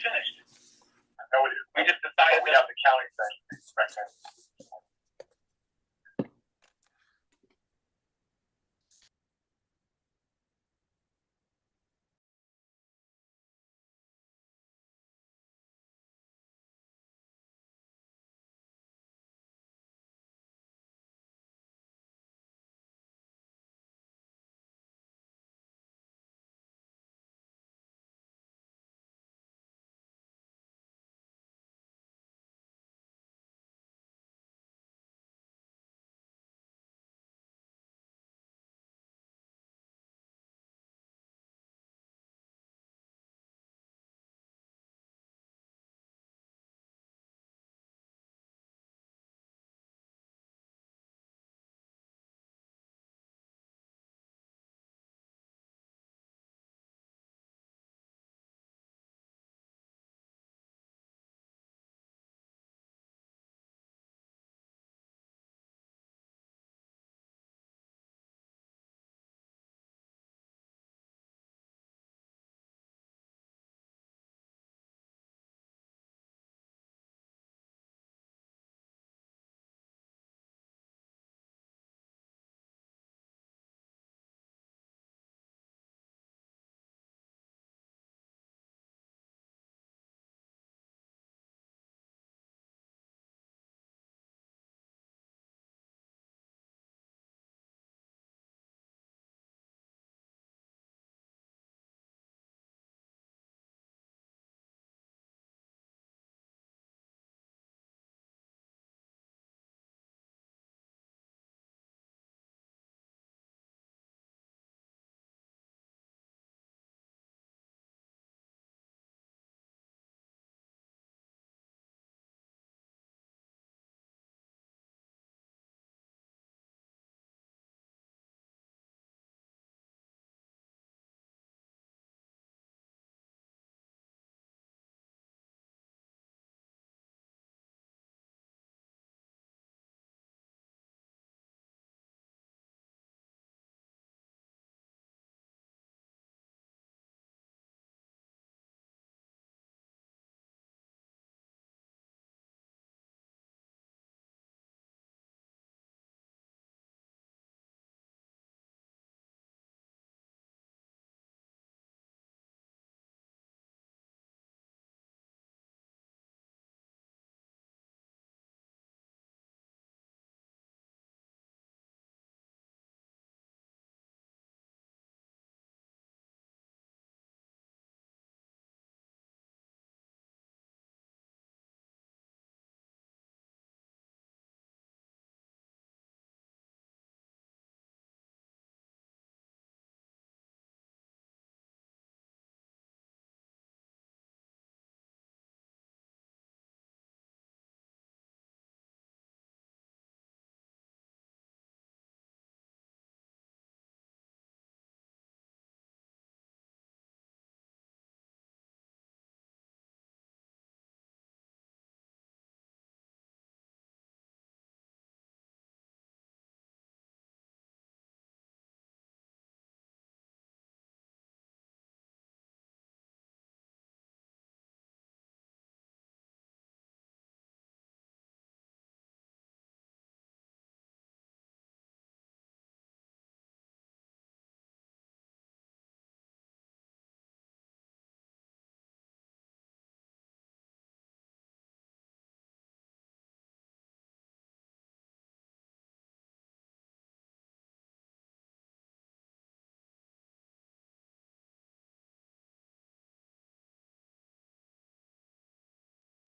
finished. No, we just decided we have the county session.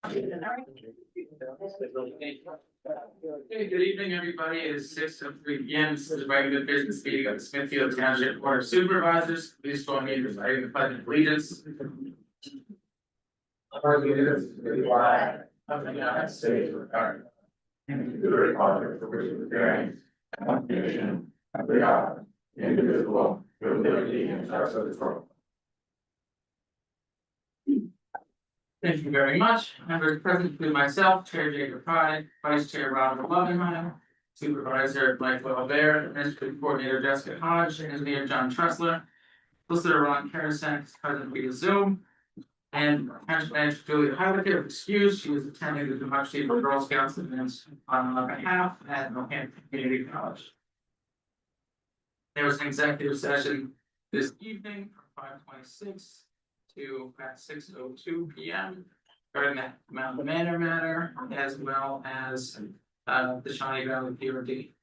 Okay, good evening, everybody. It is 6:03 p.m. This is the regular business meeting of the Smithfield Township Board of Supervisors. Please join me in reciting the pledge of allegiance. Allegiance to the flag of the United States of America and to the republic for which it stands, one nation, under God, indivisible, with liberty and justice for all. Thank you very much. Members present include myself, Chair Jacob Pride, Vice Chair Robert Lovingheim, Supervisor Michael Albert, Administrative Coordinator Jessica Hodge, Engineer John Tressler, Solicitor Ron Karasek is present via Zoom. And Township Manager Julia Heilicke of excused, she was attending the Democracy for Girl Scouts events on our behalf at Northampton Community College. There was an executive session this evening from 5:26 to at 6:02 p.m. regarding that Mountain Manor matter, as well as the Shawnee Valley PRD.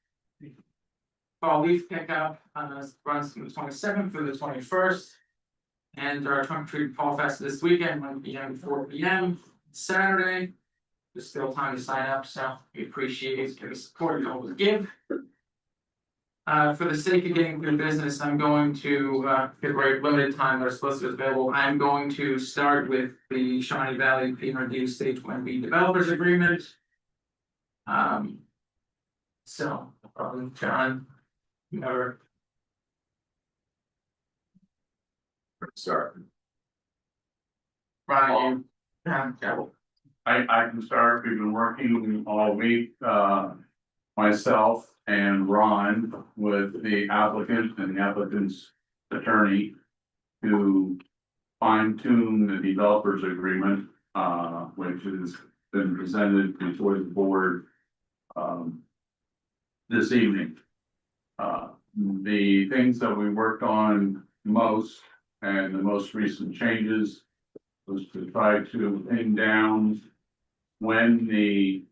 Fall leaf pickup runs from the 27th through the 21st. And our trunk treat fall fest this weekend, 1 p.m. to 4 p.m. Saturday. There's still time to sign up, so we appreciate the support you always give. For the sake of getting through business, I'm going to get very limited time that are supposed to be available. I'm going to start with the Shawnee Valley PRD Stage 1B Developers Agreement. So, John, whoever. Start. Ryan, I can start. We've been working all week, myself and Ron with the applicant and the applicant's attorney to fine tune the developers agreement, which has been presented before the board this evening. The things that we worked on most and the most recent changes was to try to pin down when the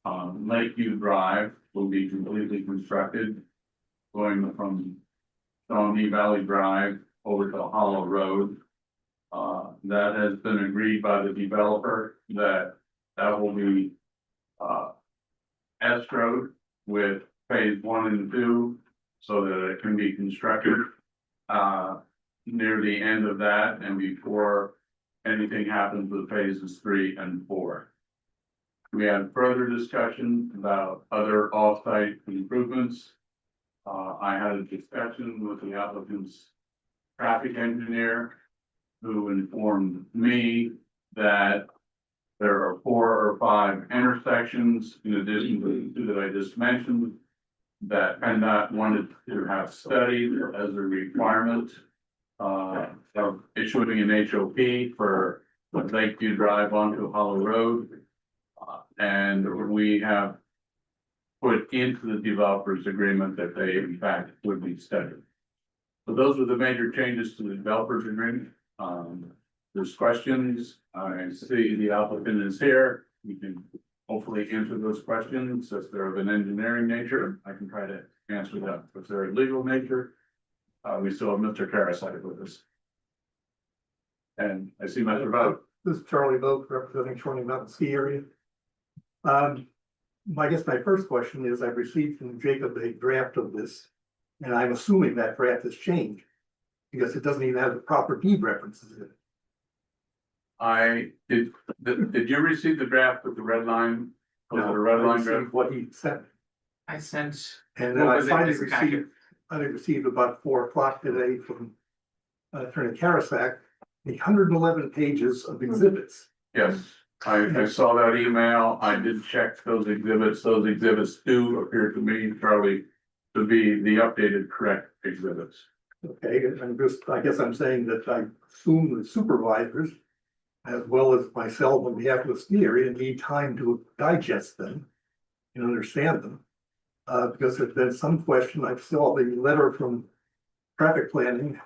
Lakeview Drive will be completely constructed, going from Shawnee Valley Drive over to Hollow Road. That has been agreed by the developer that will be escrowed with phase 1 and 2 so that it can be constructed near the end of that and before anything happens with phases 3 and 4. We had further discussion about other off-site improvements. I had a discussion with the applicant's traffic engineer, who informed me that there are 4 or 5 intersections in addition to the 2 that I just mentioned that PennDOT wanted to have studied as a requirement of issuing an HOP for Lakeview Drive onto Hollow Road. And we have put into the developers agreement that they in fact would be studied. So those are the major changes to the developers agreement. There's questions. I see the applicant is here. We can hopefully answer those questions. If they're of an engineering nature, I can try to answer them. If they're of legal nature, we still have Mr. Karasek with us. And I see Mr. Vogt. This is Charlie Vogt representing Shawnee Mountain Ski Area. I guess my first question is, I've received from Jacob a draft of this, and I'm assuming that draft has changed because it doesn't even have the proper deed references in it. Did you receive the draft with the red line? Was it a red line draft? What he sent. I sent. And then I finally received about 4 o'clock today from Attorney Karasek, 111 pages of exhibits. Yes, I saw that email. I did check those exhibits. Those exhibits do appear to me, Charlie, to be the updated correct exhibits. Okay, and I guess I'm saying that I assume the supervisors, as well as myself on behalf of the ski area, need time to digest them and understand them. Because there's been some question. I saw the letter from traffic planning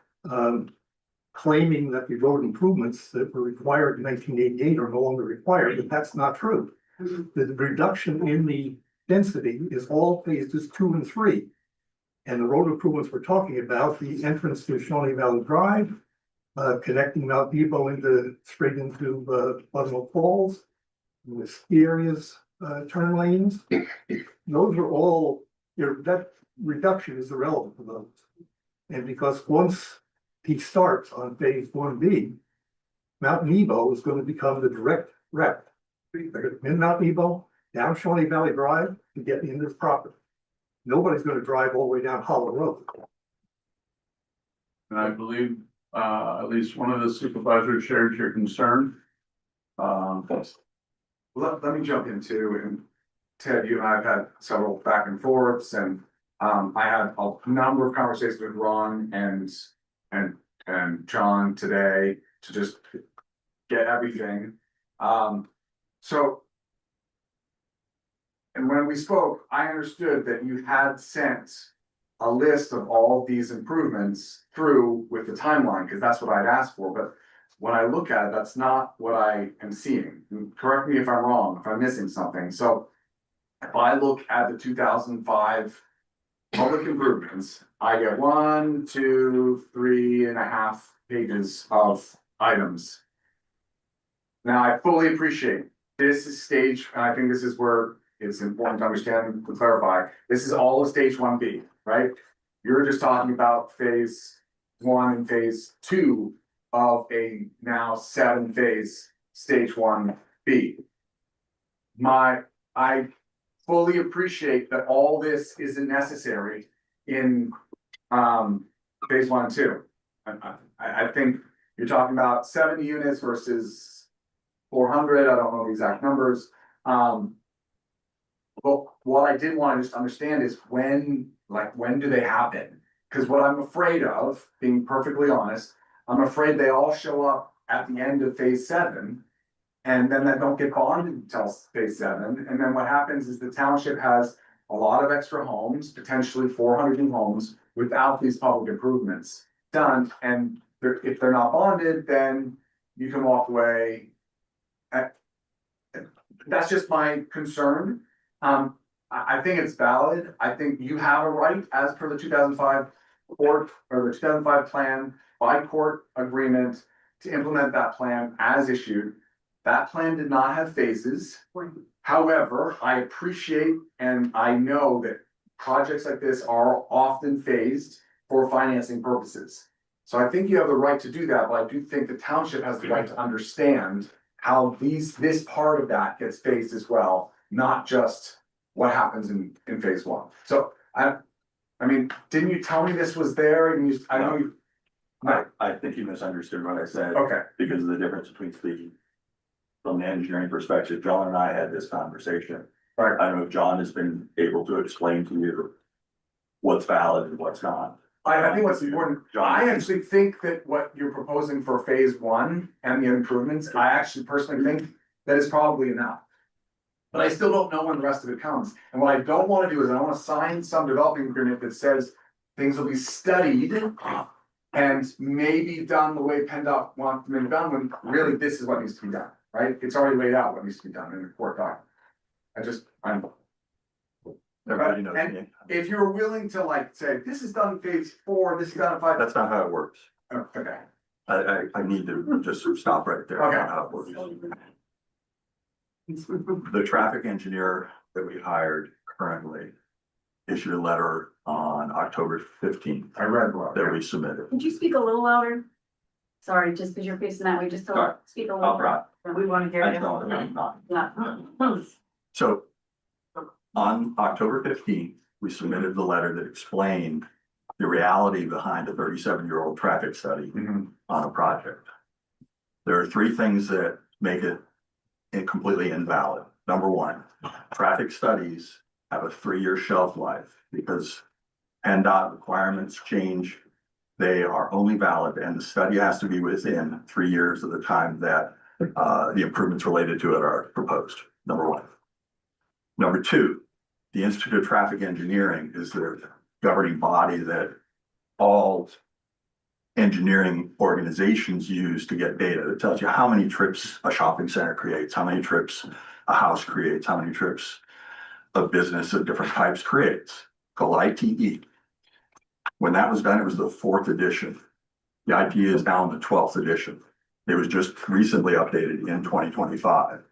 claiming that the road improvements that were required in 1988 are no longer required, but that's not true. The reduction in the density is all phases 2 and 3. And the road improvements we're talking about, the entrance to Shawnee Valley Drive, connecting Mount Depot straight into Buzzell Falls, the ski areas, turn lanes. Those are all, that reduction is irrelevant to those. And because once he starts on phase 1B, Mount Nebo is going to become the direct route. In Mount Nebo, down Shawnee Valley Drive to get into this property. Nobody's going to drive all the way down Hollow Road. And I believe at least one of the supervisors shared your concern. Let me jump in too, and Ted, you and I have had several back and forths, and I had a number of conversations with Ron and John today to just get everything. So. And when we spoke, I understood that you had sent a list of all of these improvements through with the timeline, because that's what I'd asked for, but when I look at it, that's not what I am seeing. And correct me if I'm wrong, if I'm missing something. So if I look at the 2005 public improvements, I get 1, 2, 3.5 pages of items. Now, I fully appreciate this is stage, and I think this is where it's important to understand and to clarify. This is all of stage 1B, right? You're just talking about phase 1 and phase 2 of a now 7-phase stage 1B. I fully appreciate that all this isn't necessary in phase 1 and 2. I think you're talking about 70 units versus 400. I don't know the exact numbers. But what I did want to just understand is when do they happen? Because what I'm afraid of, being perfectly honest, I'm afraid they all show up at the end of phase 7. And then that don't get bonded until phase 7. And then what happens is the township has a lot of extra homes, potentially 400 new homes, without these public improvements done. And if they're not bonded, then you can walk away. That's just my concern. I think it's valid. I think you have a right as per the 2005 court or the 2005 plan by court agreement to implement that plan as issued. That plan did not have phases. However, I appreciate and I know that projects like this are often phased for financing purposes. So I think you have the right to do that, but I do think the township has the right to understand how this part of that gets phased as well, not just what happens in phase 1. So I mean, didn't you tell me this was there and you, I know you. I think you misunderstood what I said. Okay. Because of the difference between speaking from the engineering perspective. John and I had this conversation. Right. I don't know if John has been able to explain to you what's valid and what's not. I think what's important, I actually think that what you're proposing for phase 1 and the improvements, I actually personally think that is probably enough. But I still don't know when the rest of it comes. And what I don't want to do is I want to sign some developing agreement that says things will be studied and maybe done the way PennDOT wants them to be done, when really this is what needs to be done, right? It's already laid out what needs to be done in the court document. Everybody knows me. If you're willing to like say, this is done in phase 4, this is done in 5. That's not how it works. Okay. I need to just stop right there. Okay. That's not how it works. The traffic engineer that we hired currently issued a letter on October 15th. I read the letter. That we submitted. Could you speak a little louder? Sorry, just because you're facing that way, just Sorry. speak a I'll little. try. We want to hear I you. don't, I'm not. Yeah. So on October 15th, we submitted the letter that explained the reality behind a 37-year-old traffic study on a project. There are 3 things that make it completely invalid. Number 1, traffic studies have a 3-year shelf life because PennDOT requirements change. They are only valid and the study has to be within 3 years of the time that the improvements related to it are proposed. Number 1. Number 2, the Institute of Traffic Engineering is the governing body that all engineering organizations use to get data that tells you how many trips a shopping center creates, how many trips a house creates, how many trips a business of different types creates, called ITE. When that was done, it was the 4th edition. The ITE is now in the 12th edition. It was just recently updated in 2025.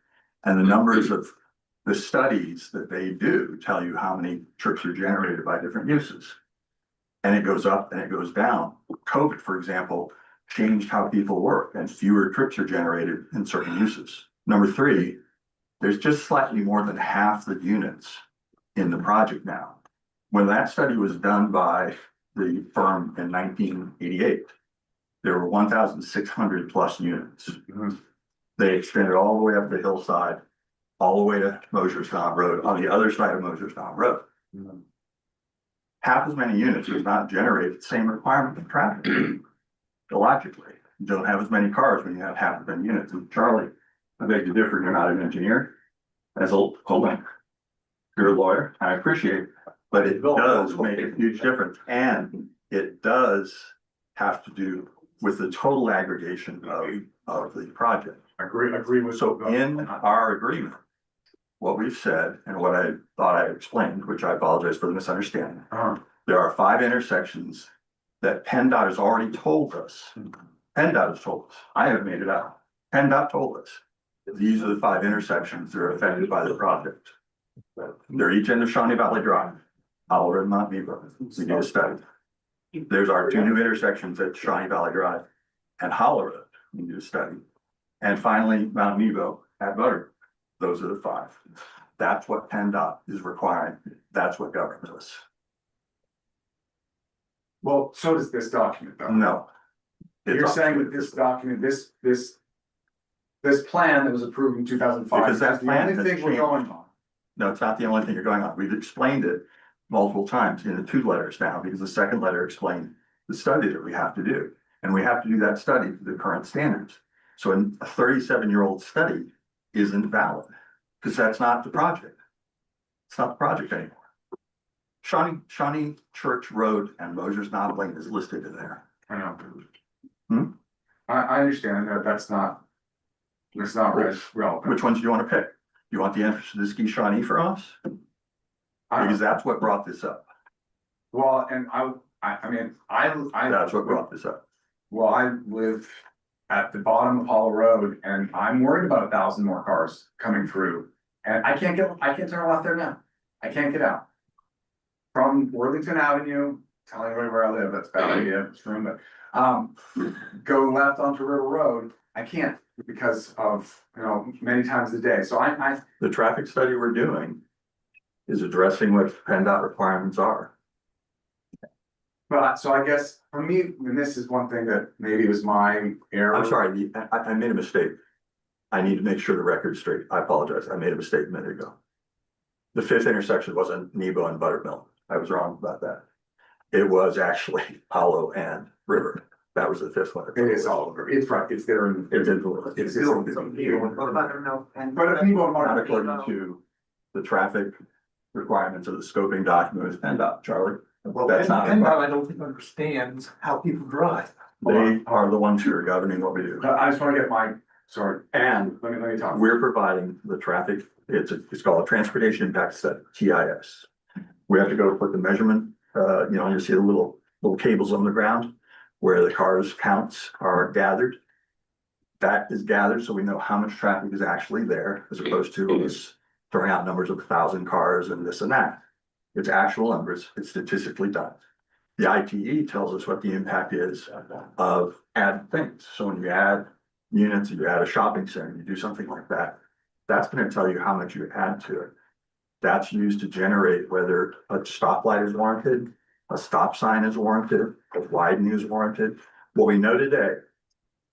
And the numbers of the studies that they do tell you how many trips are generated by different uses. And it goes up and it goes down. COVID, for example, changed how people work and fewer trips are generated in certain uses. Number 3, there's just slightly more than half the units in the project now. When that study was done by the firm in 1988, there were 1,600 plus units. They extended all the way up the hillside, all the way to Moserstown Road, on the other side of Moserstown Road. Half as many units does not generate the same requirement of traffic, logically. You don't have as many cars when you have half as many units. And Charlie, I beg to differ, you're not an engineer. Hold on. You're a lawyer, I appreciate it, but it does make a huge difference, and it does have to do with the total aggregation of the project. Agree with. So in our agreement, what we've said and what I thought I explained, which I apologize for the misunderstanding. There are 5 intersections that PennDOT has already told us. PennDOT has told us, I haven't made it up. PennDOT told us that these are the 5 intersections that are affected by the project. They're each in the Shawnee Valley Drive, Howler and Mount Nebo. We did a study. There's our 2 new intersections at Shawnee Valley Drive and Howler Road. We did a study. And finally, Mount Nebo at Butter. Those are the 5. That's what PennDOT is requiring. That's what governs us. Well, so does this document though. No. You're saying that this document, this plan that was approved in 2005. Because that is the plan only has thing we're changed. going on. No, it's not the only thing you're going on. We've explained it multiple times in the 2 letters now, because the second letter explained the study that we have to do. And we have to do that study to the current standards. So a 37-year-old study isn't valid, because that's not the project. It's not the project anymore. Shawnee Church Road and Mosher's Knob Lane is listed in there. I know. Hmm? I understand that that's not relevant. Which ones do you want to pick? You want the entrance to the ski Shawnee for us? Because that's what brought this up. Well, and I mean, That's what brought this up. well, I live at the bottom of Hollow Road and I'm worried about 1,000 more cars coming through. And I can't turn left there now. I can't get out. From Worthington Avenue, telling everybody where I live, that's a bad idea, it's room, but, go left onto River Road, I can't because of, many times a day. So I, The traffic study we're doing is addressing what PennDOT requirements are. but, so I guess for me, and this is one thing that maybe was my error. I'm sorry, I made a mistake. I need to make sure the record's straight. I apologize. I made a mistake a minute ago. The 5th intersection wasn't Nebo and Buttermilk. I was wrong about that. It was actually Hollow and River. That was the 5th one. It is all over. It's right. It's there in. It's in. But if Nebo and Not Mark. according to the traffic requirements of the scoping documents, PennDOT, Charlie. Well, That's not. PennDOT, I don't think understands how people drive. They are the ones who are governing what we do. I just wanna get sorry, And let me talk. we're providing the traffic, it's called a transportation impact study, TIS. We have to go put the measurement, you see the little cables on the ground where the cars counts are gathered. That is gathered so we know how much traffic is actually there, as opposed to us throwing out numbers of 1,000 cars and this and that. It's actual numbers, it's statistically done. The ITE tells us what the impact is of add things. So when you add units, you add a shopping center, you do something like that, that's gonna tell you how much you add to it. That's used to generate whether a stoplight is warranted, a stop sign is warranted, a widening is warranted. What we know today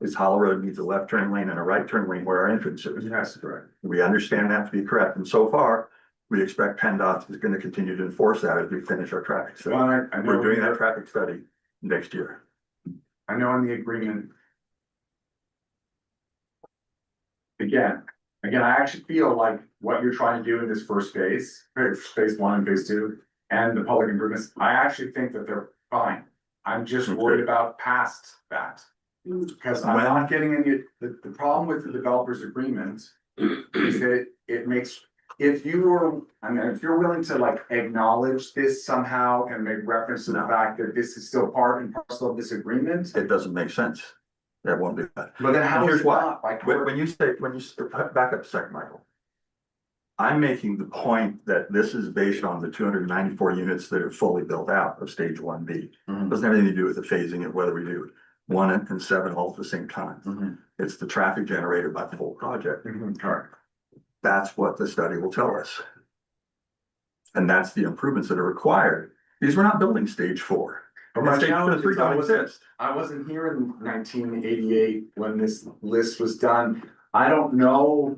is Hollow Road needs a left turn lane and a right turn lane where our entrance is. Yes, correct. We understand that to be correct, and so far, we expect PennDOT is gonna continue to enforce that as we finish our traffic study. Well, I know We're doing that traffic study next year. I know in the agreement. Again, I actually feel like what you're trying to do in this first phase 1 and phase 2, and the public improvements, I actually think that they're fine. I'm just worried about past that. Because I'm not getting any, the problem with the developer's agreement is that it makes, if you're willing to like acknowledge this somehow and make reference to the fact that this is still part and parcel of this agreement. It doesn't make sense. That won't be that. But then how And is here's it why. not? Like, When you back up a second, Michael. I'm making the point that this is based on the 294 units that are fully built out of stage 1B. Mhm. Doesn't have anything to do with the phasing of whether we do 1 and 7 all at the same time. Mhm. It's the traffic generated by the whole project. Correct. That's what the study will tell us. And that's the improvements that are required, because we're not building stage 4. But my Stage challenge 3 is don't exist. I wasn't here in 1988 when this list was done. I don't know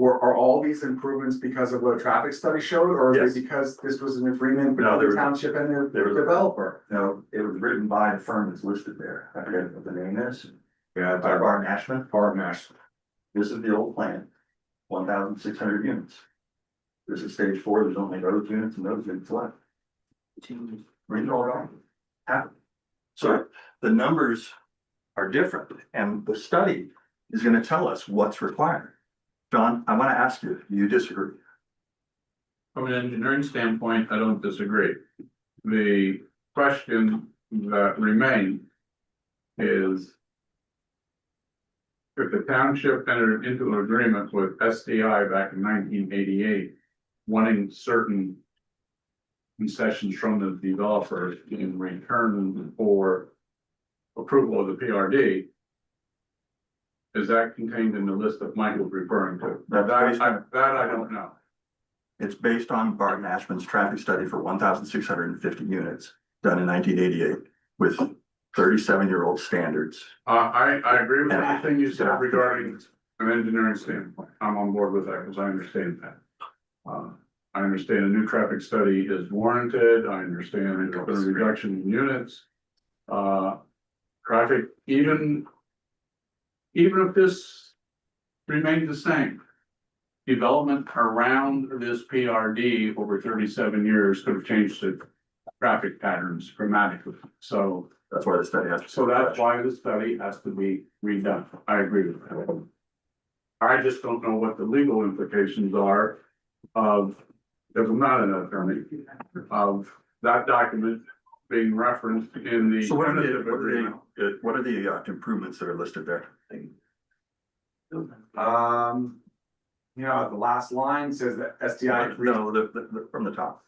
are all these improvements because of what a traffic study showed, or Yes. is it because this was an agreement No, between the township and there the was- developer? No, it was written by the firm that's listed there. I forget what the name is. Yeah, By Barton Ashman. Nash. This is the old plan, 1,600 units. This is stage 4, there's only those units and those units left. Read it all wrong. Happened. So the numbers are different, and the study is gonna tell us what's required. John, I wanna ask you, do you disagree? From an engineering standpoint, I don't disagree. The question that remains is if the township entered into an agreement with SDI back in 1988, wanting certain concessions from the developer in return for approval of the PRD, is that contained in the list that Mike was referring to? That's based on- That I don't know. It's based on Barton Ashman's traffic study for 1,650 units, done in 1988, with 37-year-old standards. I agree with everything you said regarding an engineering standpoint. I'm on board with that because I understand that. I understand a new traffic study is warranted. I understand there's been a reduction in units. Traffic, even if this remained the same, development around this PRD over 37 years could have changed the traffic patterns dramatically. So That's why the study has to. So that's why the study has to be redone. I agree with that. I just don't know what the legal implications are of, because I'm not an attorney, of that document being referenced in the. So what are tentative agreement. the improvements that are listed there? You know, the last line says that SDI. No, from the top.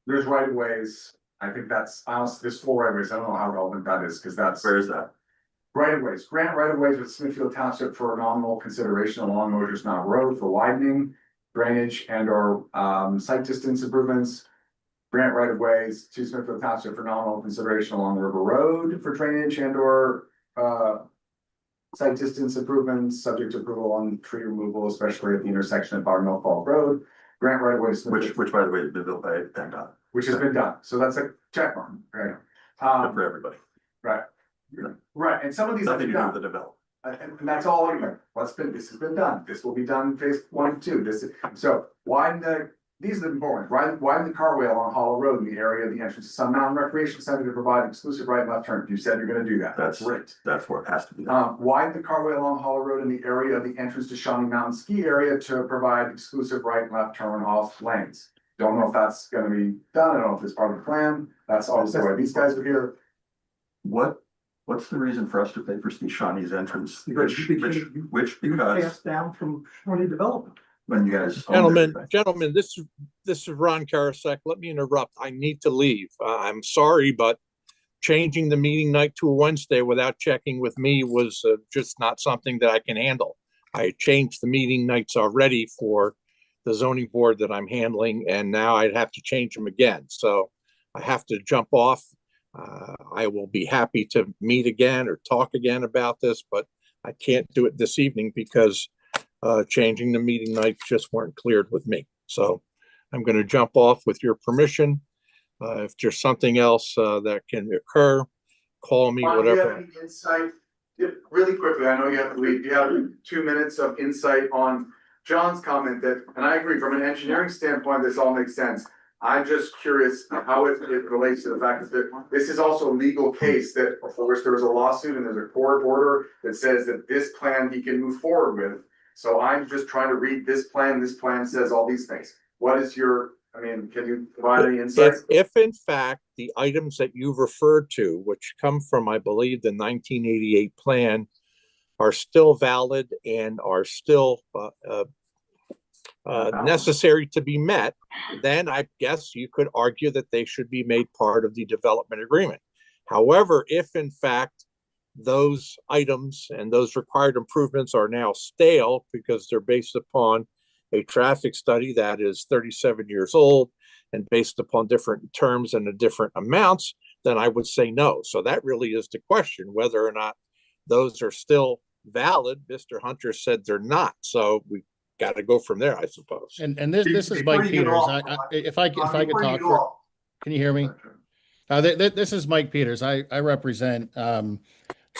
There's right of ways. I think that's, honestly, there's 4 right of ways. I don't know how relevant that is, because that's Where is that? right of ways. Grant right of ways with Smithfield Township for nominal consideration along Mosers Mountain Road for widening, drainage and or site distance improvements. Grant right of ways to Smithfield Township for nominal consideration along River Road for drainage and or site distance improvements, subject to approval on tree removal, especially at the intersection of Bar Mill Fall Road. Grant right of way to Smithfield, Which by the way, has been built by PennDOT, which has been done. So that's a check mark, right? for everybody. Right. Right, and some of these have Nothing been to do done. with the development. And that's all, this has been done, this will be done in phase 1 and 2, so these are the important ones, widen the carway along Hollow Road in the area of the entrance to Sun Mountain Recreation Center to provide exclusive right and left turn, you said you're gonna do that, That's great. That's where it has to be done. Widen the carway along Hollow Road in the area of the entrance to Shawnee Mountain Ski Area to provide exclusive right and left turn off lanes. Don't know if that's gonna be done, I don't know if it's part of the plan, that's obviously why these guys are here. What's the reason for us to pay for Steve Shawnee's entrance? Because Which You because passed down from Shawnee Development. when you guys. owned everything. Gentlemen, this is Ron Karasek. Let me interrupt. I need to leave. I'm sorry, but changing the meeting night to a Wednesday without checking with me was just not something that I can handle. I changed the meeting nights already for the zoning board that I'm handling, and now I'd have to change them again. So I have to jump off. I will be happy to meet again or talk again about this, but I can't do it this evening because changing the meeting nights just weren't cleared with me. So I'm going to jump off with your permission. If there's something else that can occur, call me, Mark, do you have whatever. any insight, really quickly, I know you have to leave, do you have 2 minutes of insight on John's comment that, and I agree, from an engineering standpoint, this all makes sense. I'm just curious how it relates to the fact that this is also a legal case that, for which there was a lawsuit and there's a court order that says that this plan he can move forward with. So I'm just trying to read this plan says all these things. What is your, can you provide any insight? If in fact the items that you've referred to, which come from, I believe, the 1988 plan, are still valid and are still necessary to be met, then I guess you could argue that they should be made part of the development agreement. However, if in fact those items and those required improvements are now stale because they're based upon a traffic study that is 37 years old and based upon different terms and the different amounts, then I would say no. So that really is the question, whether or not those are still valid. Mr. Hunter said they're not, so we got to go from there, I suppose. And this is Before Mike you get Peters. off, If I could before you talk get for, off, can you hear me? This is Mike Peters. I represent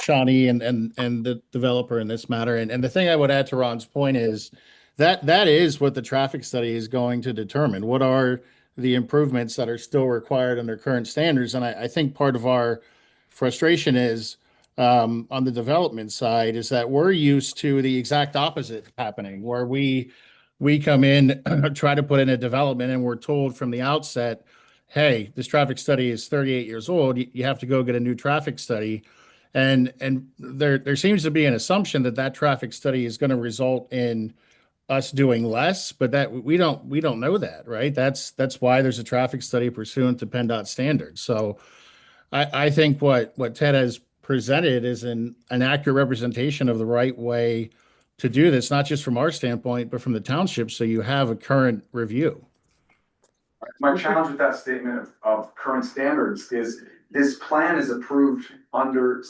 Shawnee and the developer in this matter. And the thing I would add to Ron's point is that is what the traffic study is going to determine. What are the improvements that are still required under current standards? And I think part of our frustration is on the development side is that we're used to the exact opposite happening, where we come in, try to put in a development, and we're told from the outset, hey, this traffic study is 38 years old. You have to go get a new traffic study. And there seems to be an assumption that that traffic study is going to result in us doing less, but that we don't know that, right? That's why there's a traffic study pursuant to PennDOT standards. So I think what Ted has presented is an accurate representation of the right way to do this, not just from our standpoint, but from the township. So you have a current review. My challenge with that statement of current standards is this plan is approved under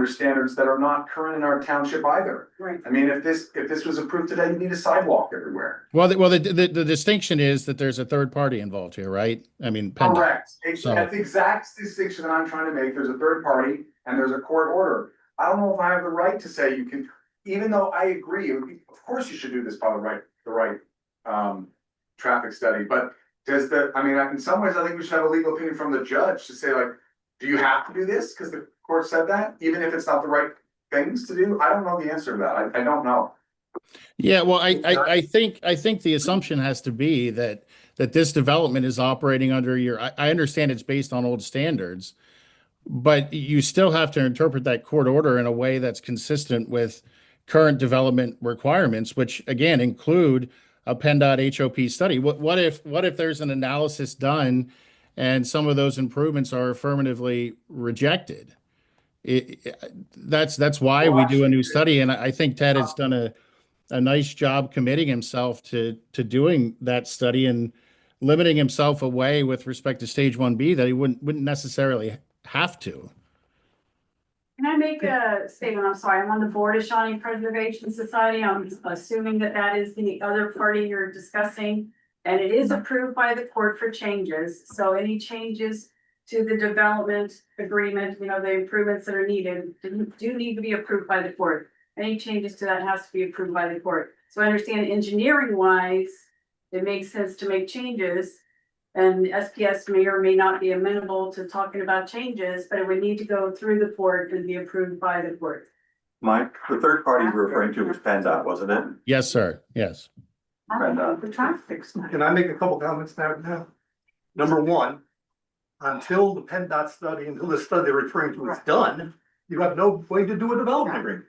standards that are not current in our township either. Right. I mean, if this was approved today, you need a sidewalk everywhere. Well, the distinction is that there's a third party involved here, right? I mean, PennDOT. Correct. So- That's the exact distinction that I'm trying to make. There's a third party and there's a court order. I don't know if I have the right to say you can, even though I agree, of course you should do this by the right traffic study, but in some ways, I think we should have a legal opinion from the judge to say like, do you have to do this? Because the court said that, even if it's not the right things to do. I don't know the answer to that. I don't know. Yeah, well, I think the assumption has to be that this development is operating under I understand it's based on old standards, but you still have to interpret that court order in a way that's consistent with current development requirements, which again include a PennDOT HOP study. What if there's an analysis done and some of those improvements are affirmatively rejected? That's why we do a new study, and I think Ted has done a nice job committing himself to doing that study and limiting himself away with respect to stage 1B that he wouldn't necessarily have to. Can I make a statement? I'm sorry, I'm on the board of Shawnee Preservation Society. I'm assuming that is the other party you're discussing. And it is approved by the court for changes. So any changes to the development agreement, the improvements that are needed, do need to be approved by the court. Any changes to that has to be approved by the court. So I understand engineering wise, it makes sense to make changes. And SPS may or may not be amenable to talking about changes, but it would need to go through the court and be approved by the court. Mike, the third party you're referring to was PennDOT, wasn't it? Yes, sir. Yes. The traffic study. can I make a couple comments now? Number one, until the PennDOT study, until the study they're referring to is done, you have no way to do a development agreement.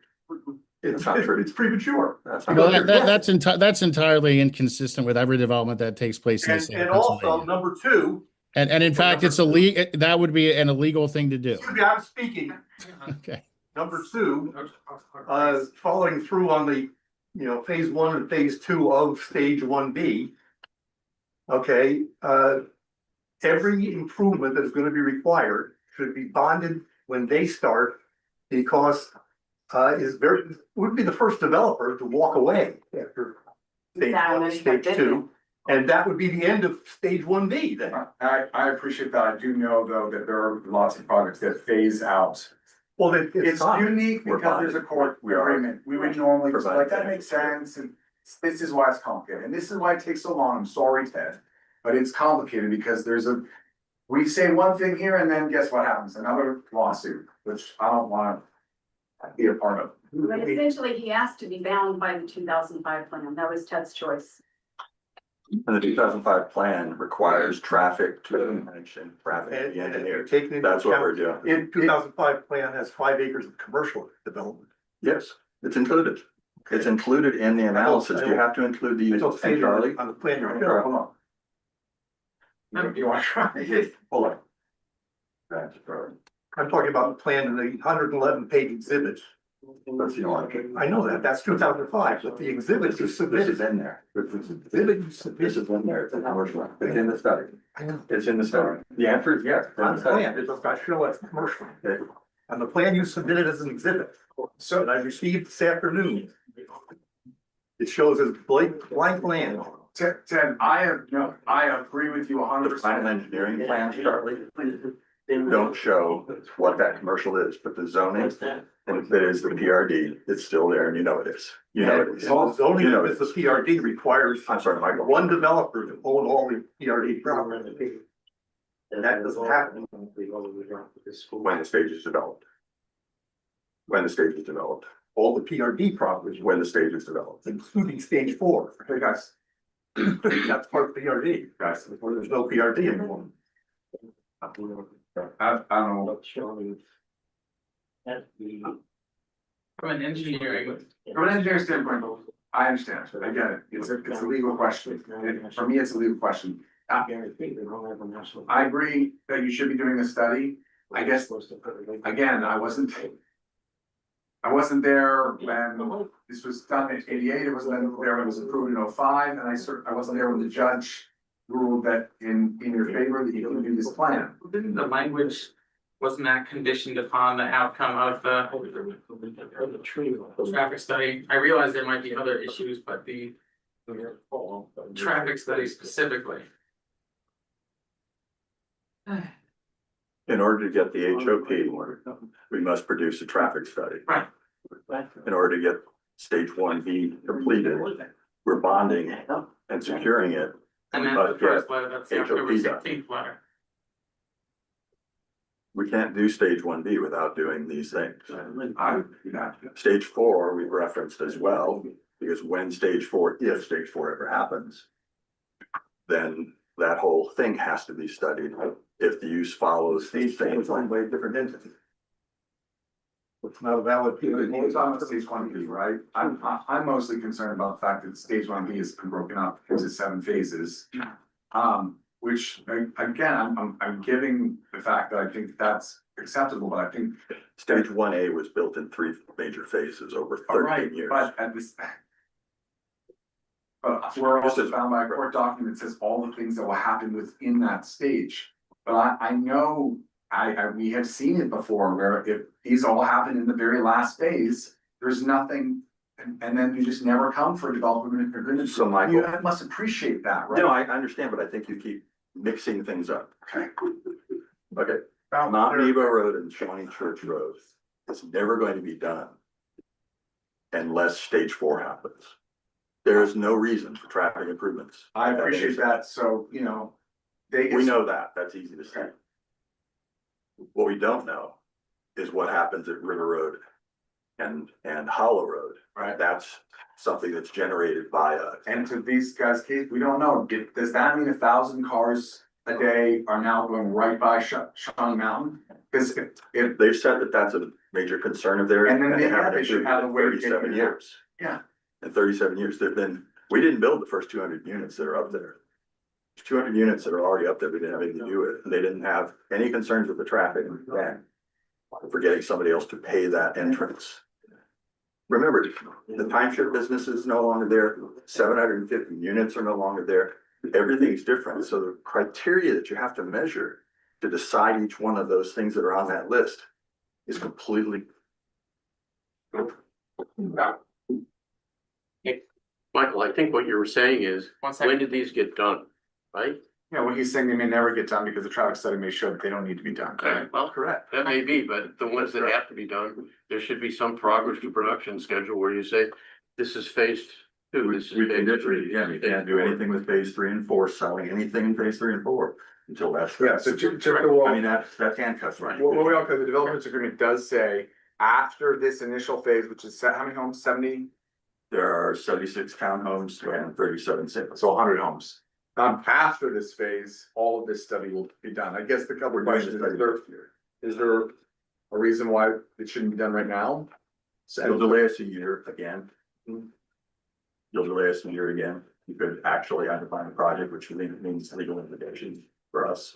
It's premature. Well, that's entirely inconsistent with every development that takes place in the state of And also, Pennsylvania. number two, And in fact, it's that would be an illegal thing to do. excuse me, I'm speaking. Okay. Number two, following through on the, phase 1 and phase 2 of stage 1B. Okay, every improvement that is going to be required should be bonded when they start, because would be the first developer to walk away after stage 1, stage 2. And that would be the end of stage 1B then. I appreciate that. I do know though that there are lots of projects that phase out. Well, It's unique because there's a court agreement. We would normally just like, that makes sense, and this is why it's complicated, and this is why it takes so long. I'm sorry, Ted. But it's complicated because we say one thing here and then guess what happens? Another lawsuit, which I don't wanna be a part of. But essentially, he asked to be bound by the 2005 plan. That was Ted's choice. And the 2005 plan requires traffic to mention traffic to be engineered. Taking into That's what we're account, doing. in 2005 plan has 5 acres of commercial development. Yes, it's included. It's included in the analysis. You have to include I these. don't see it Charlie, on the plan. Here, hold on. You wanna try? hold on. That's right. I'm talking about the plan in the 111 page exhibit That's the only. I know that, that's 2005, but the exhibit you This submitted. is in there. This is in there. It's a commercial. It's in the study. I know. It's in the study. The answer is yes. On the plan, it does not show as commercial. On the plan you submitted as an exhibit, so that I received this afternoon. It shows as blank land. Ted, I agree with you The 100%. final engineering plans, Charlie, don't show what that commercial is, but the zoning, that is the PRD, it's still there and you know it is. You know it is. Well, zoning You know is the PRD requires I'm sorry, Michael. one developer to own all the PRD property. And that doesn't happen. When the stage is developed. When the stage is developed, All the PRD properties, when the stage is developed. including stage 4. Hey, guys, That's part of PRD, guys, where there's no PRD anymore. I don't know. From an engineering, From an engineering standpoint, I understand, I get it, it's a legal question, and for me, it's a legal question. I agree that you should be doing a study, I guess, again, I wasn't there when this was done in '88, it wasn't there when it was approved in '05, and I wasn't there when the judge ruled that in your favor that you can do this plan. didn't the language, wasn't that conditioned upon the outcome of the traffic study? I realize there might be other issues, but the traffic study specifically. In order to get the HOP, we must produce a traffic study. Right. In order to get stage 1B completed, we're bonding and securing it. And then But the first yeah, letter, that's the HOP October done. 16th letter. We can't do stage 1B without doing these things. I, Stage 4, we've referenced as well, because when stage 4, if stage 4 ever happens, then that whole thing has to be studied if the use follows these Stage 4 things. is owned by a different entity. It's not a valid We're PRD. talking about stage 1B, right? I'm mostly concerned about the fact that stage 1B has been broken up into 7 phases. Which, again, I'm giving the fact that I think that's acceptable, but I think. Stage 1A was built in 3 major phases over All right, 13 years. but at this. But we're also bound by a court document that says all the things that will happen within that stage. But I know, we have seen it before where if these all happen in the very last phase, there's nothing. And then you just never come for development agreement. So Michael. You must appreciate that, right? No, I understand, but I think you keep mixing things up. Okay. Okay, Mount Nebo Road and Shawnee Church Road is never going to be done unless stage 4 happens. There is no reason for traffic improvements. I appreciate that, so, you know. We know that, that's easy to say. What we don't know is what happens at River Road and Hollow Road. Right. That's something that's generated by us. And to these guys' case, we don't know, does that mean 1,000 cars a day are now going right by Shawnee Mountain? Because if, They've said that that's a major concern of theirs. And then they haven't should improved have in a way to get 37 you years. Yeah. In 37 years, we didn't build the first 200 units that are up there. There's 200 units that are already up there, we didn't have anything to do with it, they didn't have any concerns with the traffic then. For getting somebody else to pay that entrance. Remember, the timeshare business is no longer there, 750 units are no longer there, everything's different, so the criteria that you have to measure to decide each one of those things that are on that list is completely. Michael, I think what you were saying is, One second. when did these get done, right? Yeah, well, he's saying they may never get done because the traffic study may show that they don't need to be done. Okay, well, Correct. that may be, but the ones that have to be done, there should be some progress to production schedule where you say, this is phase 2, this is We can phase 3. literally, yeah, you can't do anything with phase 3 and 4, selling anything in phase 3 and 4 until that's. Yeah, so I mean, that's handcuffs, right? Well, we all, the development agreement does say, after this initial phase, which is how many homes, 70? There are 76 townhomes and 37 singles. So 100 homes. After this phase, all of this study will be done. I guess the couple of questions, is there a reason why it shouldn't be done right now? It'll delay us a year again. You'll delay us a year again. You could actually identify a project, which means legal implications for us.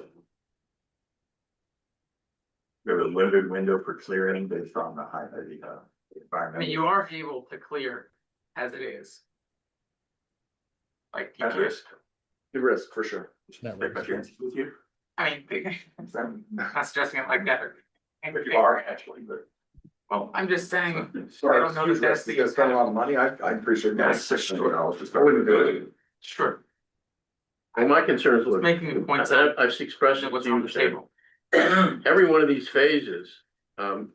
We have a limited window for clearing based on the I mean, you are able to clear as it is. Like, you At can't, risk. The risk, for sure. Not Take my really. chances with you. I mean, I'm not stressing it like that. But you are actually, but. Well, I'm just saying, I Sorry, don't know huge that that's risk, the. because spend a lot of money, I appreciate that, $600 just. I wouldn't do it. Sure, Well, my concern is, just look, making the point I've expressed it what's to on you the table. every one of these phases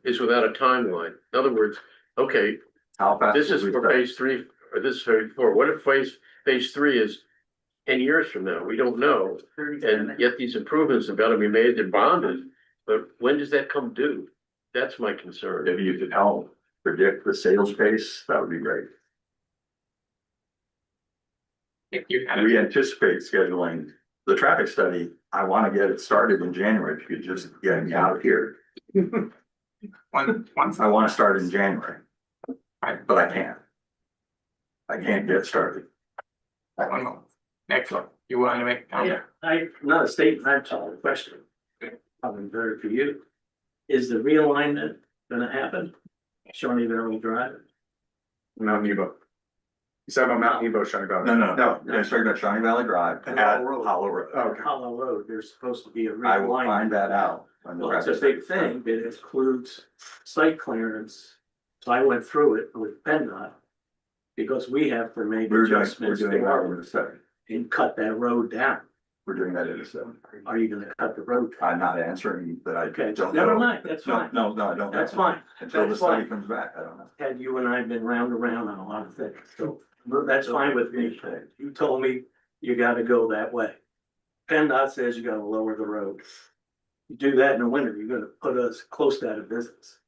is without a timeline. In other words, okay, How fast? this is will we for start? phase 3, or this is phase 4. What if phase 3 is 10 years from now? We don't know. And yet these improvements have got to be made, they're bonded, but when does that come due? That's my concern. If you could help predict the sales pace, that would be great. If you had We anticipate scheduling the traffic study. I want to get it started in January. If you could just get me out of here. once I want to start in January, but I can't. I can't get started. one moment. Next one, you want to make a comment? Not a statement, I'm telling a question. Probably better for you. Is the realignment gonna happen? Shawnee Valley Drive? Mount Nebo. You said about Mount Nebo, Shawnee Valley. No. Yeah, talking about Shawnee Valley Drive And at Hollow Road. Hollow Road. Okay. Hollow Road, there's supposed to be a I will find realignment. that out. Well, it's a big thing, but it includes site clearance. So I went through it with PennDOT. Because we have to make We're adjustments doing that in to a second. and cut that road down. We're doing that in a second. Are you gonna cut the road? I'm not answering that I Okay, don't know. never mind, that's No, fine. no, I don't. know. That's fine. Until the That's study fine. comes back, I don't know. Had you and I been round and round on a lot of things, so that's fine with me. You told me you gotta go that way. PennDOT says you gotta lower the road. You do that in the winter, you're gonna put us close to out of business.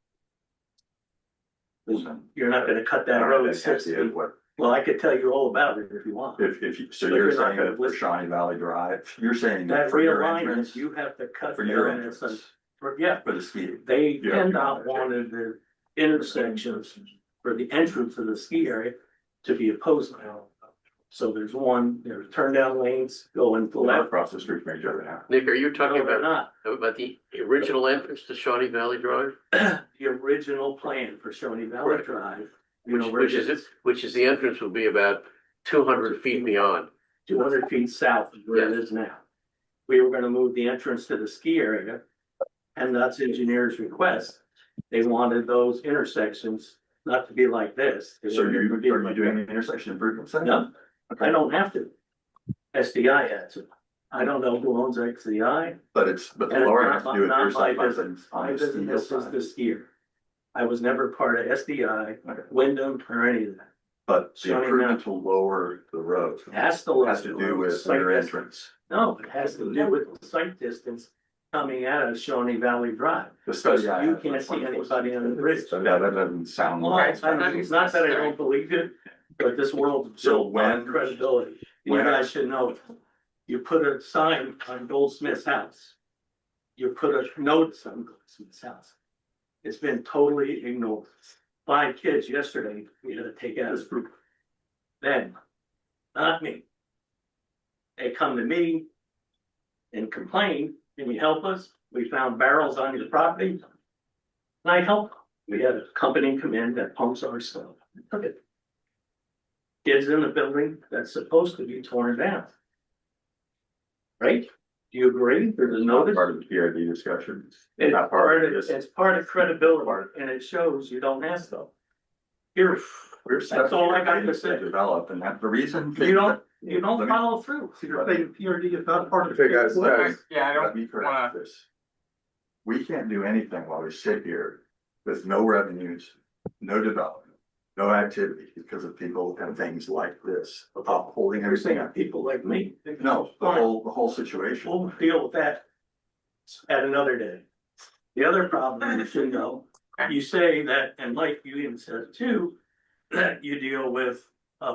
You're not gonna cut that road 6 feet. Well, I could tell you all about it if you want. If you, so But you're you're not saying gonna that for listen. Shawnee Valley Drive, you're saying that That for your realignment, entrance, you have to cut. for your there and entrance, Yeah, for the ski. they, Yeah. PennDOT wanted the intersections for the entrance of the ski area to be opposed now. So there's turn down lanes going Left left. across the street from each other now. Nick, are you talking No, they're about not. the original entrance to Shawnee Valley Drive? The original plan for Shawnee Valley Right. Drive, you know, where Which is it, which is the entrance will be about 200 feet beyond. 200 feet south of where it is now. We were gonna move the entrance to the ski area. And that's engineer's request. They wanted those intersections not to be like this. They So wanted are it to be you like doing that. the intersection improvement center? No, I don't have to. SDI had to. I don't know who owns XDI. But the And lower not has to my- do with not your my side by business. side on My the steel business is side. the skier. I was never part of SDI, Okay. Wyndham, or any of that. But the Shawnee improvement to lower the road It has to. has to do with site your distance. entrance. No, it has to do with the site distance coming out of Shawnee Valley Drive. The study. Because I you have can't is see 24. anybody on the bridge. So yeah, that doesn't sound Well, right. it's not that I don't believe it, but this world is So built on when- credibility. You when- guys should know, you put a sign on Goldsmith's house. You put a notice on Goldsmith's house. It's been totally ignored. 5 kids yesterday, we had to take out as group. Then, not me. They come to me and complain, can you help us? We found barrels on your property. And I helped. We had a company come in that pumps our stuff. Took it. Kids in the building that's supposed to be torn down. Right? Do you agree? There's a notice. Part of the PRD discussion. It's Not part of, this. it's part of credibility and it shows you don't ask them. Here, We're That's all I got to say. Develop, and that's the reason. you don't follow through. So you're saying PRD is not part of. Okay, guys, Yeah, I let me don't correct wanna, this. We can't do anything while we sit here with no revenues, no development, no activity because of people and things like this about holding You're saying everything up. people like me. No, the whole situation. We'll deal with that at another day. The other problem you should know, you say that, and like you even said too, that you deal with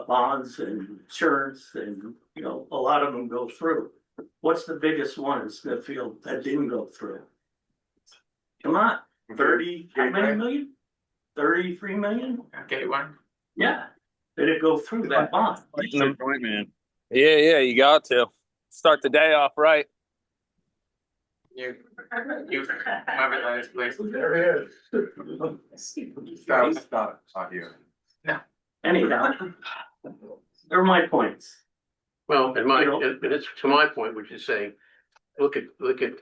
bonds and insurance and, you know, a lot of them go through. What's the biggest one in Smithfield that didn't go through? Come on, 30, how many million? 33 million? okay, one. Yeah, did it go through that bond? Man. Yeah, you got to start the day off right. You, whoever that is, please. There he is. Stop, not you. Anyhow. They're my points. Well, and You know- and it's to my point, which is saying, look at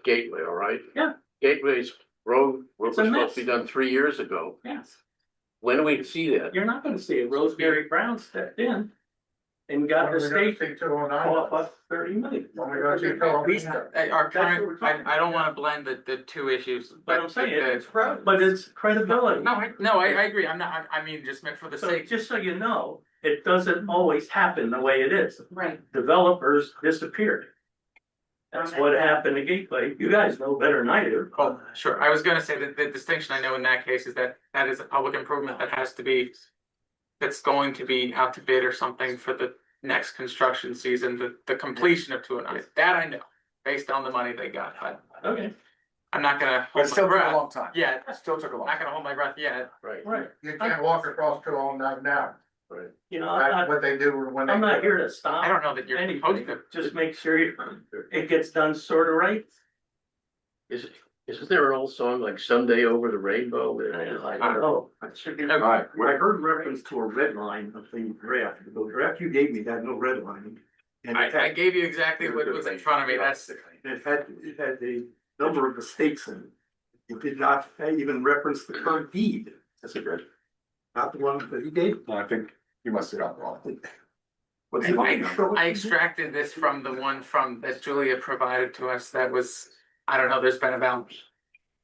Gateway, all right? Yeah. Gateway's road was It's a supposed to be mess. done 3 years ago. Yes. When do we see that? You're not gonna see it. Rosemary Brown stepped in and got the state off us 30 million. Our current, I don't wanna blend the two issues, But but. I'm saying, the- but it's credibility. No, I agree, I'm not, I mean, just meant for the So sake. just so you know, it doesn't always happen the way it is. Right. Developers disappeared. That's what happened to Gateway. You guys know better than I do. Oh, sure, I was gonna say that the distinction I know in that case is that that is a public improvement that has to be. That's going to be out to bid or something for the next construction season, the completion of 209, that I know, based on the money they got, but Okay. I'm not gonna But hold it still my took a breath. long time. Yeah, It still took a I'm long not time. gonna hold my breath yet. Right. Right. You can't walk across 209 now. Right. You know, That's what they do when they. I'm not here to stop. I don't know that you're supposed anything. to. Just make sure it gets done sort of right. Isn't there an old song like Someday Over the Rainbow? I don't know. It should be. I heard reference to a red line of the draft. The draft you gave me had no red line. And it I had, gave you exactly what was in front of me, that's, it had the number of mistakes in it. It did not even reference the current deed. That's a good. Not the one that he gave. No, I think you must have got wrong. What's it? I extracted this from the one that Julia provided to us, that was, I don't know, there's been about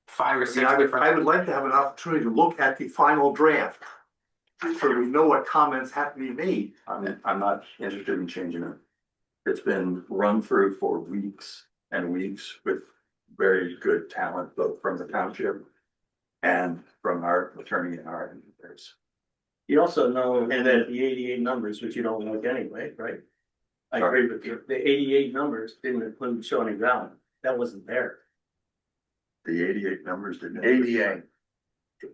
5 or 6 I different. would like to have an opportunity to look at the final draft. So we know what comments have to be made. I'm not interested in changing it. It's been run through for weeks and weeks with very good talent, both from the township and from our attorney and our engineers. You also know that the 88 numbers, which you don't like anyway, right? I agree with you. The 88 numbers didn't include Shawnee Valley. That wasn't there. The 88 numbers didn't. 88.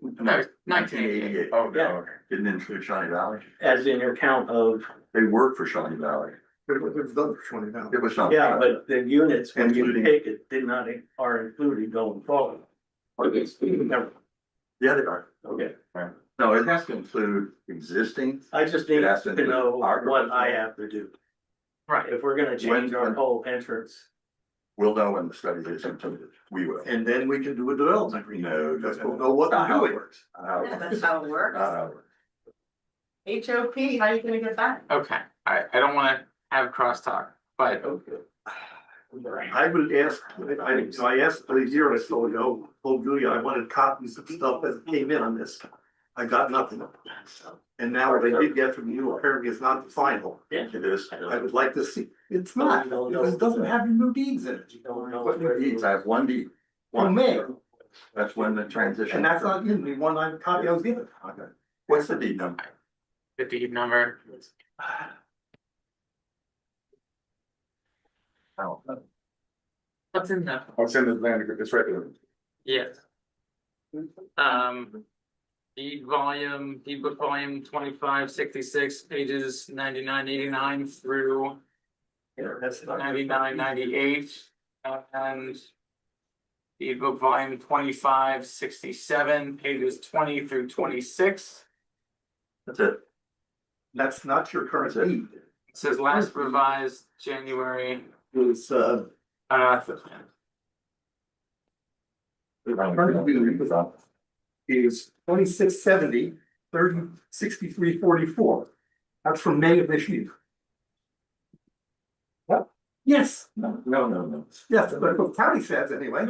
No, 1988. Oh, Yeah. no, didn't include Shawnee Valley. As in your count of, They work for Shawnee Valley. It was done for 20 now. It was not. yeah, but the units, when you Including- take it, are included going forward. Yeah, they are. Okay, No, it has to include existing. I just need It has to to know our- what I have to do. Right, If we're gonna change our whole entrance. We'll know when the study is completed. We will. And then we can do a development agreement. No, Just no, we'll no. know what Not to how do. it works. Not how it works. That's how it works. Not how it works. HOP, how are you gonna get that? okay, I don't wanna have crosstalk, but I would ask, I asked a year or so ago, told Julia I wanted copies of stuff that came in on this. I got nothing. And now what they did get from you apparently is not the final. Yeah. It is. I would like to see, it's not, because it doesn't have new deeds in it. You don't know. What new deeds? I have one deed. From May, That's when the transition. and that's not in the one I copy I was given. Okay. What's the deed number? the deed number, Oh, what's in the, It's in the land, it's right there. yes. Deed book volume 2566, pages 99, 89 through Yeah, that's not. 99, 98, and deed book volume 2567, pages 20 through 26. That's it. That's not your current deed. It says last revised January, It's, is 2670, 306344. That's from May of this year. What? Yes, No. yes, but what county says anyway.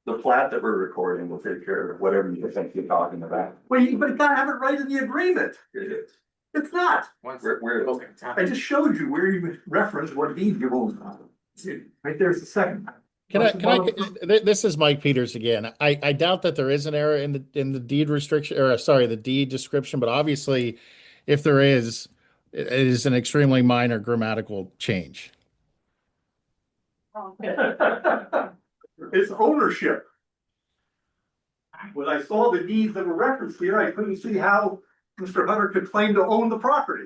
The plat that we're recording will take care of whatever you think you're talking about. Well, but you gotta have it right in the agreement. It is. It's not. once. Where- Okay, I just showed you where you referenced what deed you're on. Right there's the second. This is Mike Peters again. I doubt that there is an error in the deed restriction, or sorry, the deed description, but obviously if there is, it is an extremely minor grammatical change. It's ownership. When I saw the deeds that were referenced here, I couldn't see how Mr. Hunter could claim to own the property.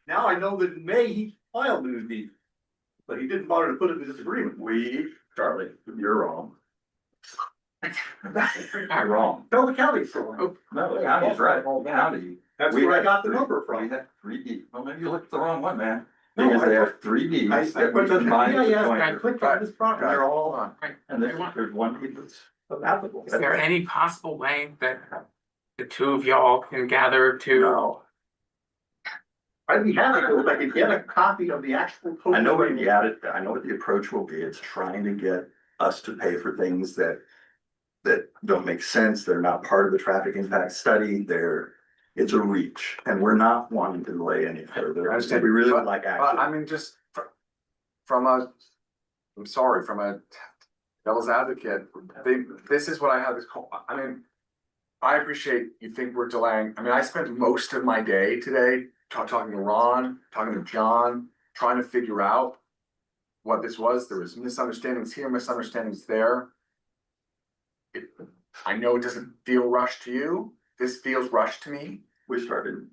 Now I know that in May he filed a new deed. But he didn't bother to put it in his agreement. We Charlie, you're wrong. Not wrong. Tell the county so. No, the county's right. County. That's We where I had got the three- number We from. had 3D. Well, maybe you looked at the wrong one, man. No, Because I- they have 3Ds. I that we put the combined to GIS, join I it. clicked on this And property. they're all on. And there's one piece that's Applicable. Is there any possible way that the two of y'all can gather to? No. I'd be happy to if I could get a copy of the actual. I know what I know what the approach will be. It's trying to get us to pay for things that don't make sense. They're not part of the traffic impact study. It's a reach, and we're not wanting to delay any further. I understand. We really would But- like But I action. mean, just from a, I'm sorry, from a devil's advocate, this is what I have this call, I mean. I appreciate you think we're delaying, I mean, I spent most of my day today talking to Ron, talking to John, trying to figure out what this was. There was misunderstandings here, misunderstandings there. I know it doesn't feel rushed to you, this feels rushed to me. We started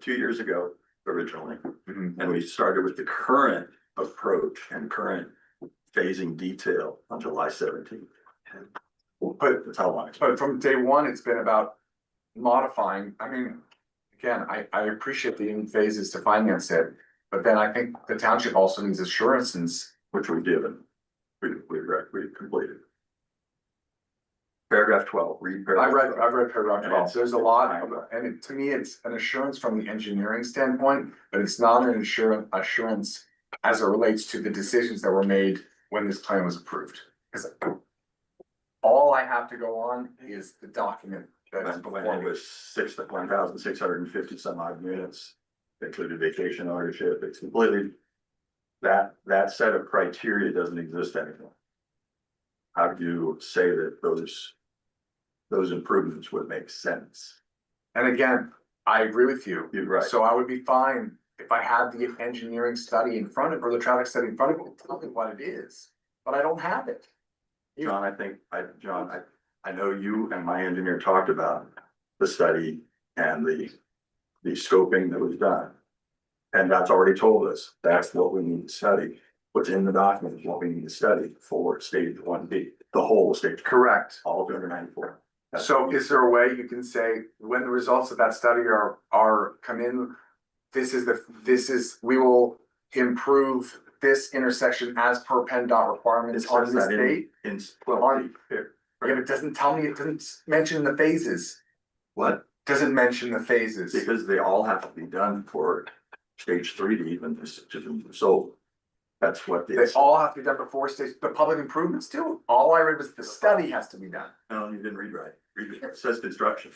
2 years ago originally, and we started with the current approach and current phasing detail on July 17th. But That's how long it's But from day one, it's been about modifying, I mean, again, I appreciate the in phases to finance it. But then I think the township also needs assurances. which we've given. We completed. Paragraph 12, read paragraph. I've read paragraph And 12, it's- there's a lot, and to me, it's an assurance from the engineering standpoint, but it's not an assurance as it relates to the decisions that were made when this plan was approved. Because all I have to go on is the document that is When before it me. was 1,650 some odd units, included vacation ownership, it's completely. That set of criteria doesn't exist anymore. How do you say that those improvements would make sense? And again, I agree with you. You're right. So I would be fine if I had the engineering study in front of, or the traffic study in front of me, to tell me what it is, but I don't have it. John, I know you and my engineer talked about the study and the scoping that was done. And that's already told us, that's what we need to study. What's in the document is what we need to study for stage 1B, the whole stage, Correct. all 294. So is there a way you can say, when the results of that study are come in, we will improve this intersection as per PennDOT requirements It on says this that date? in 12B here. Yeah, but it doesn't tell me, it doesn't mention the phases, What? doesn't mention the phases. Because they all have to be done for stage 3 to even, so that's what They this. all have to be done before stage, the public improvements too, all I read was the study has to be done. No, you didn't read right. Read it. It says construction.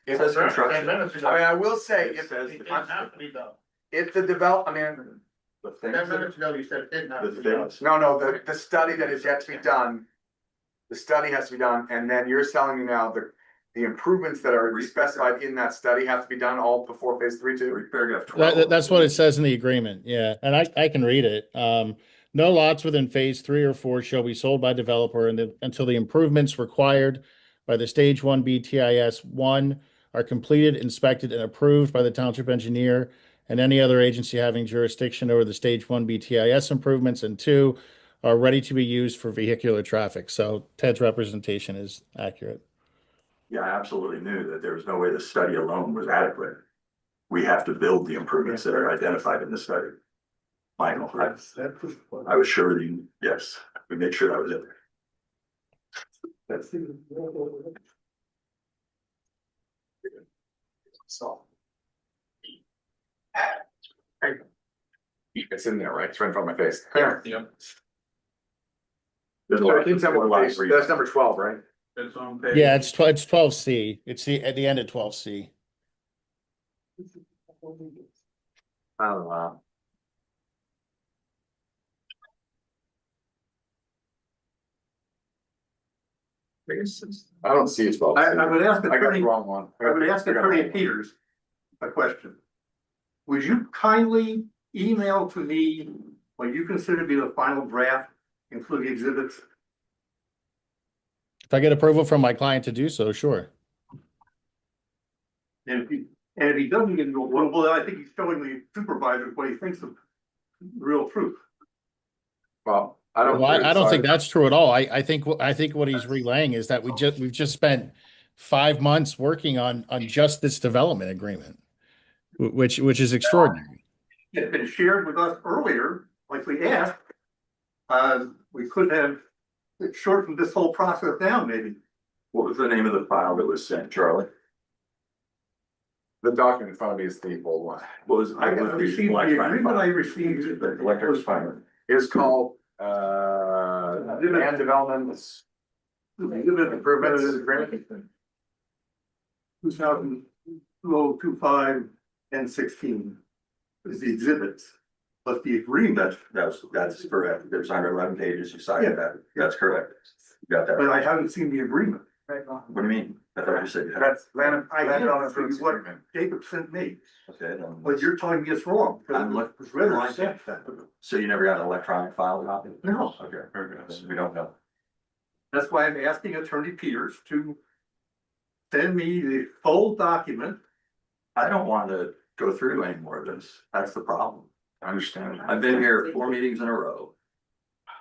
It It says construction. I mean, I will say, It says the if the develop, I mean, the things that- ago, you said it didn't have the to be done. things. no, the study that is yet to be done. The study has to be done, and then you're telling me now the improvements that are specified in that study have to be done all before phase 3 too? Read paragraph 12. That's what it says in the agreement, yeah, and I can read it. No lots within phase 3 or 4 shall be sold by developer until the improvements required by the stage 1B TIS 1 are completed, inspected, and approved by the township engineer and any other agency having jurisdiction over the stage 1B TIS improvements, and 2 are ready to be used for vehicular traffic. So Ted's representation is accurate. Yeah, I absolutely knew that there was no way the study alone was adequate. We have to build the improvements that are identified in the study. Michael, I was sure that you, yes, we made sure that was in there. That's the. So. It's in there, right? It's right in front of my face. Yeah. There's So I think more lines where you- that's number 12, right? It's on page. Yeah, it's 12C. It's at the end of 12C. Oh, wow. I don't see it, 12. I would ask I got the Attorney, wrong one. I would ask Attorney Peters a question. Would you kindly email to me what you consider to be the final draft, including exhibits? If I get approval from my client to do so, sure. And if he doesn't get approval, then I think he's showing the supervisors what he thinks of the real truth. Well, Well, I don't think that's true at all. I think what he's relaying is that we've just spent 5 months working on just this development agreement, which is extraordinary. It had been shared with us earlier, like we asked. We could have shortened this whole process down, maybe. What was the name of the file that was sent, Charlie? The document in front of me is the old one. What was? I received the agreement I received. The electric file. It's called, land developments. Improvements agreement. 2025 and 16 is the exhibits, but the agreement. That's correct. There's 111 pages. You cited that. That's correct. You got that. But I haven't seen the agreement. What do you mean? I thought you said you had. That's land. I did not see what Jacob sent me, Okay, then. but you're telling me it's wrong. I'm look- It's red line. So you never got an electronic file copy? No, Okay, very good. So we don't know. that's why I'm asking Attorney Peters to send me the full document. I don't want to go through any more of this. That's the problem. I understand. I've been here 4 meetings in a row.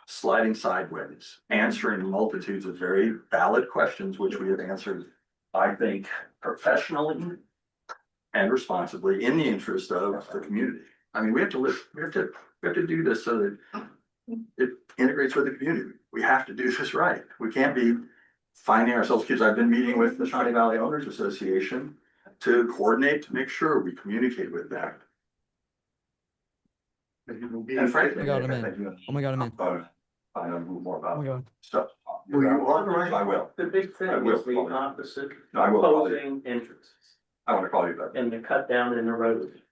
Sliding sideways, answering multitudes of very valid questions, which we have answered, I think, professionally and responsibly in the interest of the community. I mean, we have to do this so that it integrates with the community. We have to do this right. We can't be finding ourselves, because I've been meeting with the Shawnee Valley Owners Association to coordinate, to make sure we communicate with them. And frankly, I got him in. Oh my God, I'm in. Find out a little more Oh about my God. stuff. Will you authorize? I will. The big thing I will is the call you. opposite No, I will call you. opposing entrances I want to call you back. and the cut down in the road,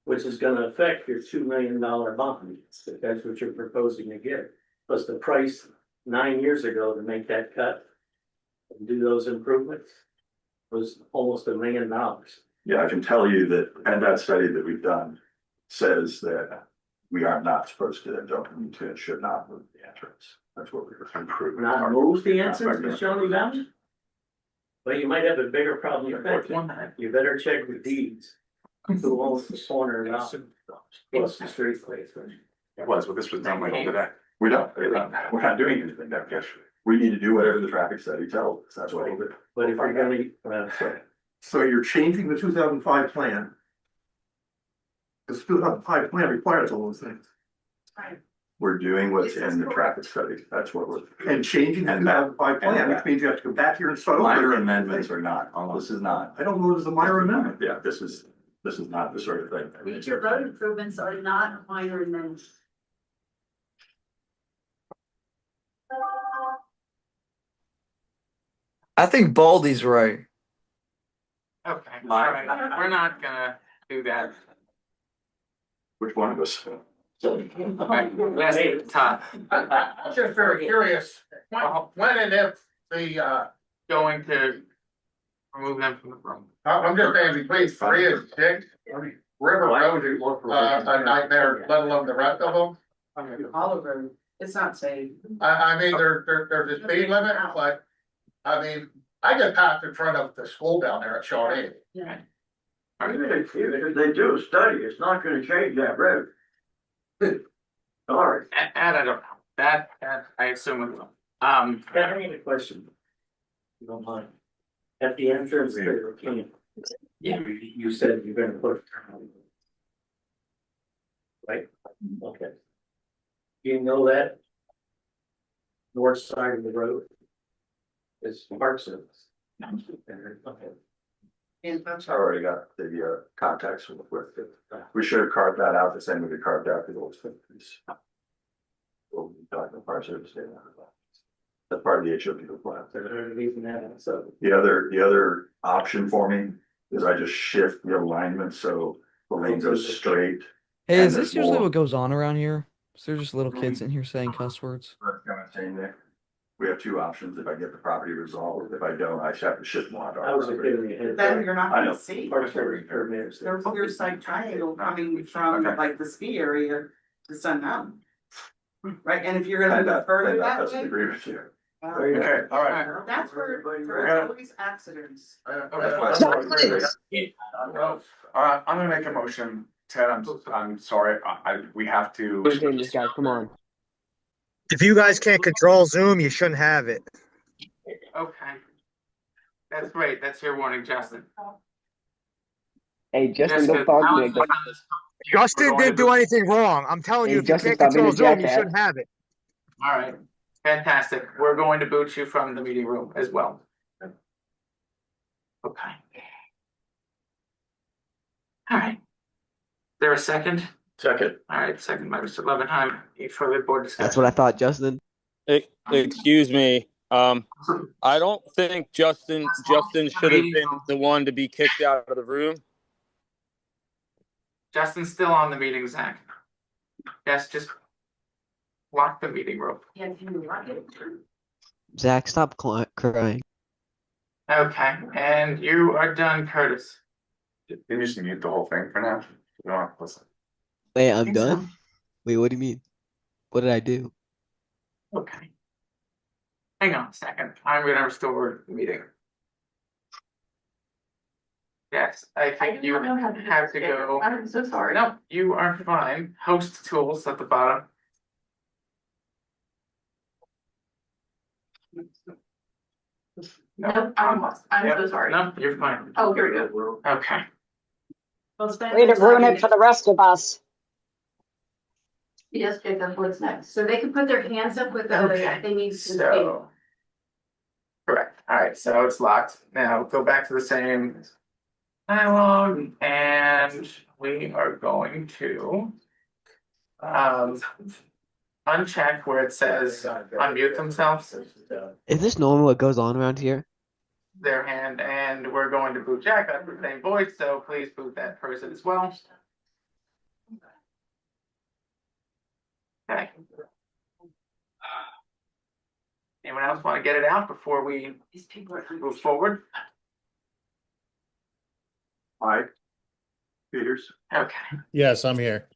which is gonna affect your $2 million bond, if that's what you're proposing to get. Plus the price 9 years ago to make that cut and do those improvements was almost $1 million. Yeah, I can tell you that, and that study that we've done says that we are not supposed to, don't need to, should not move the entrance. That's what we're improving. Not move the entrance to Shawnee Valley? Well, you might have a bigger problem you think. You better check the deeds. Who owns the corner now? Plus the street place. It was, but this was done by today. We don't, we're not doing anything that guess. We need to do whatever the traffic study tells us. That's what we'll do. But if you're gonna, So you're changing the 2005 plan. The 2005 plan requires all those things. We're doing what's in the traffic study. That's what we're. And changing the And that- 2005 plan, and which means you have to go back here and start. over. Minor amendments are not, this is not. I don't know if it's a minor amendment. Yeah, this is not the sort of thing. Major road improvements are not minor amendments. I think Baldy's right. Okay, all right, we're not gonna do that. Which one of us? Last time. I'm just very curious, when and if the, Going to remove them from the room. I'm just saying between 3 and 6, I mean, River Road is a nightmare, let alone the rest of them. Oliver, it's not safe. I mean, there's a speed limit, but, I mean, I get past in front of the school down there at Shawnee. Yeah. if they do a study, it's not gonna change that road. Sorry. And I don't know, that I assume it will. Can I ask a question? If you don't mind. At the entrance to the camp. Yeah. You said you're gonna put. Right, okay. You know that? North side of the road. Is park service. Okay. I already got the contacts with it. We should have carved that out the same way we carved out the old piece. We'll be talking about parts of the state. That's part of the HOP plan. So. The other option for me is I just shift the alignment so the lane goes straight. Hey, is And this there's usually more. what goes on around here? Is there just little kids in here saying cuss words? We have 2 options. If I get the property resolved, if I don't, I just have to shift more. I was giving you a heads Then up. you're not I know. gonna see. Park service permits. There's a clear sight triangle coming from like the ski area to Sun Mountain. Right, and if you're gonna go further that That's way. agree with you. Okay, all right. That's where there's always accidents. All right, I'm gonna make a motion. Ted, I'm sorry, we have to. Just guy, come on. If you guys can't control Zoom, you shouldn't have it. Okay. That's great. That's your warning, Justin. Hey, Justin, Jessica, don't talk to how me is like that. Justin didn't do anything wrong. I'm telling you, Hey, if you Justin, can't stop being control a Zoom, you jackass. shouldn't have it. All right, fantastic. We're going to boot you from the meeting room as well. Okay. All right. Is there a second? Second. All right, second by Mr. Levenheim. Any further board discussion? That's what I thought, Justin. Excuse me. I don't think Justin should have been the one to be kicked out of the room. Justin's still on the meeting, Zach. Yes, just lock the meeting room. Yeah, can you lock it? Zach, stop crying. Okay, and you are done, Curtis. You just mute the whole thing for now. You don't have to listen. Wait, I'm Think so. done? Wait, what do you mean? What did I do? Okay. Hang on a second. I'm gonna restore the meeting. Yes, I think you have to go. I'm so sorry. No, you are fine. Host tools at the bottom. No, I'm so sorry. No, you're fine. Oh, here we go. Okay. Way to ruin it for the rest of us. Yes, Jacob, what's next? So they can put their hands up with the, Okay, they need to. so. Correct. All right, so it's locked. Now go back to the same dialogue and we are going to uncheck where it says unmute themselves, Is this normal what goes on around here? their hand, and we're going to boot Jack up with the same voice, so please boot that person as well. Okay. Anyone else want to get it out before we move forward? Mike Peters. Okay. Yes, I'm here.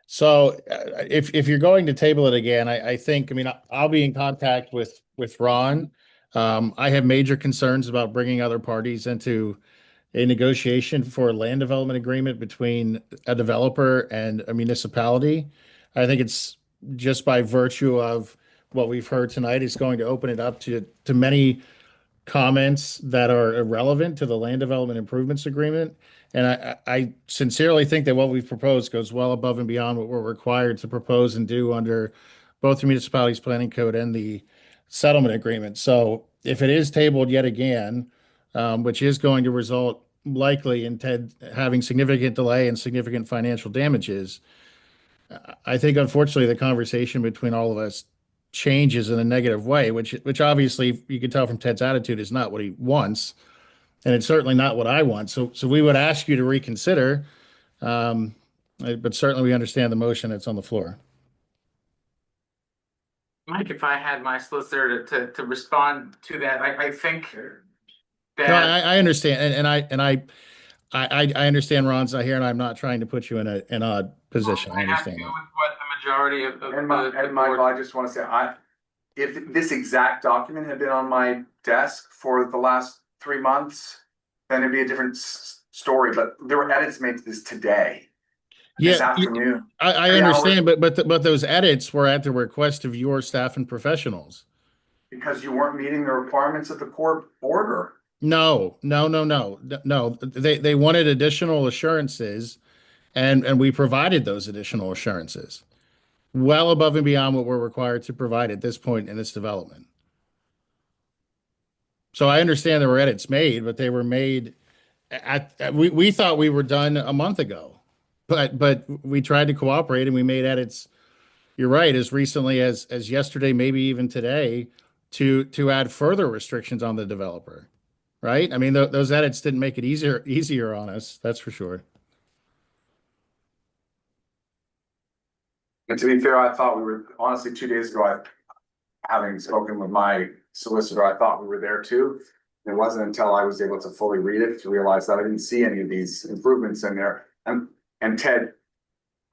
So if you're going to table it again, I think, I mean, I'll be in contact with Ron. I have major concerns about bringing other parties into a negotiation for a land development agreement between a developer and a municipality. I think it's just by virtue of what we've heard tonight is going to open it up to many comments that are irrelevant to the land development improvements agreement. And I sincerely think that what we've proposed goes well above and beyond what we're required to propose and do under both the municipality's planning code and the settlement agreement. So if it is tabled yet again, which is going to result likely in Ted having significant delay and significant financial damages, I think unfortunately the conversation between all of us changes in a negative way, which obviously you can tell from Ted's attitude is not what he wants, and it's certainly not what I want. So we would ask you to reconsider, but certainly we understand the motion that's on the floor. Mike, if I had my solicitor to respond to that, I think that. No, I understand, and I understand Ron's not here, and I'm not trying to put you in an odd position. I understand that. What the majority of And Michael, I just want to say, if this exact document had been on my desk for the last 3 months, then it'd be a different story, but there were edits made to this today. This afternoon. I understand, but those edits were at the request of your staff and professionals. Because you weren't meeting the requirements of the court order. No. They wanted additional assurances, and we provided those additional assurances, well above and beyond what we're required to provide at this point in this development. So I understand there were edits made, but they were made we thought we were done a month ago, but we tried to cooperate and we made edits. You're right, as recently as yesterday, maybe even today, to add further restrictions on the developer. Right? I mean, those edits didn't make it easier on us. That's for sure. And to be fair, I thought we were, honestly, 2 days ago, having spoken with my solicitor, I thought we were there too. It wasn't until I was able to fully read it to realize that I didn't see any of these improvements in there. And Ted,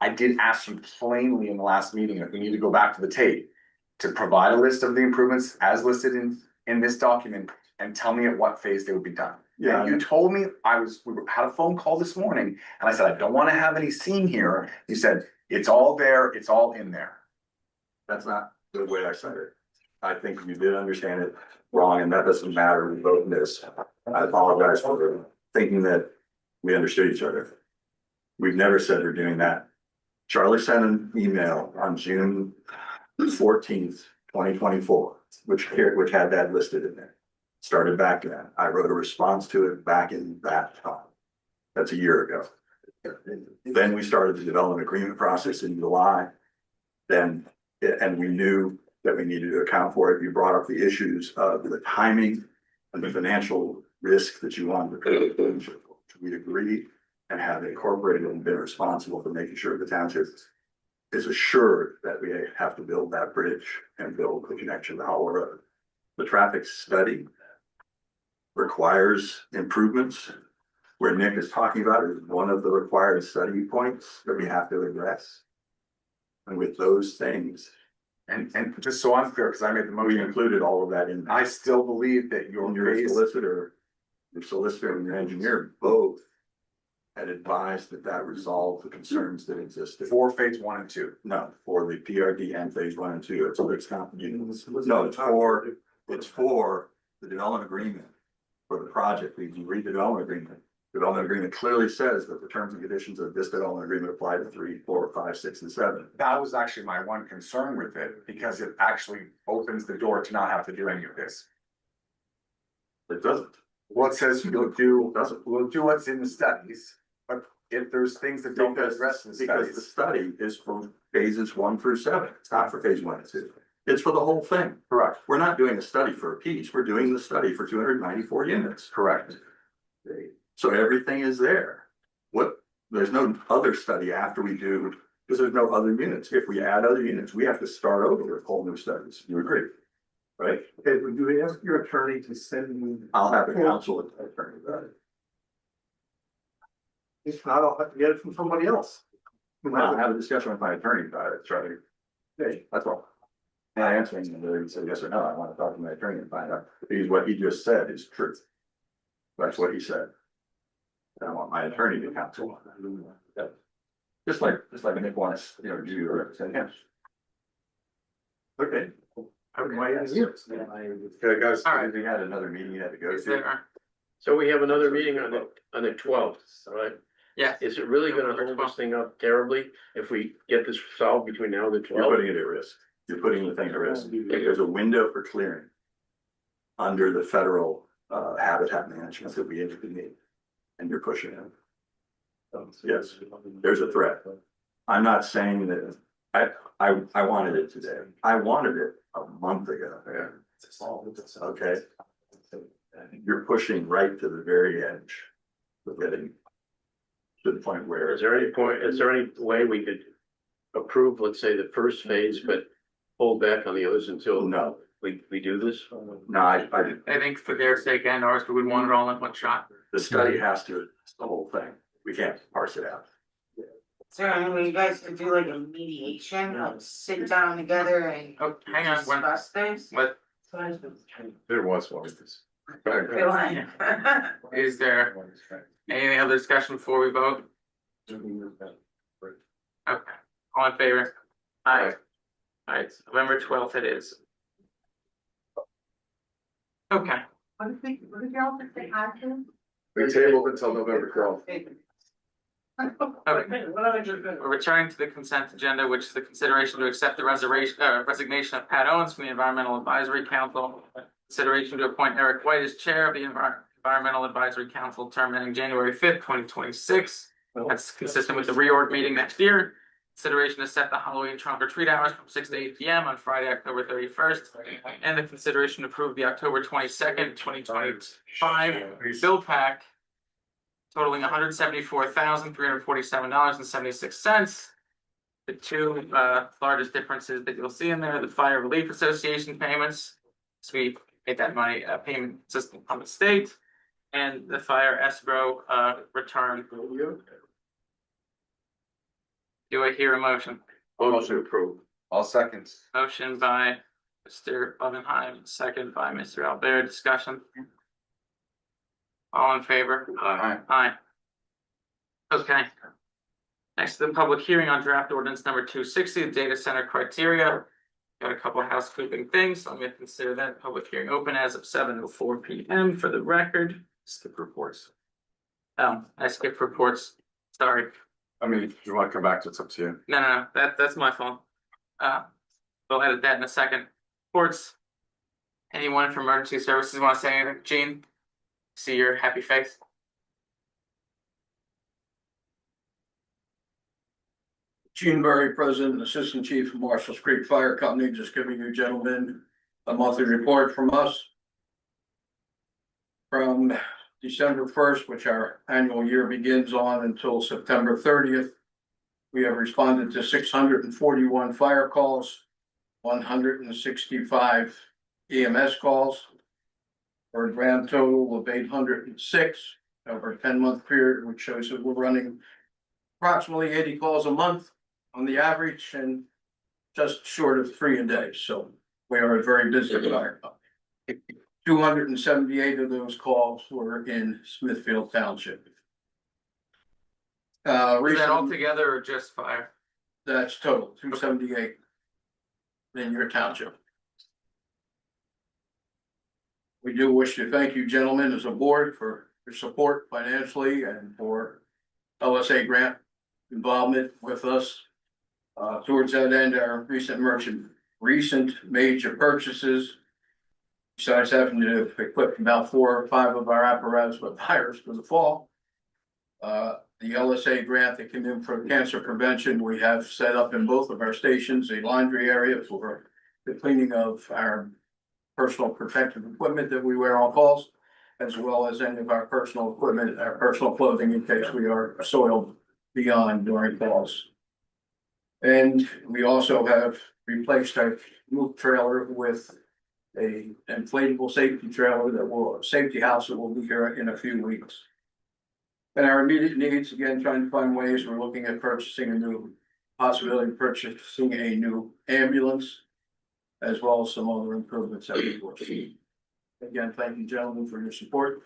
I did ask you plainly in the last meeting if we need to go back to the tape to provide a list of the improvements as listed in this document and tell me at what phase they would be done. Yeah. And you told me we had a phone call this morning and I said, I don't want to have any scene here. You said, It's all there, it's all in there. That's not the way I said it. I think you did understand it wrong, and that doesn't matter, we both missed. I apologize for thinking that we understood each other. We've never said we're doing that. Charlie sent an email on June 14th, 2024, which had that listed in there. Started back then. I wrote a response to it back in that time. That's a year ago. Then we started the development agreement process in July. And we knew that we needed to account for it. You brought up the issues of the timing and the financial risk that you wanted to. We agreed and have incorporated and been responsible for making sure the township is assured that we have to build that bridge and build the connection to Howell Road. The traffic study requires improvements. Where Nick is talking about is one of the required study points that we have to address. And with those things, and just so I'm clear, because I made the motion, we included all of that in. I still believe that your solicitor and your engineer both had advised that resolved the concerns that existed. For phase 1 and 2? No, for the PRD and phase 1 and 2. It's not, no, it's for the development agreement for the project. If you read the development agreement clearly says that the terms and conditions of this development agreement apply to 3, 4, 5, 6, and 7. That was actually my one concern with it, because it actually opens the door to not have to do any of this. It doesn't. Well, it says we'll do what's in the studies, but if there's things that don't get addressed in the studies. Because the study is for phases 1 through 7. It's not for phase 1 and 2. It's for the whole thing. Correct. We're not doing a study for a piece. We're doing the study for 294 units. Correct. So everything is there. There's no other study after we do, because there's no other units. If we add other units, we have to start over with whole new studies. You agree? Right? Okay, would you ask your attorney to send me? I'll have the council attorney about it. If not, I'll have to get it from somebody else. I'll have a discussion with my attorney about it, Charlie. Okay, that's all. I'm not answering whether he said yes or no. I want to talk to my attorney and find out, because what he just said is truth. That's what he said. I want my attorney to counsel. Just like Nick wants, do you represent him? Okay. Okay, guys, All right. we had another meeting you had to go Is to. there, So we have another meeting on the 12th, all right? yeah, Is it really gonna hold this thing up terribly if we get this solved between now and the You're 12th? putting it at risk. You're putting the thing at risk. There's a window for clearing under the federal habitat management that we need, and you're pushing it. Yes, there's a threat. I'm not saying that I wanted it today. I wanted it a month ago. Okay. You're pushing right to the very edge of getting to the point where. Is there any way we could approve, let's say, the first phase, but hold back on the others until No, we do this? no, I think for their sake and ours, we would want it all in one shot. the study has to, it's the whole thing. We can't parse it out. So I mean, you guys could do like a mediation, like sit down together and Oh, hang on, when, discuss this. what, There was one. is there any other discussion before we vote? Okay, all in favor? Aye. Alright, November 12th it is. Okay. What did y'all think they had to? We tabled until November 12th. Okay. We're returning to the consent agenda, which is the consideration to accept the resignation of Pat Owens from the Environmental Advisory Council. Consideration to appoint Eric White as chair of the Environmental Advisory Council, term ending January 5th, 2026. That's consistent with the reorg meeting next year. Consideration to set the Halloween trunk or treat hours from 6 to 8 p.m. on Friday, October 31st. And the consideration to approve the October 22nd, 2025 bill pack totaling $174,347.76. The two largest differences that you'll see in there, the Fire Relief Association payments. So we get that money payment system from the state, and the fire escrow return. Do I hear a motion? Motion approved. All seconds. Motion by Mr. Buckenheim, second by Mr. Albert. Discussion. All in favor? Aye. Aye. Okay. Next, the public hearing on draft ordinance number 260, the data center criteria. Got a couple of housekeeping things. I'm gonna consider that public hearing open as of 7:04 PM for the record. Skip reports. I skipped reports. Sorry. I mean, if you wanna come back, it's up to you. No, that's my fault. We'll edit that in a second. Reports. Anyone from emergency services want to say anything? Gene? See your happy face. Gene Berry, President and Assistant Chief of Marshall's Creek Fire Company, just giving you gentlemen a monthly report from us. From December 1st, which our annual year begins on, until September 30th, we have responded to 641 fire calls, 165 EMS calls, for a grand total of 806 over a 10-month period, which shows that we're running approximately 80 calls a month on the average, and just short of 3 a day. So we are a very busy fire company. 278 of those calls were in Smithfield Township. Is that Recently, all together or just fire? that's total, 278 in your township. We do wish to thank you gentlemen as a board for your support financially and for LSA grant involvement with us. Towards that end, our recent major purchases, besides having to equip about 4 or 5 of our apparatus with fires for the fall. The LSA grant that came in for cancer prevention, we have set up in both of our stations a laundry area for the cleaning of our personal protective equipment that we wear on calls, as well as any of our personal equipment, our personal clothing, in case we are soiled beyond during calls. And we also have replaced our move trailer with a inflatable safety trailer safety house that will be here in a few weeks. And our immediate needs, again, trying to find ways, we're looking at purchasing a new ambulance, as well as some other improvements that we will see. Again, thank you gentlemen for your support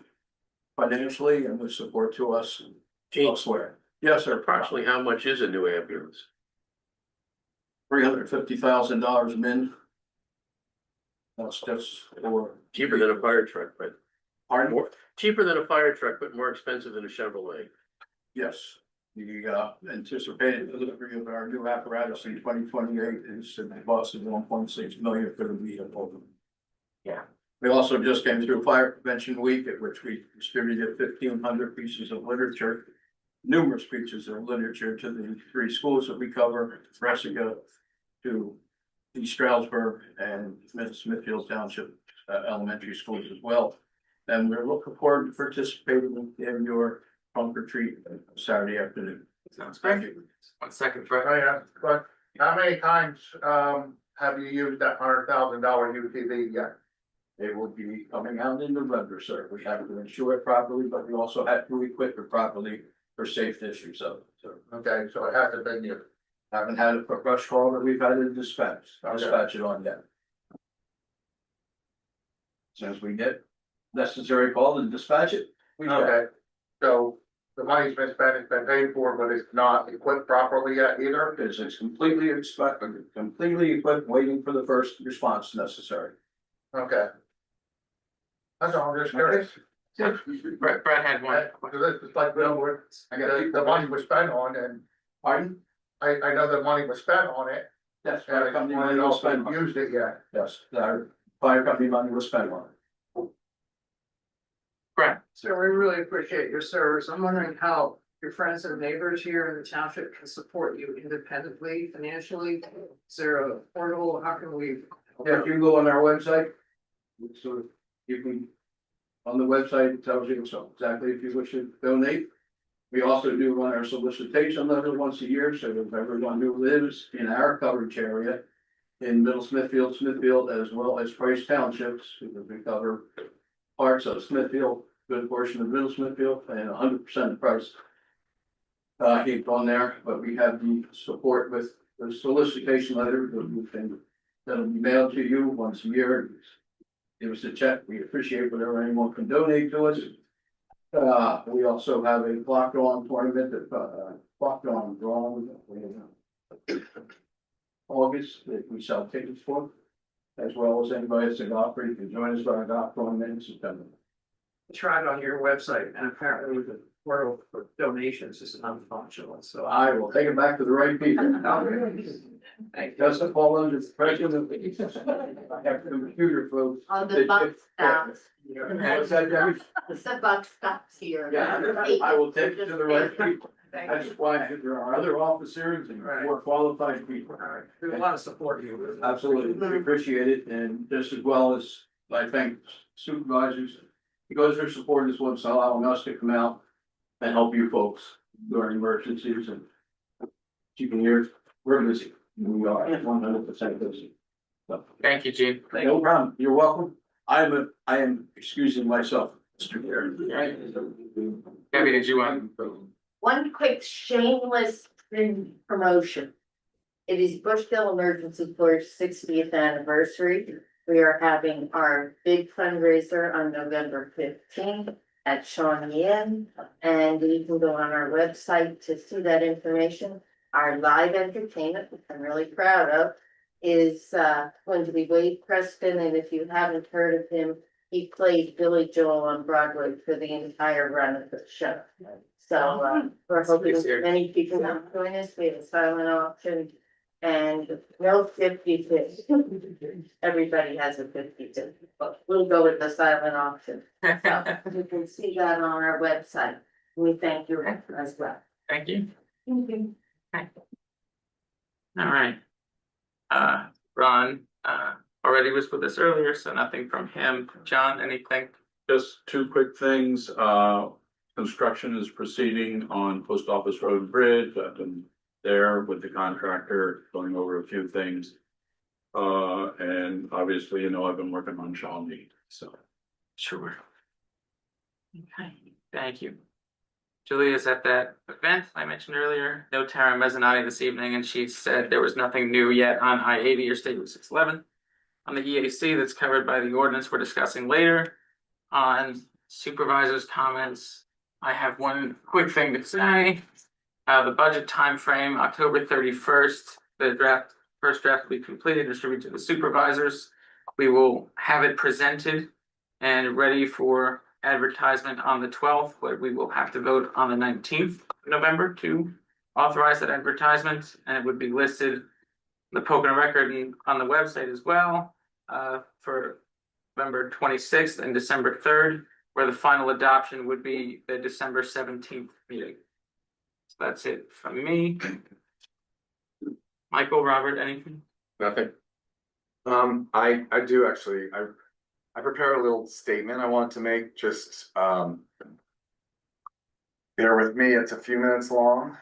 financially and the support to us elsewhere. Yes, sir. Approximately how much is a new ambulance? $350,000 min. That's just for. Cheaper than a fire truck, but Pardon? more, cheaper than a fire truck, but more expensive than a Chevrolet. Yes, the anticipated delivery of our new apparatus in 2028 is the cost of 1.6 million for the vehicle. Yeah. We also just came through Fire Prevention Week, at which we distributed 1,500 pieces of literature, numerous pieces of literature to the 3 schools that we cover, Brescia, to East Stroudsburg, and Smithfield Township elementary schools as well. And we're looking forward to participating in your trunk or treat Saturday afternoon. Sounds great. 1 second, Fred. Yeah, but how many times, have you used that $100,000 UTV yet? It will be coming out in November, sir. We have to insure it properly, but we also have to equip it properly for safe issues of it. So Okay, so it hasn't been you. haven't had a rush call that we've had to dispatch it on yet. As soon as we get necessary call and dispatch it, we will. Okay, so the money's been spent, it's been paid for, but it's not equipped properly yet either? It's completely equipped, waiting for the first response necessary. Okay. That's all, I'm just curious. Brett had one. Because it's like, the money was spent on and. Pardon? I know the money was spent on it. Yes, And fire I company don't money was spent on it. used it yet. Yes, our fire company money was spent on it. Brett. So we really appreciate your service. I'm wondering how your friends and neighbors here in the township can support you independently, financially. Is there a portal? How can we? Yeah, you can go on our website. So you can, on the website, it tells you so exactly if you wish to donate. We also do run our solicitation letter once a year, so if everyone who lives in our coverage area in Middle Smithfield, as well as Price Townships, because we cover parts of Smithfield, good portion of Middle Smithfield, and 100% of Price. Heaped on there, but we have the support with the solicitation letter that'll be mailed to you once a year. Give us a check. We appreciate whatever anyone can donate to us. We also have a block drawn tournament that block drawn August that we sell tickets for, as well as anybody that's an offer, you can join us for our golf tournament in September. Tried on your website and apparently the portal for donations is non-functional, so. I will take it back to the right people. Doesn't fall under the pressure of I have computer folks. Oh, the buck stops. What's that, Debbie? The buck stops here. Yeah, I will take it to the right people. That's why there are other officers and more qualified people. We want to support you. Absolutely, we appreciate it, and just as well as I thank supervisors, because their support is what's allowing us to come out and help you folks during emergencies, and you can hear, we're busy, we are 100% busy. So, Thank you, Gene. no problem, you're welcome. I am excusing myself, Mr. Chair. Gabby, did you want? One quick shameless promotion. It is Bushville Emergency Corps' 60th anniversary. We are having our big fundraiser on November 15th at Shawnee Inn. And you can go on our website to see that information. Our live entertainment, which I'm really proud of, is going to be Wade Preston. And if you haven't heard of him, he played Billy Joel on Broadway for the entire run of the show. So we're hoping many people will join us. We have a silent auction and no 50-50. Everybody has a 50-50, but we'll go with the silent auction. So you can see that on our website. We thank you as well. Thank you. Thank you. Okay. All right. Ron, already was with us earlier, so nothing from him. John, anything? Just two quick things. Construction is proceeding on Post Office Road and Bridge. I've been there with the contractor going over a few things. And obviously, you know, I've been working on Shawnee, so. Sure. Okay, thank you. Julia's at that event I mentioned earlier. No Tara Mezzanotte this evening, and she said there was nothing new yet on I-80 or State Route 611. On the EAC that's covered by the ordinance we're discussing later. On supervisors' comments, I have one quick thing to say. The budget timeframe, October 31st, the first draft will be completed, distributed to the supervisors. We will have it presented and ready for advertisement on the 12th, but we will have to vote on the 19th of November to authorize that advertisement, and it would be listed in the Pocono Record and on the website as well for November 26th and December 3rd, where the final adoption would be the December 17th meeting. So that's it from me. Michael, Robert, anything? Nothing. I do actually, I prepared a little statement I want to make, just, bear with me, it's a few minutes long.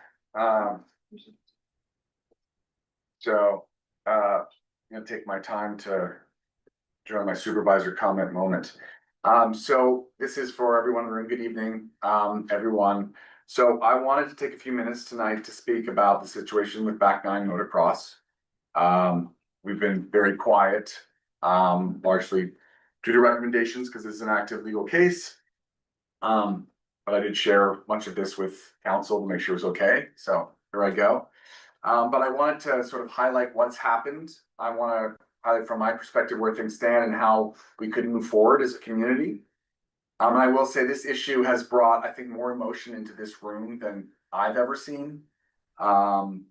So, I'm gonna take my time to during my supervisor comment moment. So this is for everyone in the room. Good evening, everyone. So I wanted to take a few minutes tonight to speak about the situation with Back 9 Motocross. We've been very quiet, largely due to recommendations because it's an active legal case. But I did share much of this with counsel to make sure it was okay. So here I go. But I wanted to sort of highlight what's happened. I want to highlight from my perspective where things stand and how we could move forward as a community. And I will say this issue has brought, I think, more emotion into this room than I've ever seen, and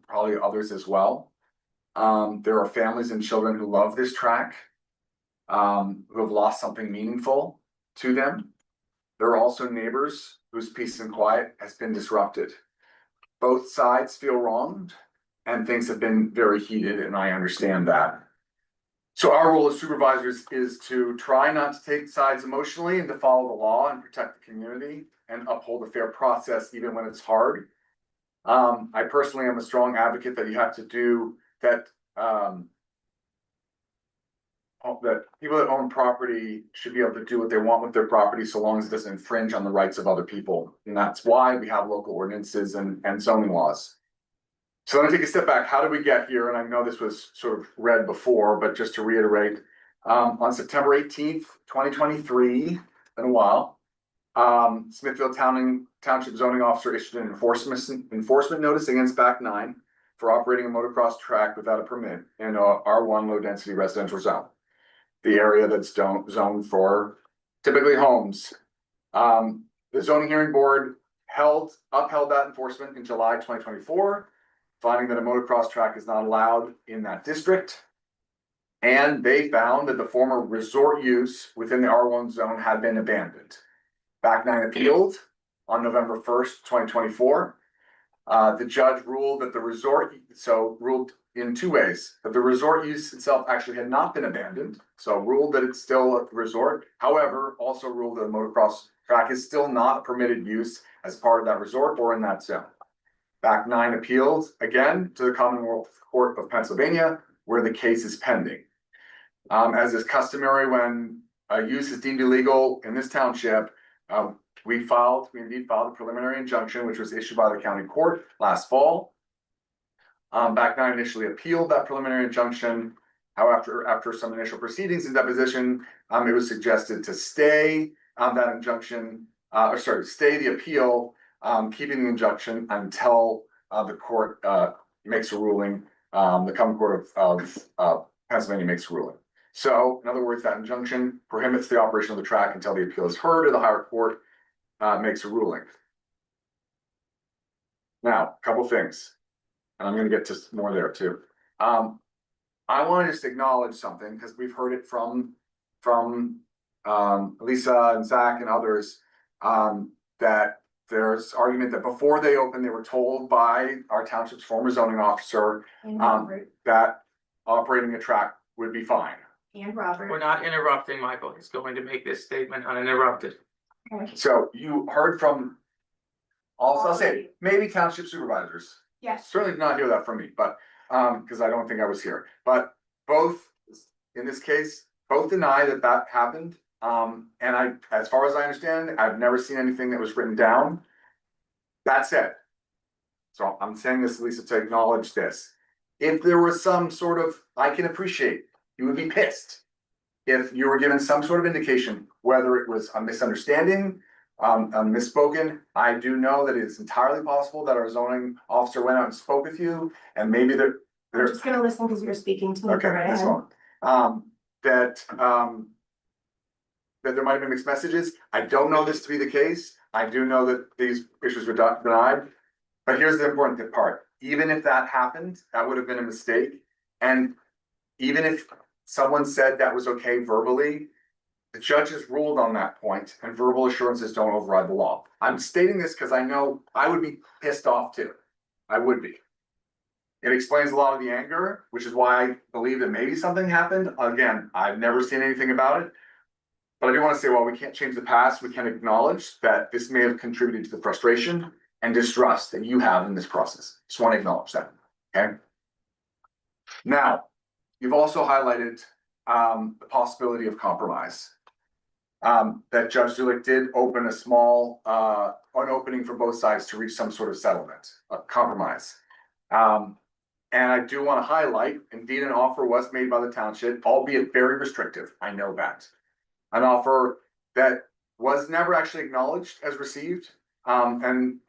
probably others as well. There are families and children who love this track, who have lost something meaningful to them. There are also neighbors whose peace and quiet has been disrupted. Both sides feel wronged, and things have been very heated, and I understand that. So our role as supervisors is to try not to take sides emotionally and to follow the law and protect the community and uphold a fair process even when it's hard. I personally am a strong advocate that you have to do that, that people that own property should be able to do what they want with their property so long as it doesn't infringe on the rights of other people. And that's why we have local ordinances and zoning laws. So let me take a step back. How did we get here? And I know this was sort of read before, but just to reiterate, on September 18th, 2023, been a while, Smithfield Township zoning officer issued an enforcement notice against Back Nine for operating a motocross track without a permit in a R1 low density residential zone. The area that's zoned for typically homes. The zoning hearing board upheld that enforcement in July 2024, finding that a motocross track is not allowed in that district. And they found that the former resort use within the R1 zone had been abandoned. Back Nine appealed on November 1st, 2024. The judge ruled that ruled in two ways, that the resort use itself actually had not been abandoned. So ruled that it's still a resort. However, also ruled that a motocross track is still not a permitted use as part of that resort or in that zone. Back Nine appealed again to the Commonwealth Court of Pennsylvania, where the case is pending. As is customary when a use is deemed illegal in this township, we indeed filed a preliminary injunction, which was issued by the county court last fall. Back Nine initially appealed that preliminary injunction. However, after some initial proceedings and deposition, it was suggested to stay that injunction, stay the appeal, keeping the injunction until the court makes a ruling. The Common Court of Pennsylvania makes a ruling. So, in other words, that injunction prohibits the operation of the track until the appeal is heard or the higher court makes a ruling. Now, a couple things, and I'm going to get to more there too. I want to just acknowledge something because we've heard it from Lisa and Zach and others, that there's argument that before they opened, they were told by our township's former zoning officer that operating a track would be fine. And Robert. We're not interrupting, Michael. He's going to make this statement uninterrupted. So you heard from, I'll say, maybe township supervisors. Yes. Certainly did not hear that from me, but, because I don't think I was here. But both, in this case, both deny that that happened. And as far as I understand, I've never seen anything that was written down. That said, so I'm saying this, Lisa, to acknowledge this. If there was some sort of, I can appreciate, you would be pissed if you were given some sort of indication, whether it was a misunderstanding, misspoken. I do know that it's entirely possible that our zoning officer went out and spoke with you, and maybe they're just gonna listen because you're speaking to me. Okay, that's fine. That there might have been mixed messages. I don't know this to be the case. I do know that these issues were denied. But here's the important part. Even if that happened, that would have been a mistake. And even if someone said that was okay verbally, the judges ruled on that point, and verbal assurances don't override the law. I'm stating this because I know I would be pissed off too. I would be. It explains a lot of the anger, which is why I believe that maybe something happened. Again, I've never seen anything about it. But I do want to say, while we can't change the past, we can acknowledge that this may have contributed to the frustration and distrust that you have in this process. Just want to acknowledge that. Okay. Now, you've also highlighted the possibility of compromise. That Judge Zulik did open a small an opening for both sides to reach some sort of settlement, a compromise. And I do want to highlight, indeed, an offer was made by the township, albeit very restrictive. I know that. An offer that was never actually acknowledged as received, and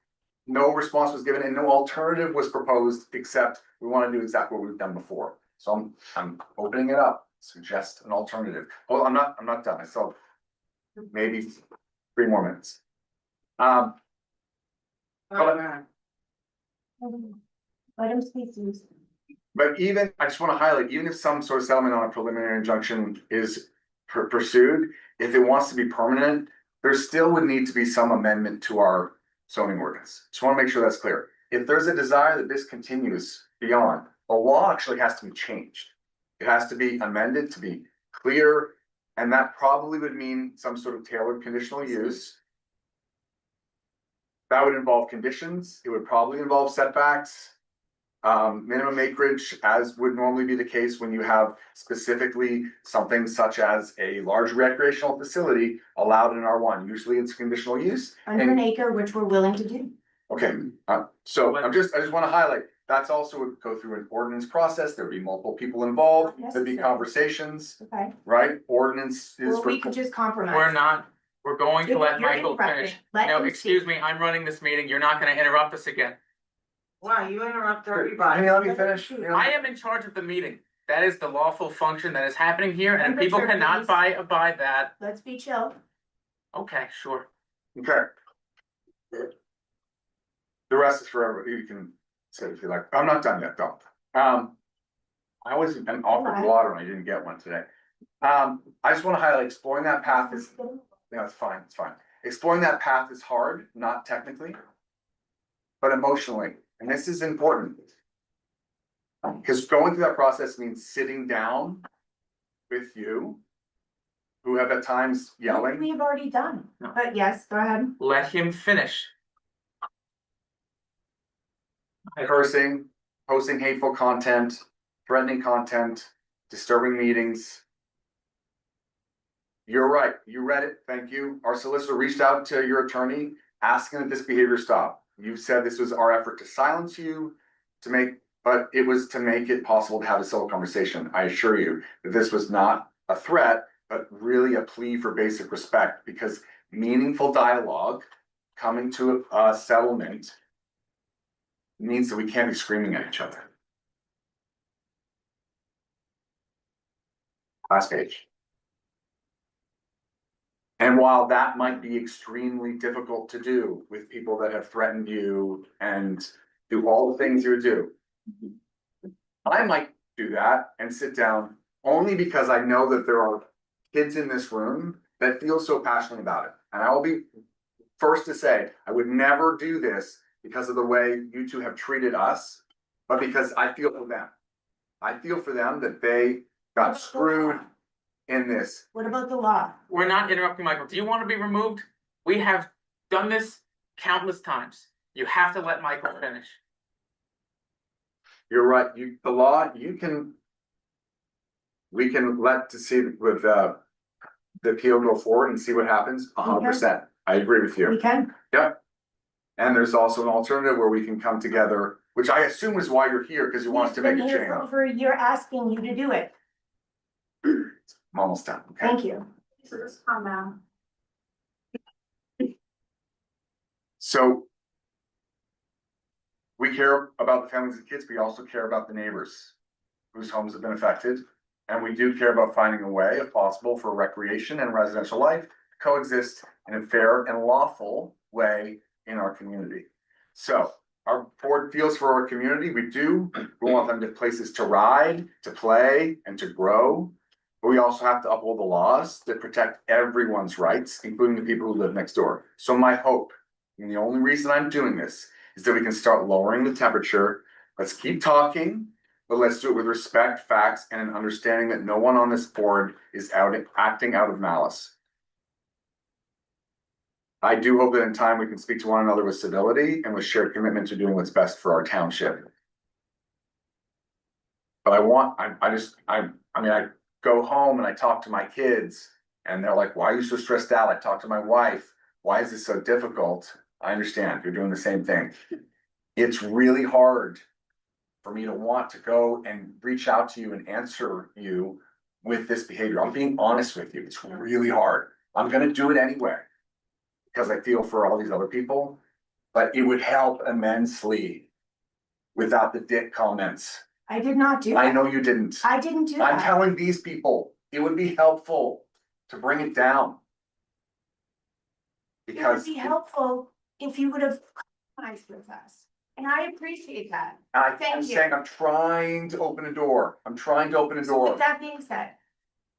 no response was given, and no alternative was proposed, except we want to do exactly what we've done before. So I'm opening it up, suggest an alternative. Oh, I'm not done. I still have maybe 3 more minutes. But even, I just want to highlight, even if some sort of settlement on a preliminary injunction is pursued, if it wants to be permanent, there still would need to be some amendment to our zoning ordinance. Just want to make sure that's clear. If there's a desire that this continues beyond, the law actually has to be changed. It has to be amended to be clear, and that probably would mean some sort of tailored conditional use. That would involve conditions. It would probably involve setbacks, minimum acreage, as would normally be the case when you have specifically something such as a large recreational facility allowed in R1. Usually it's conditional use. Under an acre, which we're willing to do. Okay, so I just want to highlight, that's also would go through an ordinance process. There'd be multiple people involved. There'd be conversations. Okay. Right? Ordinance is. Or we could just compromise. We're not We're going to let You're Michael interrupting. finish. Let No, him excuse me, I'm running this meeting. You're not gonna interrupt us again. Wow, you interrupt everybody. Let me finish. I am in charge of the meeting. That is the lawful function that is happening here, and people Temperature, cannot please. abide that. Let's be chill. Okay, sure. Okay. The rest is forever. You can say if you like. I'm not done yet, though. I always am offered water and I didn't get one today. I just want to highlight exploring that path is, no, it's fine, it's fine. Exploring that path is hard, not technically, but emotionally, and this is important. Because going through that process means sitting down with you, who have at times yelling. We've already done, but yes, go ahead. Let him finish. Cursing, posting hateful content, threatening content, disturbing meetings. You're right, you read it, thank you. Our solicitor reached out to your attorney asking that this behavior stop. You said this was our effort to silence you, but it was to make it possible to have a civil conversation. I assure you that this was not a threat, but really a plea for basic respect, because meaningful dialogue coming to a settlement means that we can't be screaming at each other. Last page. And while that might be extremely difficult to do with people that have threatened you and do all the things you would do, I might do that and sit down only because I know that there are kids in this room that feel so passionately about it. And I will be first to say, I would never do this because of the way you two have treated us, but because I feel for them. I feel for them that they got screwed in this. What about the law? We're not interrupting, Michael. Do you want to be removed? We have done this countless times. You have to let Michael finish. You're right. The law, we can let to see with the appeal go forward and see what happens. 100%. I agree with you. We can. Yep. And there's also an alternative where we can come together, which I assume is why you're here, because you want us to make a change. For a year asking you to do it. I'm almost done. Okay. Thank you. So just calm down. So we care about the families and kids, but we also care about the neighbors whose homes have been affected. And we do care about finding a way, if possible, for recreation and residential life to coexist in a fair and lawful way in our community. So our board feels for our community. We want them to have places to ride, to play, and to grow. But we also have to uphold the laws that protect everyone's rights, including the people who live next door. So my hope, and the only reason I'm doing this, is that we can start lowering the temperature. Let's keep talking, but let's do it with respect, facts, and an understanding that no one on this board is acting out of malice. I do hope that in time we can speak to one another with civility and with shared commitment to doing what's best for our township. But I go home and I talk to my kids and they're like, why are you so stressed out? I talk to my wife. Why is this so difficult? I understand you're doing the same thing. It's really hard for me to want to go and reach out to you and answer you with this behavior. I'm being honest with you. It's really hard. I'm going to do it anyway because I feel for all these other people, but it would help immensely without the dick comments. I did not do that. I know you didn't. I didn't do that. I'm telling these people, it would be helpful to bring it down. Because it would be helpful if you would have compromised with us. And I appreciate that. I'm saying I'm trying to open a door. I'm trying to open a door. With that being said,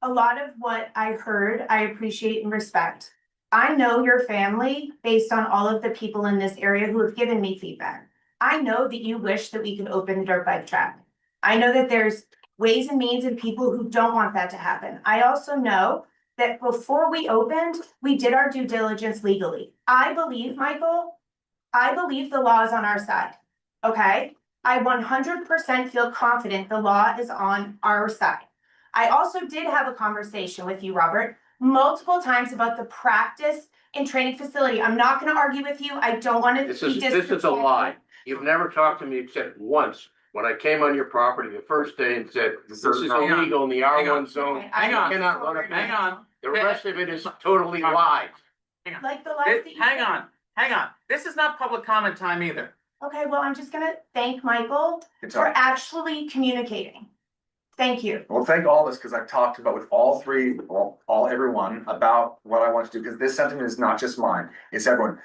a lot of what I heard, I appreciate and respect. I know your family based on all of the people in this area who have given me feedback. I know that you wish that we could open the dirt bike track. I know that there's ways and means and people who don't want that to happen. I also know that before we opened, we did our due diligence legally. I believe, Michael, the law is on our side, okay? I 100% feel confident the law is on our side. I also did have a conversation with you, Robert, multiple times about the practice and training facility. I'm not gonna argue with you. I don't wanna be disrespectful. This is a lie. You've never talked to me except once, when I came on your property the first day and said, this is illegal in the R1 zone. Hang on. You cannot run a Hang on. The rest of it is totally lies. Like the last thing. Hang on. This is not public comment time either. Okay, well, I'm just gonna thank Michael for actually communicating. Thank you. Well, thank all of us, because I've talked about with all three, everyone about what I want to do, because this sentiment is not just mine, it's everyone.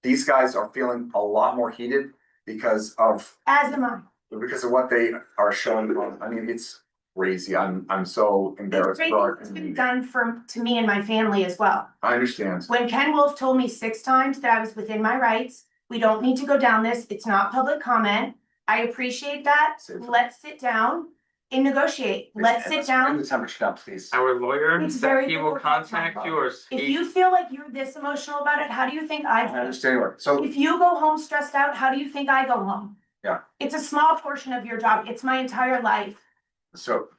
These guys are feeling a lot more heated because of. As am I. Because of what they are showing, I mean, it's crazy, I'm so embarrassed. It's been done to me and my family as well. I understand. When Ken Wolf told me 6 times that I was within my rights, we don't need to go down this, it's not public comment. I appreciate that. Let's sit down and negotiate. Let's sit down. Bring the temperature down, please. Our lawyer It's said very he will difficult, contact you or If you feel like you're this emotional about it, how do you think I I feel? understand, so, If you go home stressed out, how do you think I go home? yeah, It's a small portion of your job. It's my entire life. so,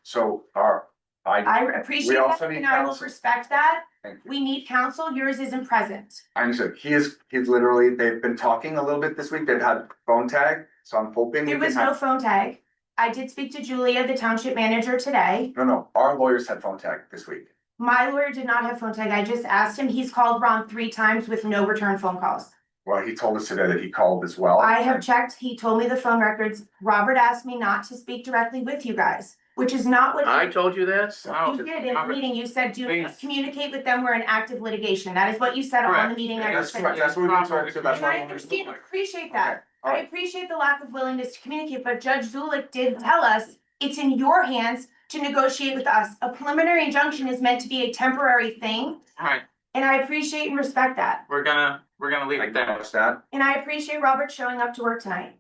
I appreciate we that also need and I will counsel. respect that. Thank you. We need counsel. Yours isn't present. I understand, he's literally, they've been talking a little bit this week, they've had phone tag, so I'm hoping. There was no phone tag. I did speak to Julia, the township manager, today. No, our lawyers had phone tag this week. My lawyer did not have phone tag. I just asked him. He's called Ron 3 times with no return phone calls. Well, he told us today that he called as well. I have checked. He told me the phone records. Robert asked me not to speak directly with you guys, which is not what I told you that? you did in the meeting. You said, do Please. not communicate with them. We're in active litigation. That is what you said on the Correct. meeting. That's correct, that's what we've been told, so that's And I why. understand, appreciate that. Okay, I appreciate the lack of willingness to communicate, but Judge Zulik did tell us it's in your hands to negotiate with us. A preliminary injunction is meant to be a temporary thing, Alright, and I appreciate and respect that. we're gonna leave it there. What's that? And I appreciate Robert showing up to work tonight.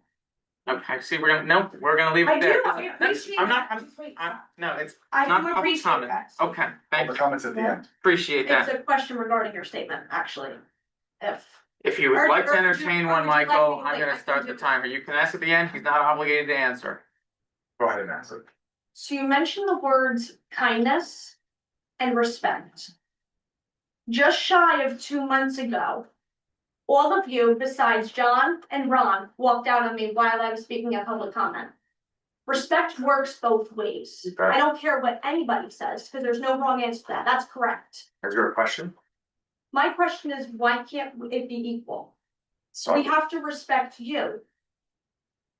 Okay, see, we're gonna leave I it there. do, I appreciate I'm not, that. Just wait. no, it's I not do public appreciate comment. that. Okay, All thank the you. comments at the end. Appreciate that. It's a question regarding your statement, actually. If you would like to entertain one, or would you like Michael, me to I'm wait? gonna I can start do the it. timer. You can ask at the end. He's not obligated to answer. Go ahead and answer. So you mentioned the words kindness and respect. Just shy of 2 months ago, all of you besides John and Ron walked out on me while I was speaking at public comment. Respect works both ways. I don't care what anybody says, because there's no wrong answer to that. That's correct. Is there a question? My question is, why can't it be equal? So, We have to respect you.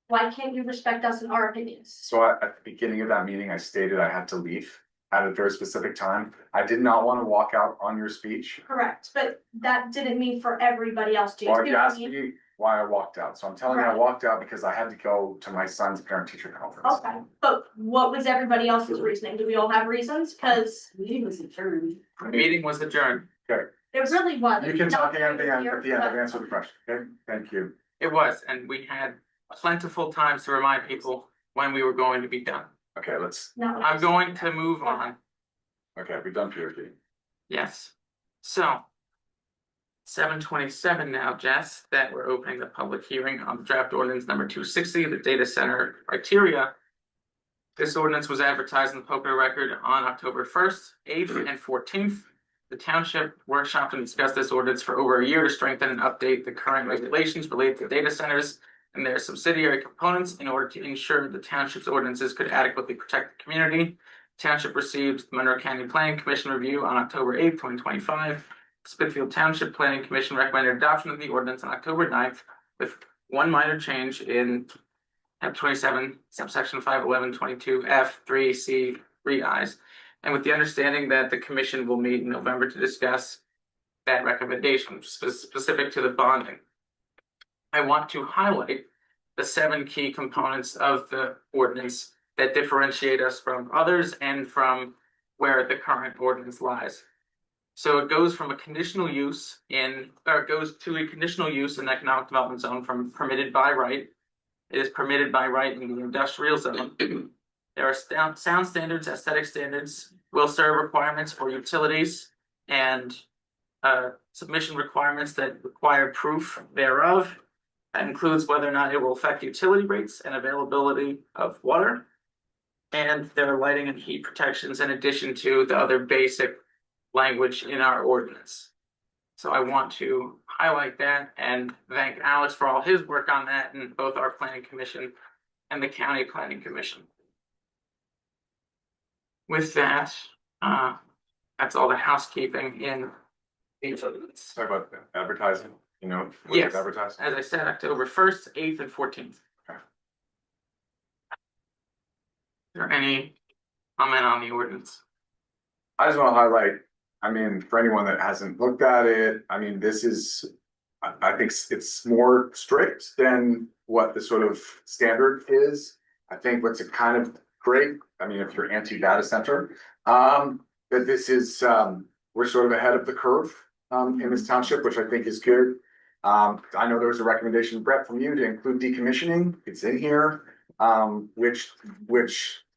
Why can't you respect us in our opinions? so at the beginning of that meeting, I stated I had to leave at a very specific time. I did not want to walk out on your speech. Correct, but that didn't mean for everybody else to. Well, you asked me why I walked out, so I'm telling you I Right. walked out because I had to go to my son's parent-teacher conference. Okay, but what was everybody else's reasoning? Do we all have reasons? Cause Meeting was adjourned. The meeting was adjourned. Okay, it really wasn't. you can talk Not at the end, very clear, I've but- answered the question, okay? Thank you. It was, and we had plentiful times to remind people when we were going to be done. Okay, let's, No. I'm going to move on. okay, we've done PhD. Yes. So. 7:27 now, Jess, that we're opening the public hearing on the draft ordinance number 260, the data center criteria. This ordinance was advertised in the Pocono Record on October 1st, 8th, and 14th. The township workshop and discussed this ordinance for over a year to strengthen and update the current regulations related to data centers and their subsidiary components in order to ensure the township's ordinances could adequately protect the community. Township received the Monroe County Planning Commission review on October 8th, 2025. Smithfield Township Planning Commission recommended adoption of the ordinance on October 9th with one minor change in Chapter 27, subsection 51122 F 3C 3Is, and with the understanding that the commission will meet in November to discuss that recommendation specific to the bonding. I want to highlight the 7 key components of the ordinance that differentiate us from others and from where the current ordinance lies. So it goes from a conditional use it goes to a conditional use in economic development zone from permitted by right. It is permitted by right in the industrial zone. There are sound standards, aesthetic standards, will serve requirements for utilities, and submission requirements that require proof thereof. That includes whether or not it will affect utility rates and availability of water. And there are lighting and heat protections in addition to the other basic language in our ordinance. So I want to highlight that and thank Alex for all his work on that in both our planning commission and the county planning commission. With that, that's all the housekeeping in Talk about advertising, you know, what Yes, is advertising? as I said, October 1st, 8th, and 14th. Okay. Is there any comment on the ordinance? I just want to highlight, I mean, for anyone that hasn't looked at it, I mean, this is, I think it's more strict than what the sort of standard is. I think what's kind of great, I mean, if you're anti-data center, that this is, we're sort of ahead of the curve in this township, which I think is good. I know there was a recommendation, Brett, from you to include decommissioning. It's in here, which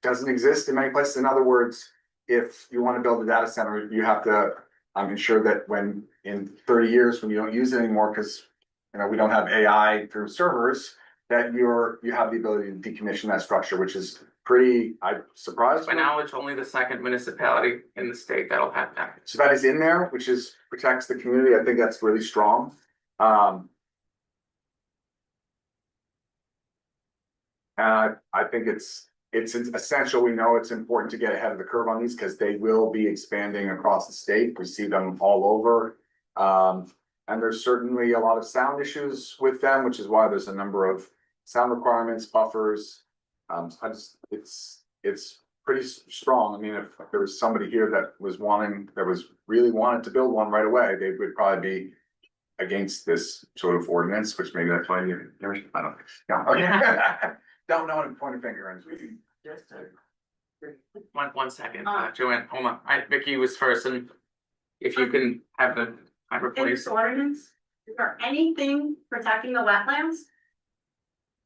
doesn't exist in many places. In other words, if you want to build a data center, you have to ensure that when in 30 years, when you don't use it anymore, because you know we don't have AI through servers, that you have the ability to decommission that structure, which is pretty. I'm surprised. By now, it's only the second municipality in the state that'll have that. So that is in there, which is protects the community. I think that's really strong. And I think it's essential. We know it's important to get ahead of the curve on these because they will be expanding across the state. We see them all over. And there's certainly a lot of sound issues with them, which is why there's a number of sound requirements, buffers. It's pretty strong. I mean, if there was somebody here that was really wanted to build one right away, they would probably be against this sort of ordinance, which maybe that's why you never, I don't, yeah, okay. Don't know how to point a finger and. One second, Joanne, hold on. Vicky was first, and if you can have the timer, In please. this ordinance, is there anything protecting the wetlands?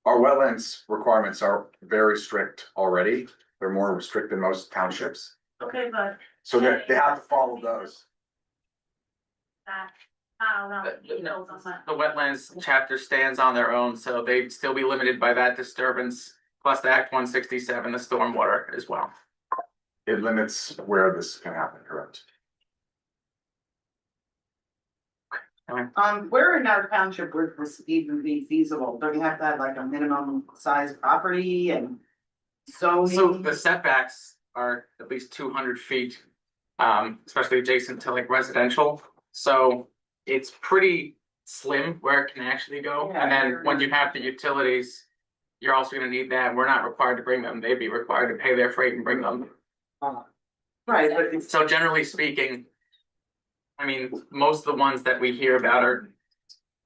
Our wetlands requirements are very strict already. They're more strict than most townships. Okay, but. So they have to follow those. I don't know. Details on that. The wetlands chapter stands on their own, so they'd still be limited by that disturbance, plus the Act 167, the stormwater as well. It limits where this can happen, correct? Where in our township would this even be feasible? Don't you have to have like a minimum size property and zoning? So the setbacks are at least 200 feet, especially adjacent to like residential. So it's pretty slim where it can actually go. And then when you have the utilities, you're also gonna need that. We're not required to bring them. They'd be required to pay their freight and bring them. Right, but it's. So generally speaking, I mean, most of the ones that we hear about are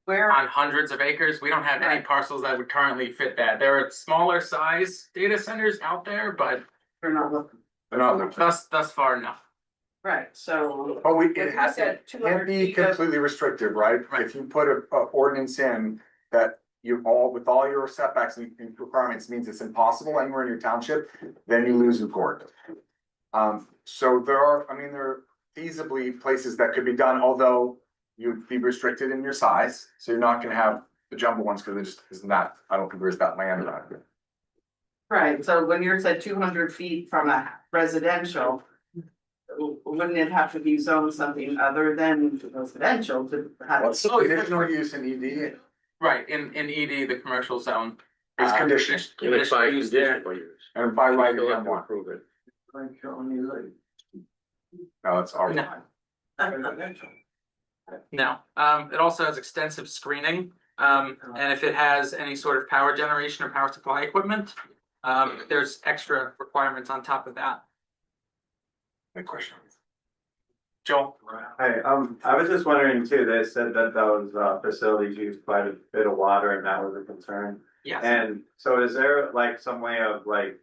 Where? on hundreds of acres. We don't have any parcels that would currently fit that. There are smaller size data centers out there, but They're not looking. They're not limited. thus far, no. Right, so. Oh, If it you has said to 200 be feet of- completely restrictive, right? Right. If you put a ordinance in that with all your setbacks and requirements means it's impossible anywhere in your township, then you lose in court. So there are feasibly places that could be done, although you'd be restricted in your size. So you're not gonna have the jumbo ones because there just isn't that, I don't think there's that land around here. Right, so when you're said 200 feet from a residential. Wouldn't it have to be zoned something other than residential to have? What's conditional use in ED? Right, in ED, the commercial zone. It's conditioned. And it's by use there. conditional use. And by right, You'll you have have to one. approve it. No, it's our. No. No, it also has extensive screening, and if it has any sort of power generation or power supply equipment, there's extra requirements on top of that. Good question. Joel? Hi, I was just wondering too, they said that those facilities use quite a bit of water and that was a concern. Yes. And so is there like some way of like,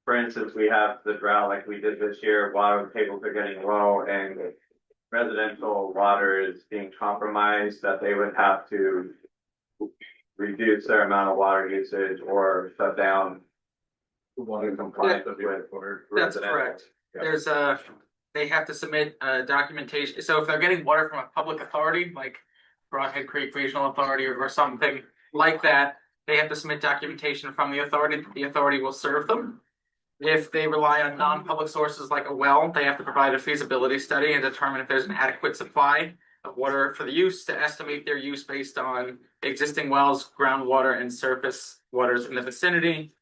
for instance, we have the drought like we did this year, water tables are getting low and residential water is being compromised, that they would have to reduce their amount of water usage or shut down water compliance with That's residential. correct. There's they have to submit documentation. So if they're getting water from a public authority, like Broadhead Creek Regional Authority or something like that, they have to submit documentation from the authority. The authority will serve them. If they rely on non-public sources like a well, they have to provide a feasibility study and determine if there's an adequate supply of water for the use, to estimate their use based on existing wells, groundwater, and surface waters in the vicinity.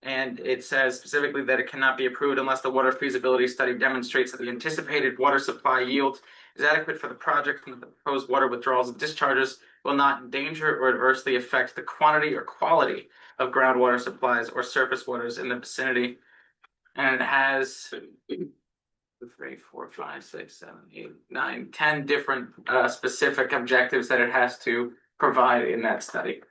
And it says specifically that it cannot be approved unless the water feasibility study demonstrates that the anticipated water supply yield is adequate for the project and the proposed water withdrawals and discharges will not endanger or adversely affect the quantity or quality of groundwater supplies or surface waters in the vicinity. And it has 3, 4, 5, 6, 7, 8, 9, 10 different specific objectives that it has to provide in that study.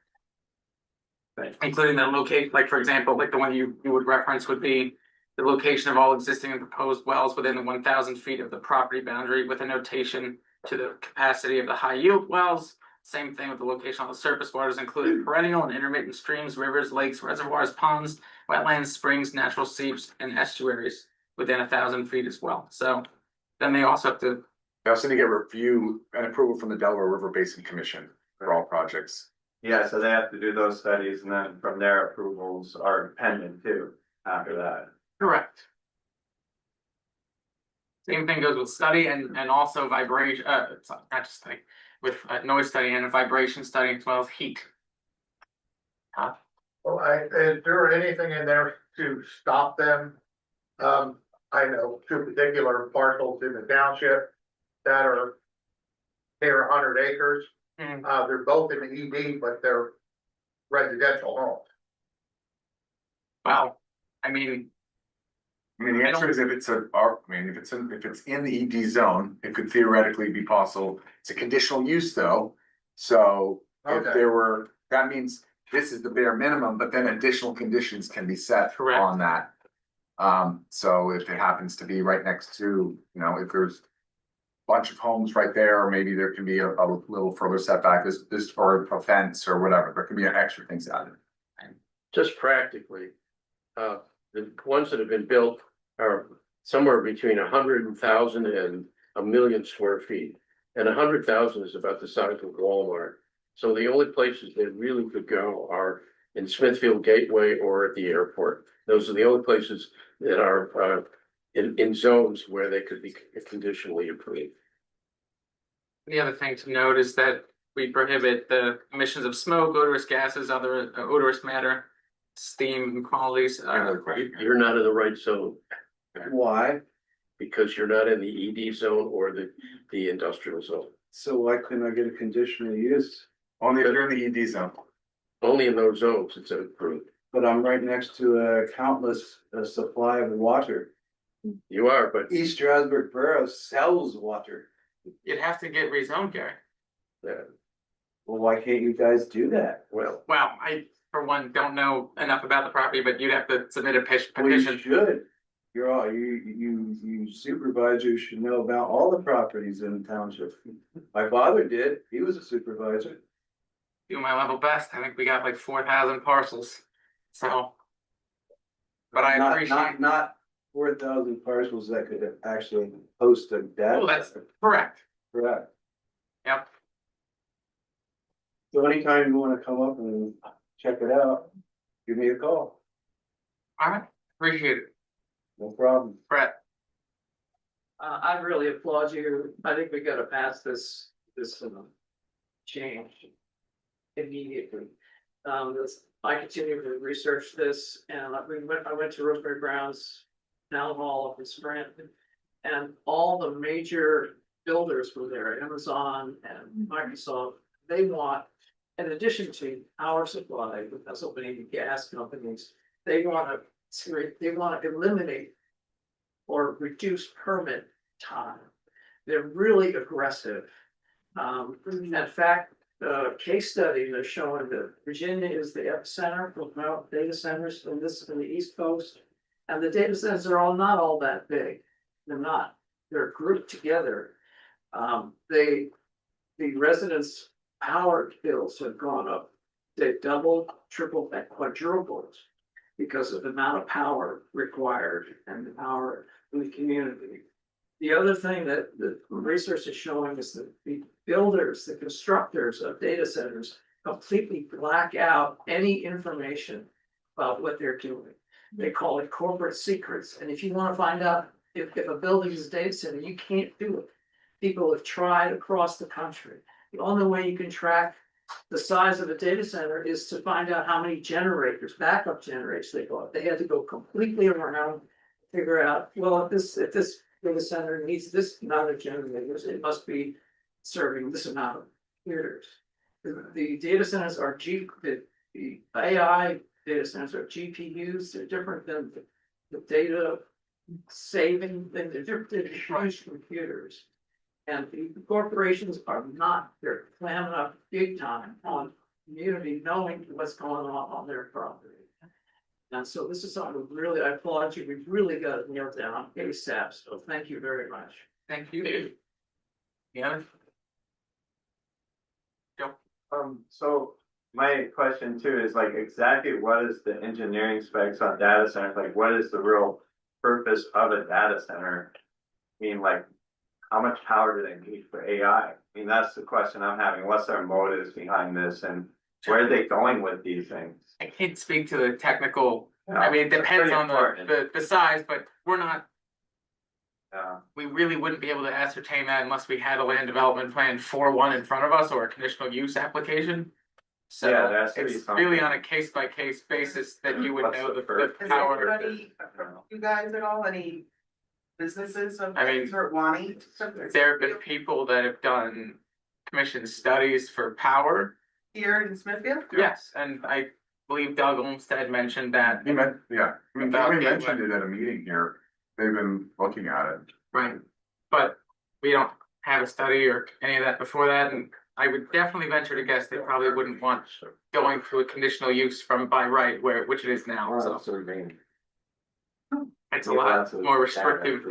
Including the location, like for example, like the one you would reference would be the location of all existing and proposed wells within the 1,000 feet of the property boundary with a notation to the capacity of the high yield wells. Same thing with the location of the surface waters, including perennial and intermittent streams, rivers, lakes, reservoirs, ponds, wetlands, springs, natural seeps, and estuaries within 1,000 feet as well. So then they also have to. They also need to get review and approval from the Delaware River Basin Commission for all projects. Yeah, so they have to do those studies and then from their approvals are pending too after that. Correct. Same thing goes with study and also vibration, it's not just study, with noise study and a vibration study as well as heat. Well, is there anything in there to stop them? I know two particular parcels in the township that are near 100 acres. They're both in the ED, but they're residential homes. Wow, I mean, the answer is if it's if it's in the ED zone, it could theoretically be possible. It's a conditional use though. So if there were, that means this is the bare minimum, but then additional conditions can be set on that. So if it happens to be right next to, if there's a bunch of homes right there, or maybe there can be a little further setback, this or a fence or whatever, there could be an extra things added. Just practically, the ones that have been built are somewhere between 100,000 and 1,000,000 square feet. And 100,000 is about the size of Walmart. So the only places they really could go are in Smithfield Gateway or at the airport. Those are the only places that are in zones where they could be conditionally approved. the other thing to note is that we prohibit the emissions of smoke, odorous gases, other odorous matter, steam qualities. You're not in the right zone. Why? Because you're not in the ED zone or the industrial zone. So why couldn't I get a conditional use? Only if you're in the ED zone. Only in those zones it's approved. But I'm right next to a countless supply of water. You are, but East Strasburg Borough sells water. You'd have to get rezoned, Gary. Yeah. Well, why can't you guys do that? Well, I, for one, don't know enough about the property, but you'd have to submit a petition. Well, you should. You're all, you supervisors should know about all the properties in the township. My father did. He was a supervisor. Do my level best. I think we got like 4,000 parcels. So, but I appreciate. Not 4,000 parcels that could actually host a data. Oh, that's correct. Correct. Yep. So anytime you want to come up and check it out, give me a call. All right. Appreciate it. No problem. Brett. I really applaud you. I think we gotta pass this change immediately. I continue to research this and I went to Rosemary Brown's town hall up in Scranton. And all the major builders were there, Amazon and Microsoft. They want, in addition to power supply with Pennsylvania gas companies, they want to eliminate or reduce permit time. They're really aggressive. In fact, case study they're showing that Virginia is the epicenter for data centers, and this is in the East Coast. And the data centers are not all that big. They're not. They're grouped together. The residents' power bills have gone up. They've doubled, tripled, and quadrupled because of the amount of power required and the power in the community. The other thing that the research is showing is that the builders, the constructors of data centers completely black out any information about what they're doing. They call it corporate secrets. And if you want to find out if a building is a data center, you can't do it. People have tried across the country. The only way you can track the size of a data center is to find out how many generators, backup generators they bought. They had to go completely around, figure out, well, if this data center needs this amount of generators, it must be serving this amount of computers. The data centers are the AI data centers are GPUs, they're different than the data saving, they're different than huge computers. And the corporations are not, they're clamming up big time on community knowing what's going on their property. And so this is something really, I applaud you, we've really got it nailed down ASAP, so thank you very much. Thank you. Yeah. So my question too is like exactly what is the engineering specs on data centers? Like what is the real purpose of a data center? I mean, like how much power do they need for AI? I mean, that's the question I'm having. What's their motives behind this and where are they going with these things? I can't speak to the technical, Yeah, I mean, it it's depends pretty on important. the size, but we're not, Yeah. we really wouldn't be able to ascertain that unless we had a land development plan for one in front of us or a conditional use application. So Yeah, there has to be it's something. really on a case by case basis that you would What's know the the purpose? Has power. anybody, you guys at all, any businesses of I mean, things or wanting? There have been people that have done commission studies for power. Here in Smithfield? Yes, and I believe Doug Olmsted mentioned that. He meant, yeah, I mean, About we the- mentioned it at a meeting here, they've been looking at it. Right, but we don't have a study or any of that before that, and I would definitely venture to guess they probably wouldn't want going through a conditional use from by right which it is now, so. It's a lot more restrictive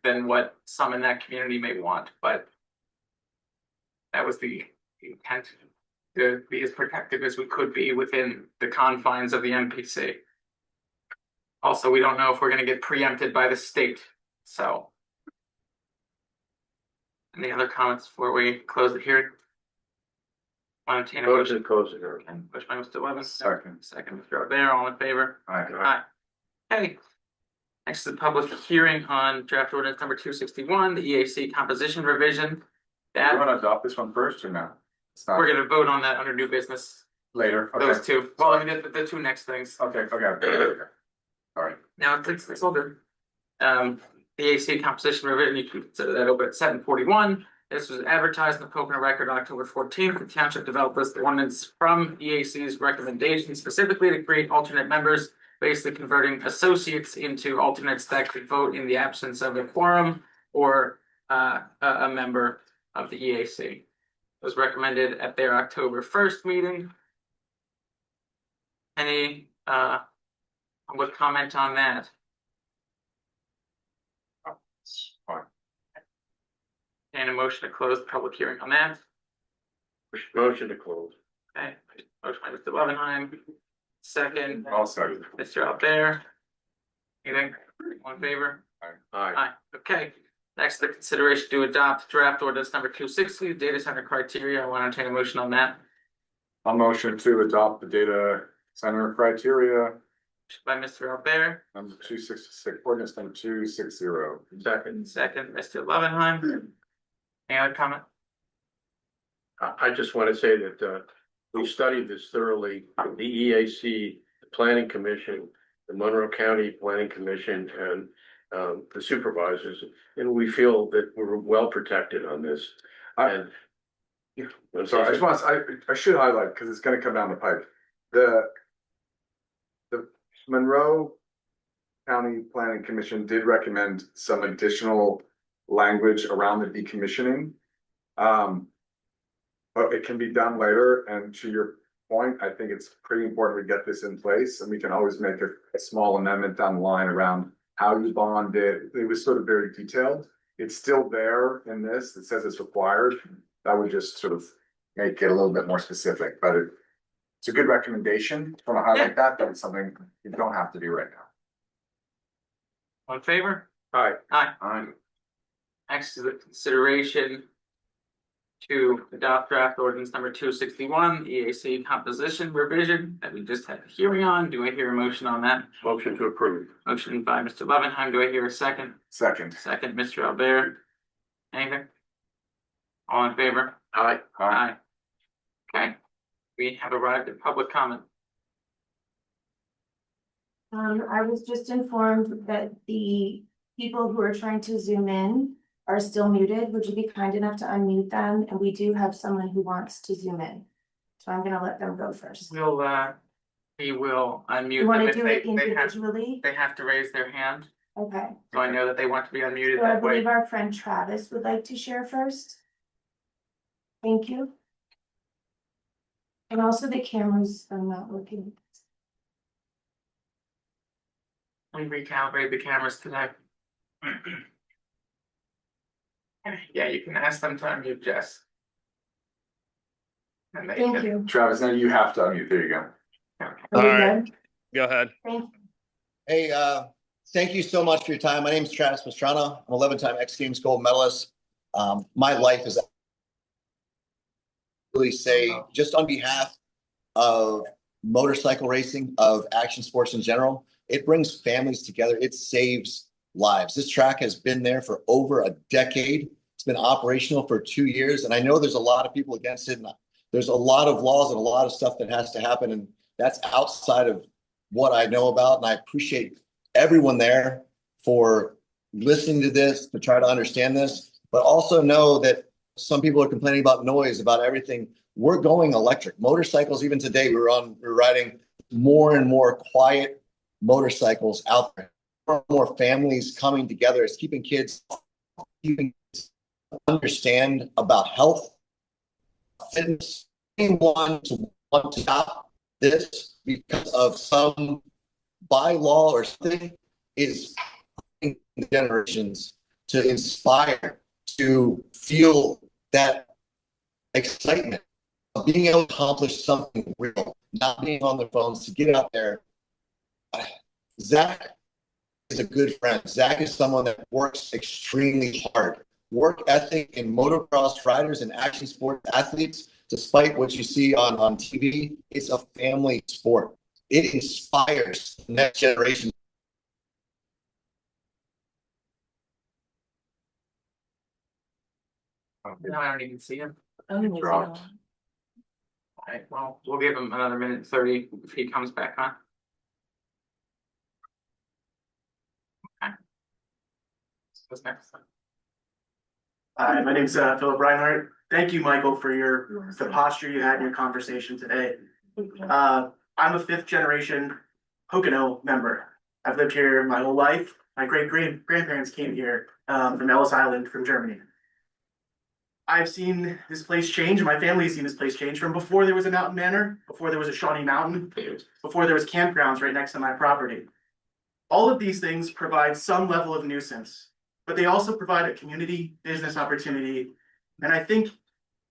than what some in that community may want, but that was the intent, to be as protective as we could be within the confines of the MPC. Also, we don't know if we're gonna get preempted by the state, so. Any other comments before we close the hearing? Entertain a motion. Close it, or. Push by Mr. Levin. Second. Second, Mr. Robert, all in favor? Aye. Okay. Next is the public hearing on draft ordinance number 261, the EAC composition revision. You That, wanna adopt this one first or no? It's not we're gonna vote on that under new business, later, okay. those two. Well, I mean, the two next things. Okay. All right. Now, it's all good. The EAC composition revision, you can consider that open at 7:41. This was advertised in the Pocono Record on October 14th. The township developed this ordinance from EAC's recommendation specifically to create alternate members, basically converting associates into alternates that could vote in the absence of a quorum or a member of the EAC. It was recommended at their October 1st meeting. Any would comment on that? Fine. And a motion to close the public hearing on that. Motion to close. Okay, motion by Mr. Levenheim, second, I'll second. Mr. Albert. Anything, all in favor? Aye. Aye, okay. Next, the consideration to adopt draft ordinance number 260, data center criteria. I want to entertain a motion on that. I'll motion to adopt the data center criteria, By Mr. Albert, number 266, ordinance number 260. second, Mr. Levenheim. Any other comment? I just want to say that we studied this thoroughly, the EAC, the Planning Commission, the Monroe County Planning Commission, and the supervisors, and we feel that we're well protected on this. And Sorry, I should highlight, because it's gonna come down the pipe. The Monroe County Planning Commission did recommend some additional language around the decommissioning. But it can be done later, and to your point, I think it's pretty important we get this in place, and we can always make a small amendment down the line around how you bond it. It was sort of very detailed. It's still there in this, it says it's required. That would just sort of make it a little bit more specific, but it's a good recommendation. Just want to highlight that, but it's something you don't have to do right now. All in favor? Aye. Aye. Next is the consideration to adopt draft ordinance number 261, EAC composition revision that we just had a hearing on. Do I hear a motion on that? Motion to approve. Motion by Mr. Levenheim. Do I hear a second? Second. Second, Mr. Albert. Anything? All in favor? Aye. Aye. Okay, we have arrived at public comment. I was just informed that the people who are trying to zoom in are still muted. Would you be kind enough to unmute them? And we do have someone who wants to zoom in. So I'm gonna let them go first. We will unmute You them wanna if do it individually? they have to raise their hand. Okay. So I know that they want to be unmuted So I that way. believe our friend Travis would like to share first. Thank you. And also the cameras are not working. We recalibrated the cameras today. Yeah, you can ask them to unmute Jess. And they Thank can. you. Travis, now you have to unmute. There you go. Are All we right. good? Go ahead. Thank you. Hey, thank you so much for your time. My name is Travis Pastrana. I'm 11-time X Games gold medalist. My life is really say just on behalf of motorcycle racing, of action sports in general, it brings families together. It saves lives. This track has been there for over a decade. It's been operational for 2 years. And I know there's a lot of people against it. And there's a lot of laws and a lot of stuff that has to happen. And that's outside of what I know about. And I appreciate everyone there for listening to this, to try to understand this, but also know that some people are complaining about noise, about everything. We're going electric. Motorcycles, even today, we're riding more and more quiet motorcycles out there. More and more families coming together. It's keeping kids understand about health, fitness. Anyone to want to stop this because of some bylaw or something is generations to inspire, to feel that excitement of being able to accomplish something real, not being on their phones, to get out there. Zach is a good friend. Zach is someone that works extremely hard. Work ethic in motocross riders and action sports athletes, despite what you see on TV, it's a family sport. It inspires the next generation. No, I don't even see him. Dropped. All right, well, we'll give him another minute 30 if he comes back on. Okay. What's next? Hi, my name's Philip Reinhardt. Thank you, Michael, for the posture you had in your conversation today. I'm a 5th generation Pocono member. I've lived here my whole life. My grandparents came here from Ellis Island, from Germany. I've seen this place change. My family's seen this place change from before there was a mountain manor, before there was a Shawnee Mountain, before there was campgrounds right next to my property. All of these things provide some level of nuisance, but they also provide a community business opportunity. And I think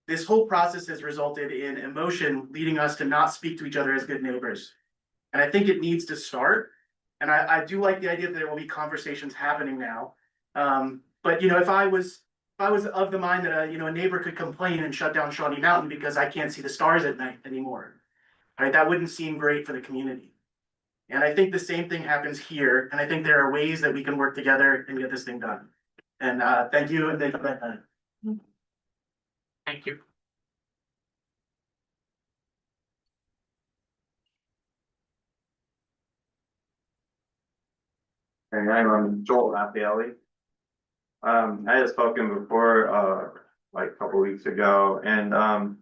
this whole process has resulted in emotion leading us to not speak to each other as good neighbors. And I think it needs to start. And I do like the idea that there will be conversations happening now. But if I was of the mind that a neighbor could complain and shut down Shawnee Mountain because I can't see the stars at night anymore, right? That wouldn't seem great for the community. And I think the same thing happens here. And I think there are ways that we can work together and get this thing done. And thank you, and thank you for that time. Thank you. And I'm Joel Raffaelli. I had spoken before, like a couple weeks ago, and I'm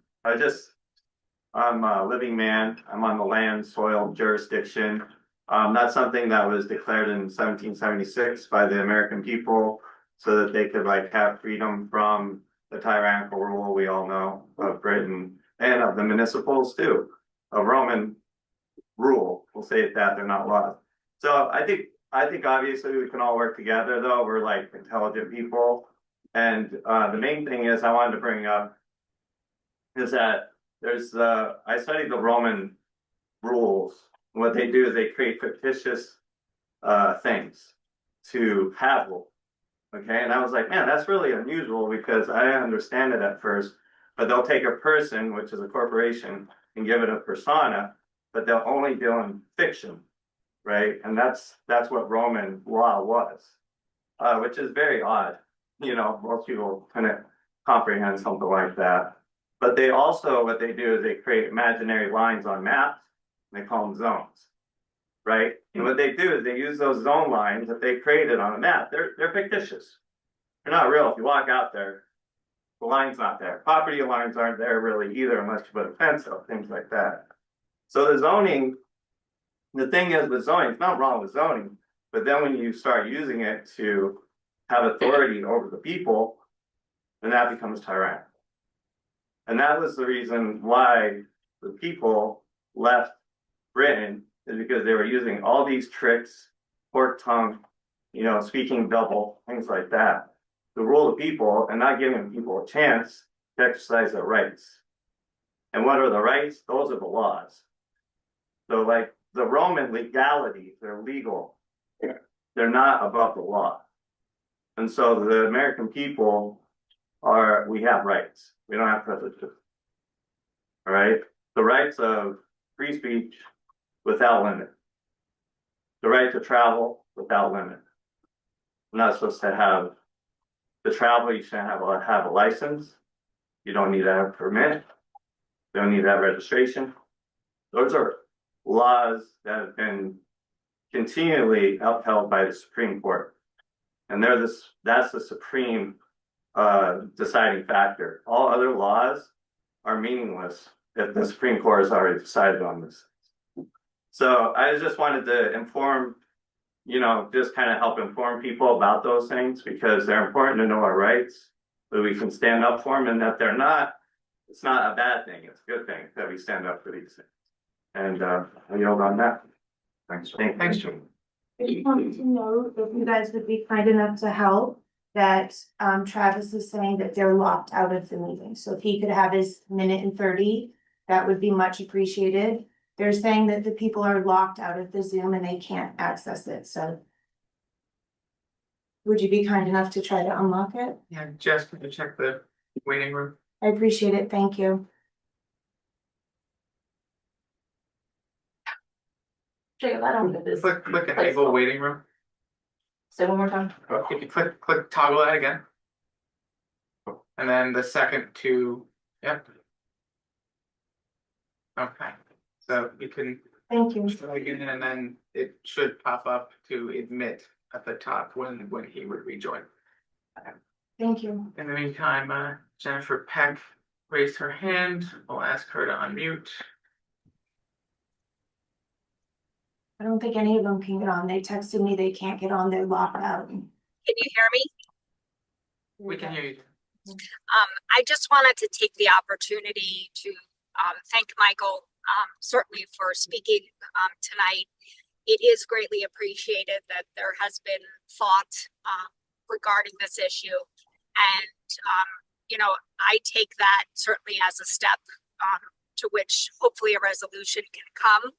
a living man. I'm on the land soil jurisdiction. That's something that was declared in 1776 by the American people so that they could have freedom from the tyrannical rule we all know of Britain and of the municipals too, of Roman rule. We'll say it that they're not laws. So I think obviously we can all work together though. We're intelligent people. And the main thing is I wanted to bring up is that I studied the Roman rules. What they do is they create fictitious things to have rule. Okay, and I was like, man, that's really unusual because I didn't understand it at first. But they'll take a person, which is a corporation, and give it a persona, but they'll only deal in fiction, right? And that's what Roman law was, which is very odd. Most people couldn't comprehend something like that. But they also, what they do is they create imaginary lines on maps, and they call them zones. right? And what they do is they use those zone lines that they created on a map. They're fictitious. They're not real. If you walk out there, the line's not there. Property lines aren't there really either unless you put a fence up, things like that. So the zoning, the thing is with zoning, it's not wrong with zoning, but then when you start using it to have authority over the people, then that becomes tyrannical. And that was the reason why the people left Britain, is because they were using all these tricks, forked tongue, speaking double, things like that, to rule the people and not giving people a chance to exercise their rights. And what are the rights? Those are the laws. So like the Roman legalities, they're legal. They're not above the law. And so the American people we have rights. We don't have privileges. All right. The rights of free speech without limit. The right to travel without limit. You're not supposed to have the travel, you shouldn't have a license. You don't need to have a permit. You don't need to have registration. Those are laws that have been continually upheld by the Supreme Court. And that's the supreme deciding factor. All other laws are meaningless if the Supreme Court has already decided on this. So I just wanted to inform, just kind of help inform people about those things because they're important to know our rights, so we can stand up for them, and that it's not a bad thing, it's a good thing that we stand up for these things. And I yield on that. Thanks. Thanks, Joe. I just wanted to know if you guys would be kind enough to help, that Travis is saying that they're locked out of the meeting. So if he could have his minute and 30, that would be much appreciated. They're saying that the people are locked out of the Zoom and they can't access it, so. Would you be kind enough to try to unlock it? Yeah, Jess, can you check the waiting room? I appreciate it, thank you. Jacob, I don't get this. Click enable waiting room. Say one more time. If you click toggle that again. And then the second two, yep. Okay, so you can Thank you. try again, and then it should pop up to admit at the top when he would rejoin. Thank you. In the meantime, Jennifer Peck raised her hand. We'll ask her to unmute. I don't think any of them can get on. They texted me they can't get on, they're locked out. Can you hear me? We can hear you. I just wanted to take the opportunity to thank Michael certainly for speaking tonight. It is greatly appreciated that there has been thought regarding this issue. And, I take that certainly as a step to which hopefully a resolution can come.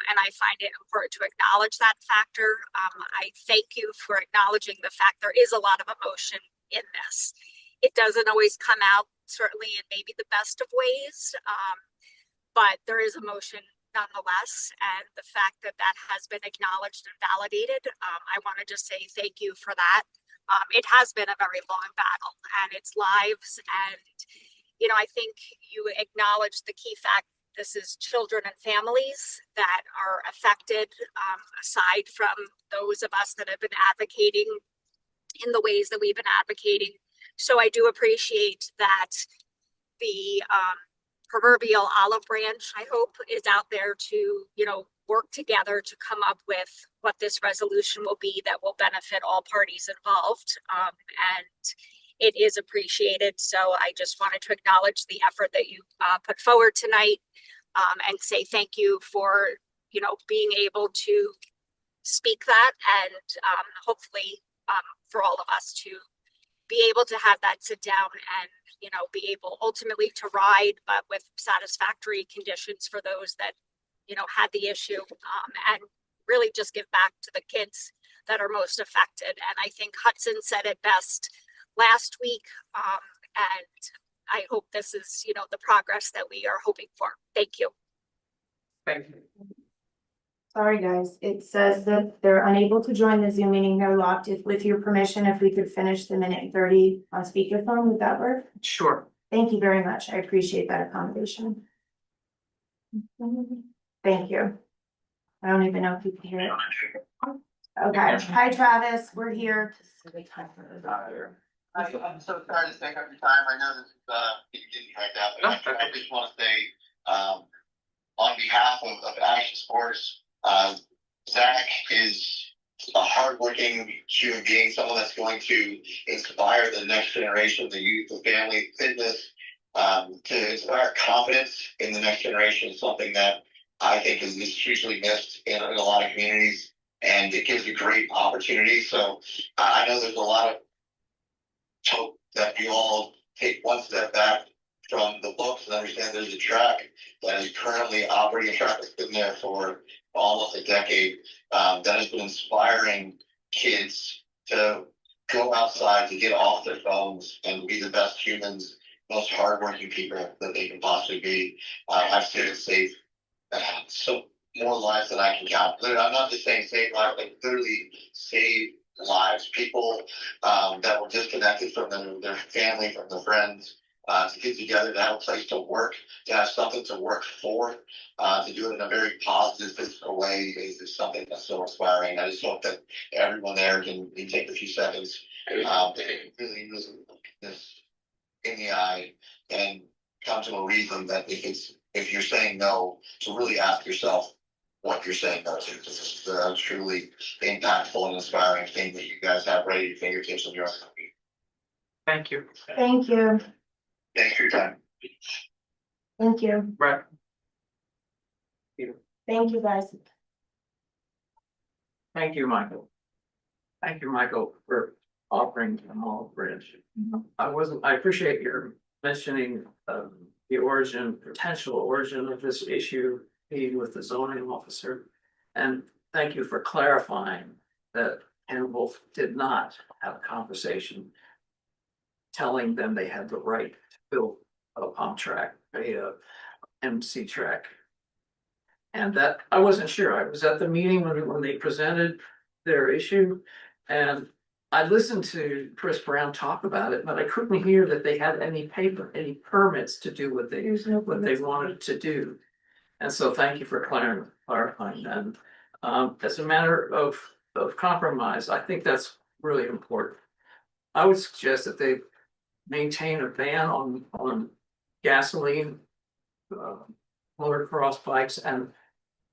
And I find it important to acknowledge that factor. I thank you for acknowledging the fact there is a lot of emotion in this. It doesn't always come out certainly in maybe the best of ways, but there is emotion nonetheless. And the fact that that has been acknowledged and validated, I want to just say thank you for that. It has been a very long battle and it's lives. And, I think you acknowledged the key fact. This is children and families that are affected, aside from those of us that have been advocating in the ways that we've been advocating. So I do appreciate that the proverbial olive branch, I hope, is out there to, work together to come up with what this resolution will be that will benefit all parties involved. And it is appreciated. So I just wanted to acknowledge the effort that you put forward tonight, and say thank you for, being able to speak that, and hopefully for all of us to be able to have that sit down and, be able ultimately to ride, but with satisfactory conditions for those that, had the issue, and really just give back to the kids that are most affected. And I think Hudson said it best last week, and I hope this is, the progress that we are hoping for. Thank you. Thank you. Sorry, guys. It says that they're unable to join the Zoom meeting. They're locked. With your permission, if we could finish the minute and 30 on speakerphone, would that work? Sure. Thank you very much. I appreciate that accommodation. Thank you. I don't even know if you can hear it. Okay, hi Travis, we're here. I'm so sorry to take up your time. I know this is, getting dragged out, but I just want to say, on behalf of Action Sports, Zach is a hardworking human being, someone that's going to inspire the next generation, the youth, the family, fitness, to inspire confidence in the next generation is something that I think is hugely missed in a lot of communities, and it gives you great opportunities. So I know there's a lot of hope that you all take one step back from the books and understand there's a track that is currently operating, a track that's been there for almost a decade, that has been inspiring kids to go outside, to get off their phones and be the best humans, most hardworking people that they can possibly be. I've seen it save so more lives than I can count. I'm not just saying save lives, like literally save lives. People that were disconnected from their family, from their friends, to get together, to have a place to work, to have something to work for, to do it in a very positive, physical way is something that's so inspiring. I just hope that everyone there can take a few seconds, really look this in the eye and come to a reason that if you're saying no, to really ask yourself what you're saying no to. This is a truly impactful and inspiring thing that you guys have right at your fingertips of your own company. Thank you. Thank you, Thanks for your time. thank you, Brett. thank you guys. Thank you, Michael. Thank you, Michael, for offering an olive branch. I appreciate your mentioning the potential origin of this issue being with the zoning officer. And thank you for clarifying that Ken Wolf did not have a conversation telling them they had the right to build a pump track, a MC track. And that, I wasn't sure. I was at the meeting when they presented their issue, and I listened to Chris Brown talk about it, but I couldn't hear that they had any permits to do what they wanted to do. And so thank you for clarifying that. As a matter of compromise, I think that's really important. I would suggest that they maintain a ban on gasoline motocross bikes and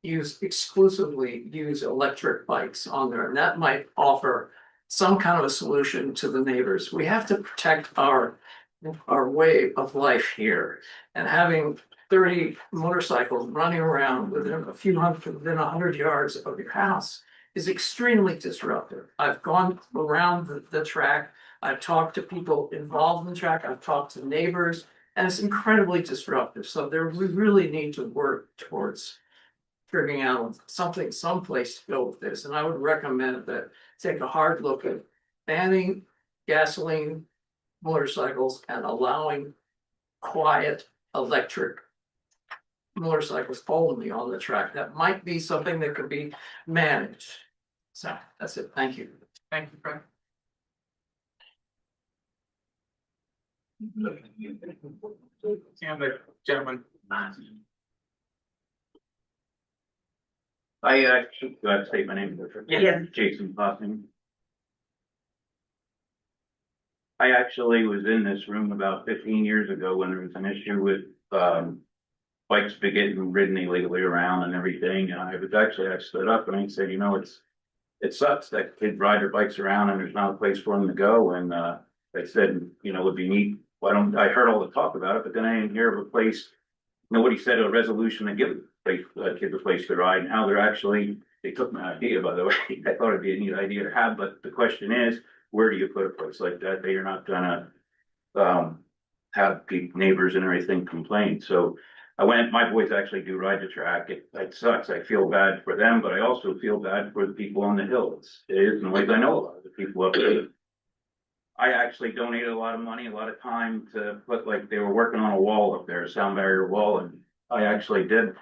exclusively use electric bikes on there, and that might offer some kind of a solution to the neighbors. We have to protect our way of life here, and having 30 motorcycles running around within within 100 yards of your house is extremely disruptive. I've gone around the track. I've talked to people involved in the track. I've talked to neighbors, and it's incredibly disruptive. So we really need to work towards figuring out someplace to go with this. And I would recommend that take a hard look at banning gasoline motorcycles and allowing quiet electric motorcycles only on the track. That might be something that could be managed. So that's it. Thank you. Thank you, Frank. And the gentleman. I actually, do I have to state my name? Yeah. Jason Fossing. I actually was in this room about 15 years ago when there was an issue with, bikes getting ridden illegally around and everything, and I stood up and I said, it sucks that kids ride their bikes around and there's not a place for them to go, and, I said, it'd be neat, I heard all the talk about it, but then I didn't hear of a place, nobody said a resolution to give kids a place to ride, and how they took my idea, by the way. I thought it'd be a neat idea to have, but the question is, where do you put a place like that? They are not gonna, have neighbors and everything complain, so my boys actually do ride the track. It sucks. I feel bad for them, but I also feel bad for the people on the hill. It is noise. I know a lot of the people up there. I actually donated a lot of money, a lot of time to put, they were working on a wall up there, a sound barrier wall, and I actually did.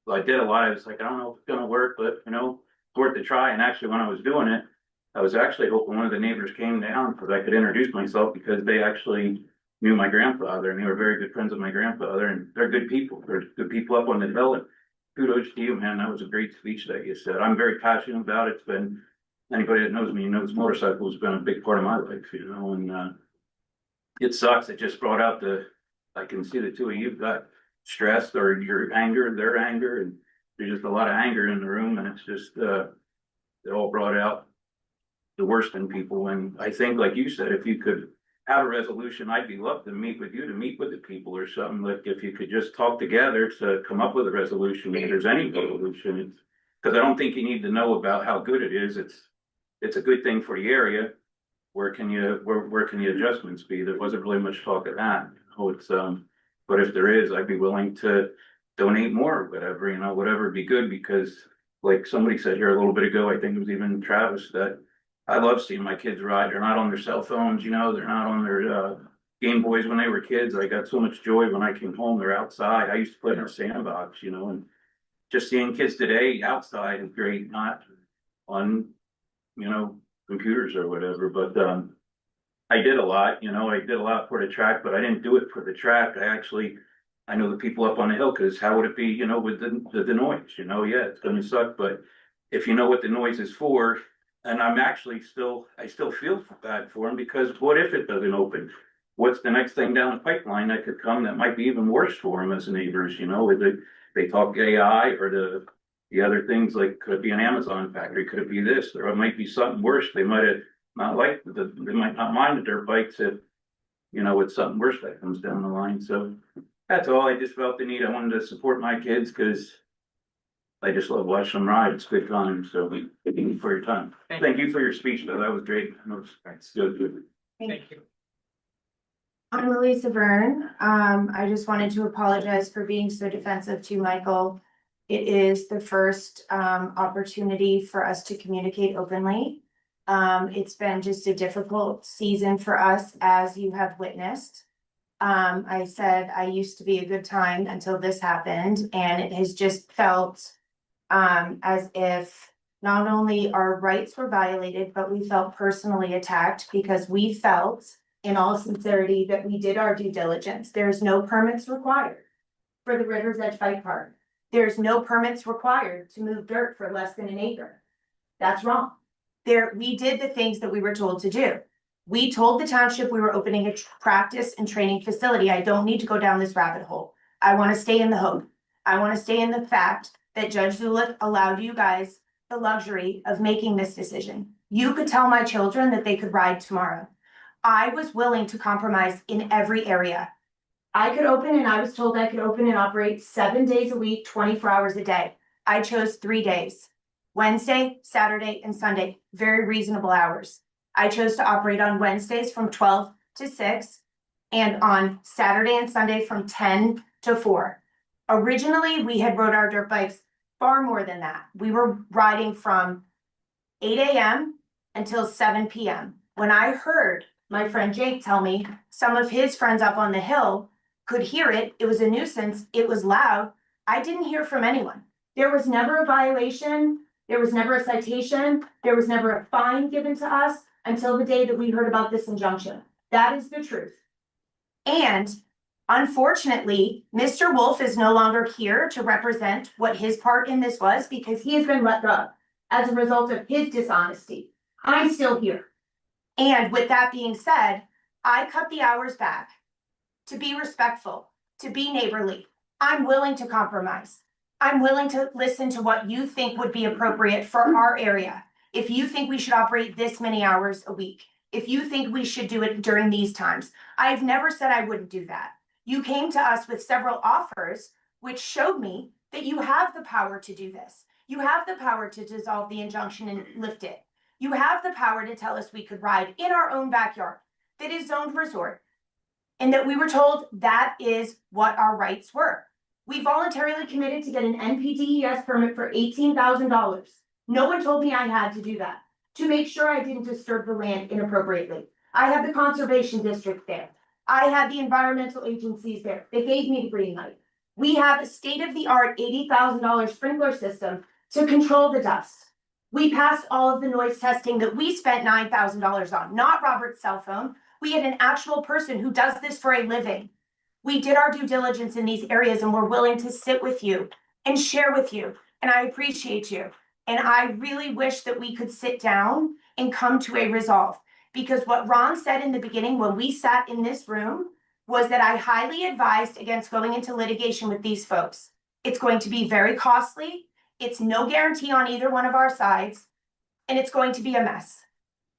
I did a lot. I was like, I don't know if it's gonna work, but it's worth a try. And actually, when I was doing it, I was actually hoping one of the neighbors came down because I could introduce myself, because they actually knew my grandfather and they were very good friends of my grandfather, and they're good people. They're good people up on the hill. kudos to you, man. That was a great speech that you said. I'm very passionate about it. It's been, anybody that knows me knows motorcycles has been a big part of my life, you know, and it sucks. It just brought out I can see the two of you got stressed or your anger, their anger, and there's just a lot of anger in the room, and it's just, it all brought out the worst in people. And I think, like you said, if you could have a resolution, I'd be love to meet with you, to meet with the people or something. Like if you could just talk together to come up with a resolution, if there's any resolution. It's because I don't think you need to know about how good it is. It's a good thing for the area. Where can the adjustments be? There wasn't really much talk of that. It's but if there is, I'd be willing to donate more or whatever, you know, whatever would be good, because like somebody said here a little bit ago, I think it was even Travis, that I love seeing my kids ride. They're not on their cell phones, you know, they're not on their Game Boys when they were kids. I got so much joy when I came home. They're outside. I used to play in a sandbox, you know, and just seeing kids today outside is great, not on, you know, computers or whatever. But I did a lot, you know, I did a lot for the track, but I didn't do it for the track. I know the people up on the hill, because how would it be, you know, with the noise, you know, yeah, it's gonna suck, but if you know what the noise is for, and I still feel bad for them, because what if it doesn't open? What's the next thing down the pipeline that could come that might be even worse for them as neighbors, you know, they talk AI or the other things, like could it be an Amazon factory, could it be this, or it might be something worse. They might have not liked they might not mind the dirt bikes if, you know, it's something worse that comes down the line. So that's all. I just felt the need. I wanted to support my kids because I just love watching them ride. It's a good time. So thank you for your time. Thank you for your speech, though. That was great. It's good. Thank you. I'm Elisa Verne. I just wanted to apologize for being so defensive to Michael. It is the first opportunity for us to communicate openly. It's been just a difficult season for us, as you have witnessed. I said I used to be a good time until this happened, and it has just felt as if not only our rights were violated, but we felt personally attacked, because we felt, in all sincerity, that we did our due diligence. There's no permits required for the River's Edge Bike Park. There's no permits required to move dirt for less than an acre. That's wrong. We did the things that we were told to do. We told the township we were opening a practice and training facility. I don't need to go down this rabbit hole. I want to stay in the hope. I want to stay in the fact that Judge Zulick allowed you guys the luxury of making this decision. You could tell my children that they could ride tomorrow. I was willing to compromise in every area. I could open, and I was told I could open and operate 7 days a week, 24 hours a day. I chose 3 days, Wednesday, Saturday, and Sunday, very reasonable hours. I chose to operate on Wednesdays from 12 to 6 and on Saturday and Sunday from 10 to 4. Originally, we had rode our dirt bikes far more than that. We were riding from 8 a.m. until 7 p.m. When I heard my friend Jake tell me some of his friends up on the hill could hear it, it was a nuisance, it was loud, I didn't hear from anyone. There was never a violation, there was never a citation, there was never a fine given to us until the day that we heard about this injunction. That is the truth. And unfortunately, Mr. Wolf is no longer here to represent what his part in this was, because he has been let go as a result of his dishonesty. I'm still here. And with that being said, I cut the hours back to be respectful, to be neighborly. I'm willing to compromise. I'm willing to listen to what you think would be appropriate for our area. If you think we should operate this many hours a week, if you think we should do it during these times, I've never said I wouldn't do that. You came to us with several offers, which showed me that you have the power to do this. You have the power to dissolve the injunction and lift it. You have the power to tell us we could ride in our own backyard that is zoned resort, and that we were told that is what our rights were. We voluntarily committed to get an NPDES permit for $18,000. No one told me I had to do that, to make sure I didn't disturb the land inappropriately. I had the conservation district there. I had the environmental agencies there. They gave me the green light. We have a state-of-the-art $80,000 sprinkler system to control the dust. We passed all of the noise testing that we spent $9,000 on, not Robert's cell phone. We had an actual person who does this for a living. We did our due diligence in these areas, and we're willing to sit with you and share with you. And I appreciate you. And I really wish that we could sit down and come to a resolve. Because what Ron said in the beginning, when we sat in this room, was that I highly advised against going into litigation with these folks. It's going to be very costly. It's no guarantee on either one of our sides. And it's going to be a mess.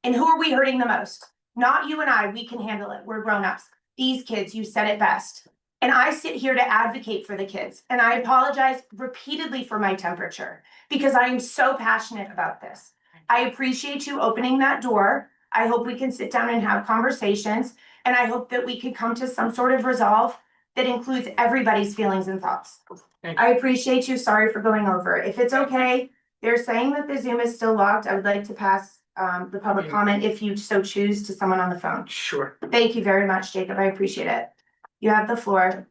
And who are we hurting the most? Not you and I. We can handle it. We're grown-ups. These kids, you said it best. And I sit here to advocate for the kids. And I apologize repeatedly for my temperature because I am so passionate about this. I appreciate you opening that door. I hope we can sit down and have conversations. And I hope that we could come to some sort of resolve that includes everybody's feelings and thoughts. I appreciate you. Sorry for going over. If it's okay, they're saying that the Zoom is still locked. I would like to pass the public comment if you so choose to someone on the phone. Sure. Thank you very much, Jacob. I appreciate it. You have the floor.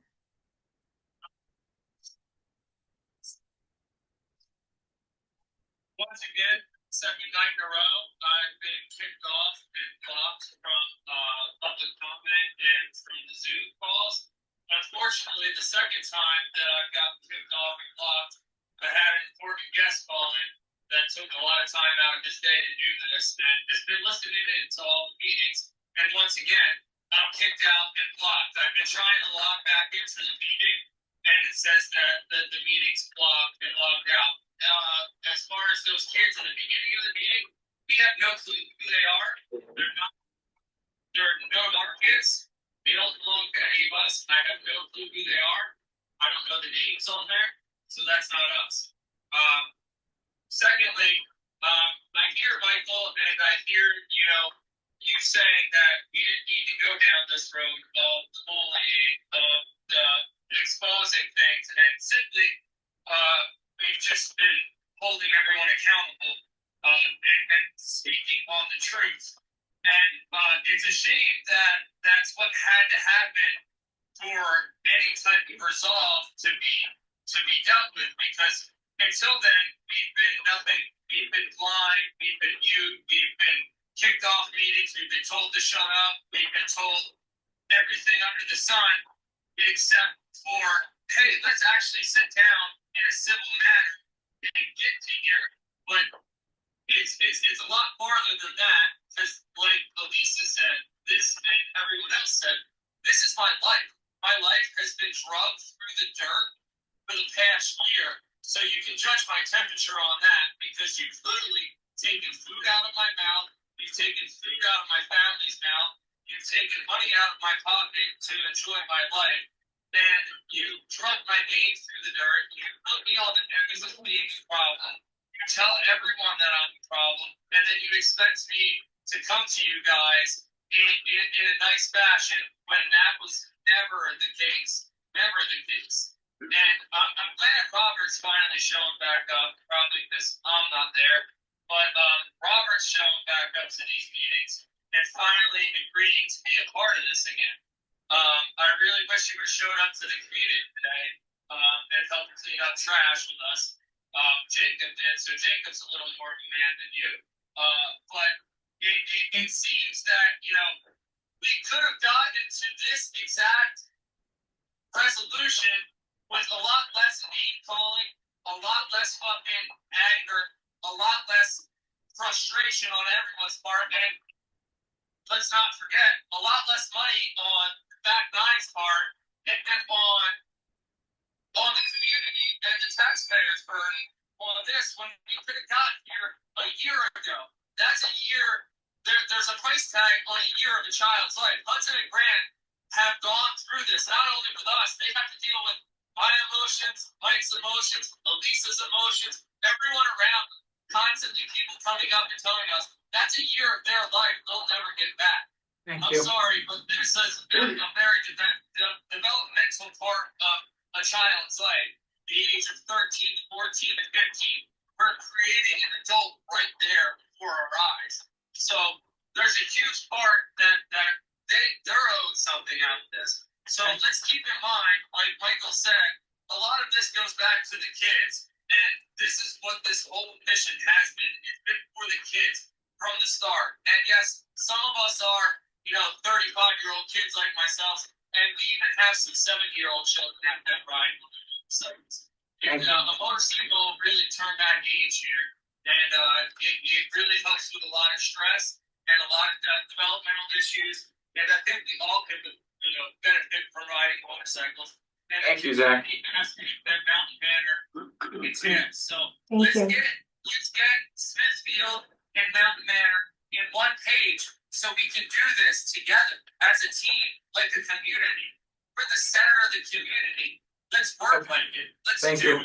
Once again, second night in a row, I've been kicked off and blocked from public comment and from the Zoom calls. Unfortunately, the second time that I got kicked off and blocked, I had an important guest call in that took a lot of time out of his day to do this, and has been listening into all the meetings. And once again, I'm kicked out and blocked. I've been trying to log back into the meeting, and it says that the meeting's blocked and logged out. As far as those kids in the beginning of the meeting, we have no clue who they are. They're no our kids. They don't belong to any of us. I have no clue who they are. I don't know the names on there, so that's not us. Secondly, I hear Michael and I hear, you saying that we didn't need to go down this road of bullying, the exposing things, and simply, we've just been holding everyone accountable, and speaking on the truth. And, it's a shame that that's what had to happen for any type of resolve to be dealt with, because until then, we've been nothing. We've been blind, we've been mute, we've been kicked off meetings, we've been told to shut up, we've been told everything under the sun, except for, hey, let's actually sit down in a civil manner and get to here. But it's a lot farther than that, because like Elisa said, this and everyone else said, this is my life. My life has been drugged through the dirt for the past year. So you can judge my temperature on that, because you've literally taken food out of my mouth, you've taken food out of my family's mouth, you've taken money out of my pocket to enjoy my life, and you drug my name through the dirt, you put me on the news as being a problem, you tell everyone that I'm a problem, and then you expect me to come to you guys in a nice fashion, when that was never the case. Never the case. And I'm glad Robert's finally showing back up, probably because I'm not there. But Robert's showing back up to these meetings and finally agreeing to be a part of this again. I really wish he would have showed up to the meeting today and helped clean up trash with us. Jacob did, so Jacob's a little more of a man than you. But it seems that, we could have gotten to this exact resolution with a lot less name calling, a lot less fucking anger, a lot less frustration on everyone's part, and let's not forget, a lot less money on Back Nine's part, and on the community and the taxpayers burden on this, when we could have gotten here a year ago. That's a year. There's a price tag on a year of a child's life. Hudson and Grant have gone through this, not only with us, they have to deal with my emotions, Mike's emotions, Elisa's emotions, everyone around, constantly people coming up and telling us that's a year of their life they'll never get back. I'm sorry, but this is a very developmental part of a child's life, the age of 13, 14, and 15. We're creating an adult right there before our eyes. So there's a huge part that they're owed something out of this. So let's keep in mind, like Michael said, a lot of this goes back to the kids, and this is what this whole mission has been. It's been for the kids from the start. And yes, some of us are, 35-year-old kids like myself, and we even have some 7-year-old children that ride. So A motorcycle really turned that age here, and it really helps with a lot of stress and a lot of developmental issues. And I think we all can, benefit from riding motorcycles. And Thank you, Zach. That mountain banner, it's in. So Thank let's you. let's get Smithfield and Mountain Manor in one page, so we can do this together as a team, like a community. We're the center of the community. Let's work like it. Let's Thank do you.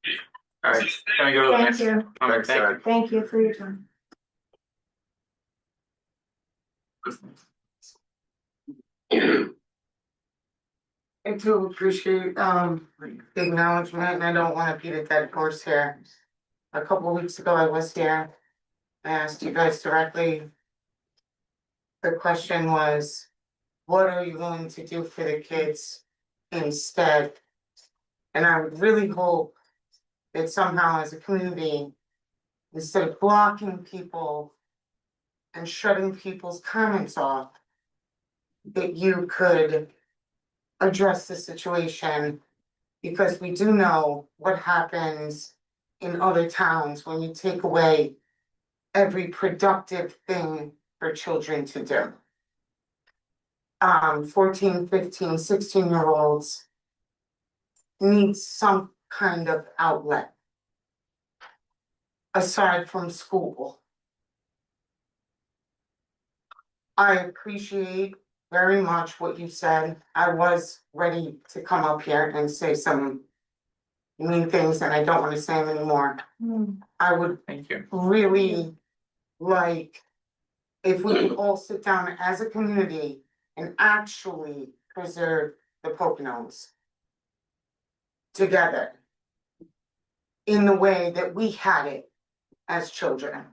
it. All right, can I go to the Thank next? you. All right, thank you. Thank you for your time. I do appreciate the acknowledgement, and I don't wanna beat a dead horse here. A couple weeks ago, I was here. I asked you guys directly. The question was, what are you willing to do for the kids instead? And I would really hope that somehow as a community, instead of blocking people and shutting people's comments off, that you could address the situation, because we do know what happens in other towns when you take away every productive thing for children to do. 14, 15, 16-year-olds need some kind of outlet aside from school. I appreciate very much what you said. I was ready to come up here and say some mean things, and I don't want to say them anymore. I would Thank you. really like if we could all sit down as a community and actually preserve the Poconos together in the way that we had it as children.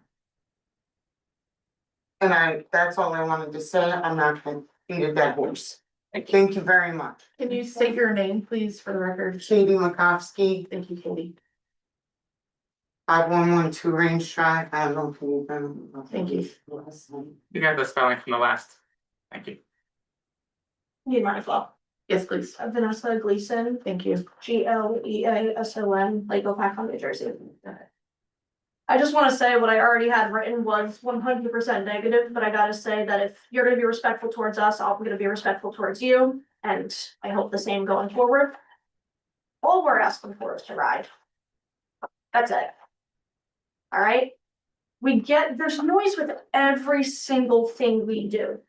And that's all I wanted to say. I'm not gonna beat a dead horse. Thank you very much. Can you state your name, please, for the record? Katie Makovsky, Thank you, Katie. 5112 Range Drive. I don't know if you've been. Thank you. You got the spelling from the last. Thank you. Need mine as well. Yes, please. Vanessa Gleason, thank you. GLEASON, Lake Opac, New Jersey. I just wanna say what I already had written was 100% negative, but I gotta say that if you're gonna be respectful towards us, I'm gonna be respectful towards you, and I hope the same going forward. All we're asking for is to ride. That's it. Alright? There's noise with every single thing we do.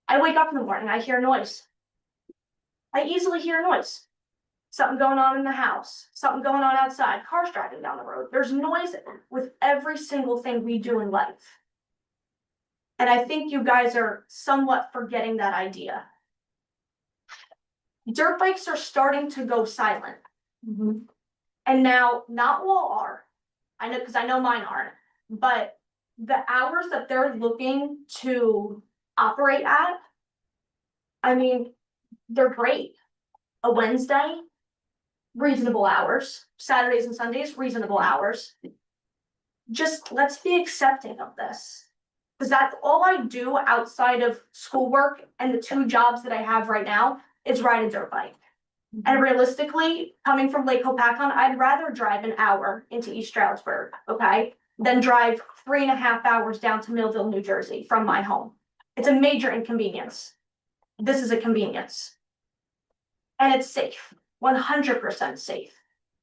I wake up in the morning, I hear noise. I easily hear noise. Something going on in the house, something going on outside, cars driving down the road. There's noise with every single thing we do in life. And I think you guys are somewhat forgetting that idea. Dirt bikes are starting to go silent. And now, not all are. I know, because I know mine aren't. But the hours that they're looking to operate at, I mean, they're great. A Wednesday, reasonable hours. Saturdays and Sundays, reasonable hours. Just let's be accepting of this. Because that's all I do outside of schoolwork and the 2 jobs that I have right now is ride a dirt bike. And realistically, coming from Lake Hopatcon, I'd rather drive an hour into East Stroudsburg, okay, than drive 3.5 hours down to Millville, New Jersey from my home. It's a major inconvenience. This is a convenience. And it's safe, 100% safe.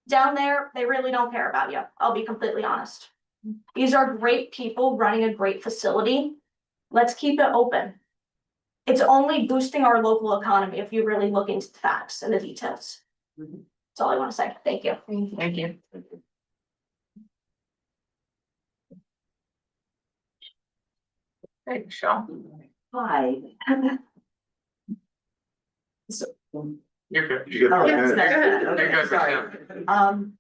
Down there, they really don't care about you. I'll be completely honest. These are great people running a great facility. Let's keep it open. It's only boosting our local economy if you really look into the facts and the details. That's all I want to say. Thank you. Thank you. Hey, Michelle. Hi. You're good. Oh, There okay, you go, sorry. Michelle.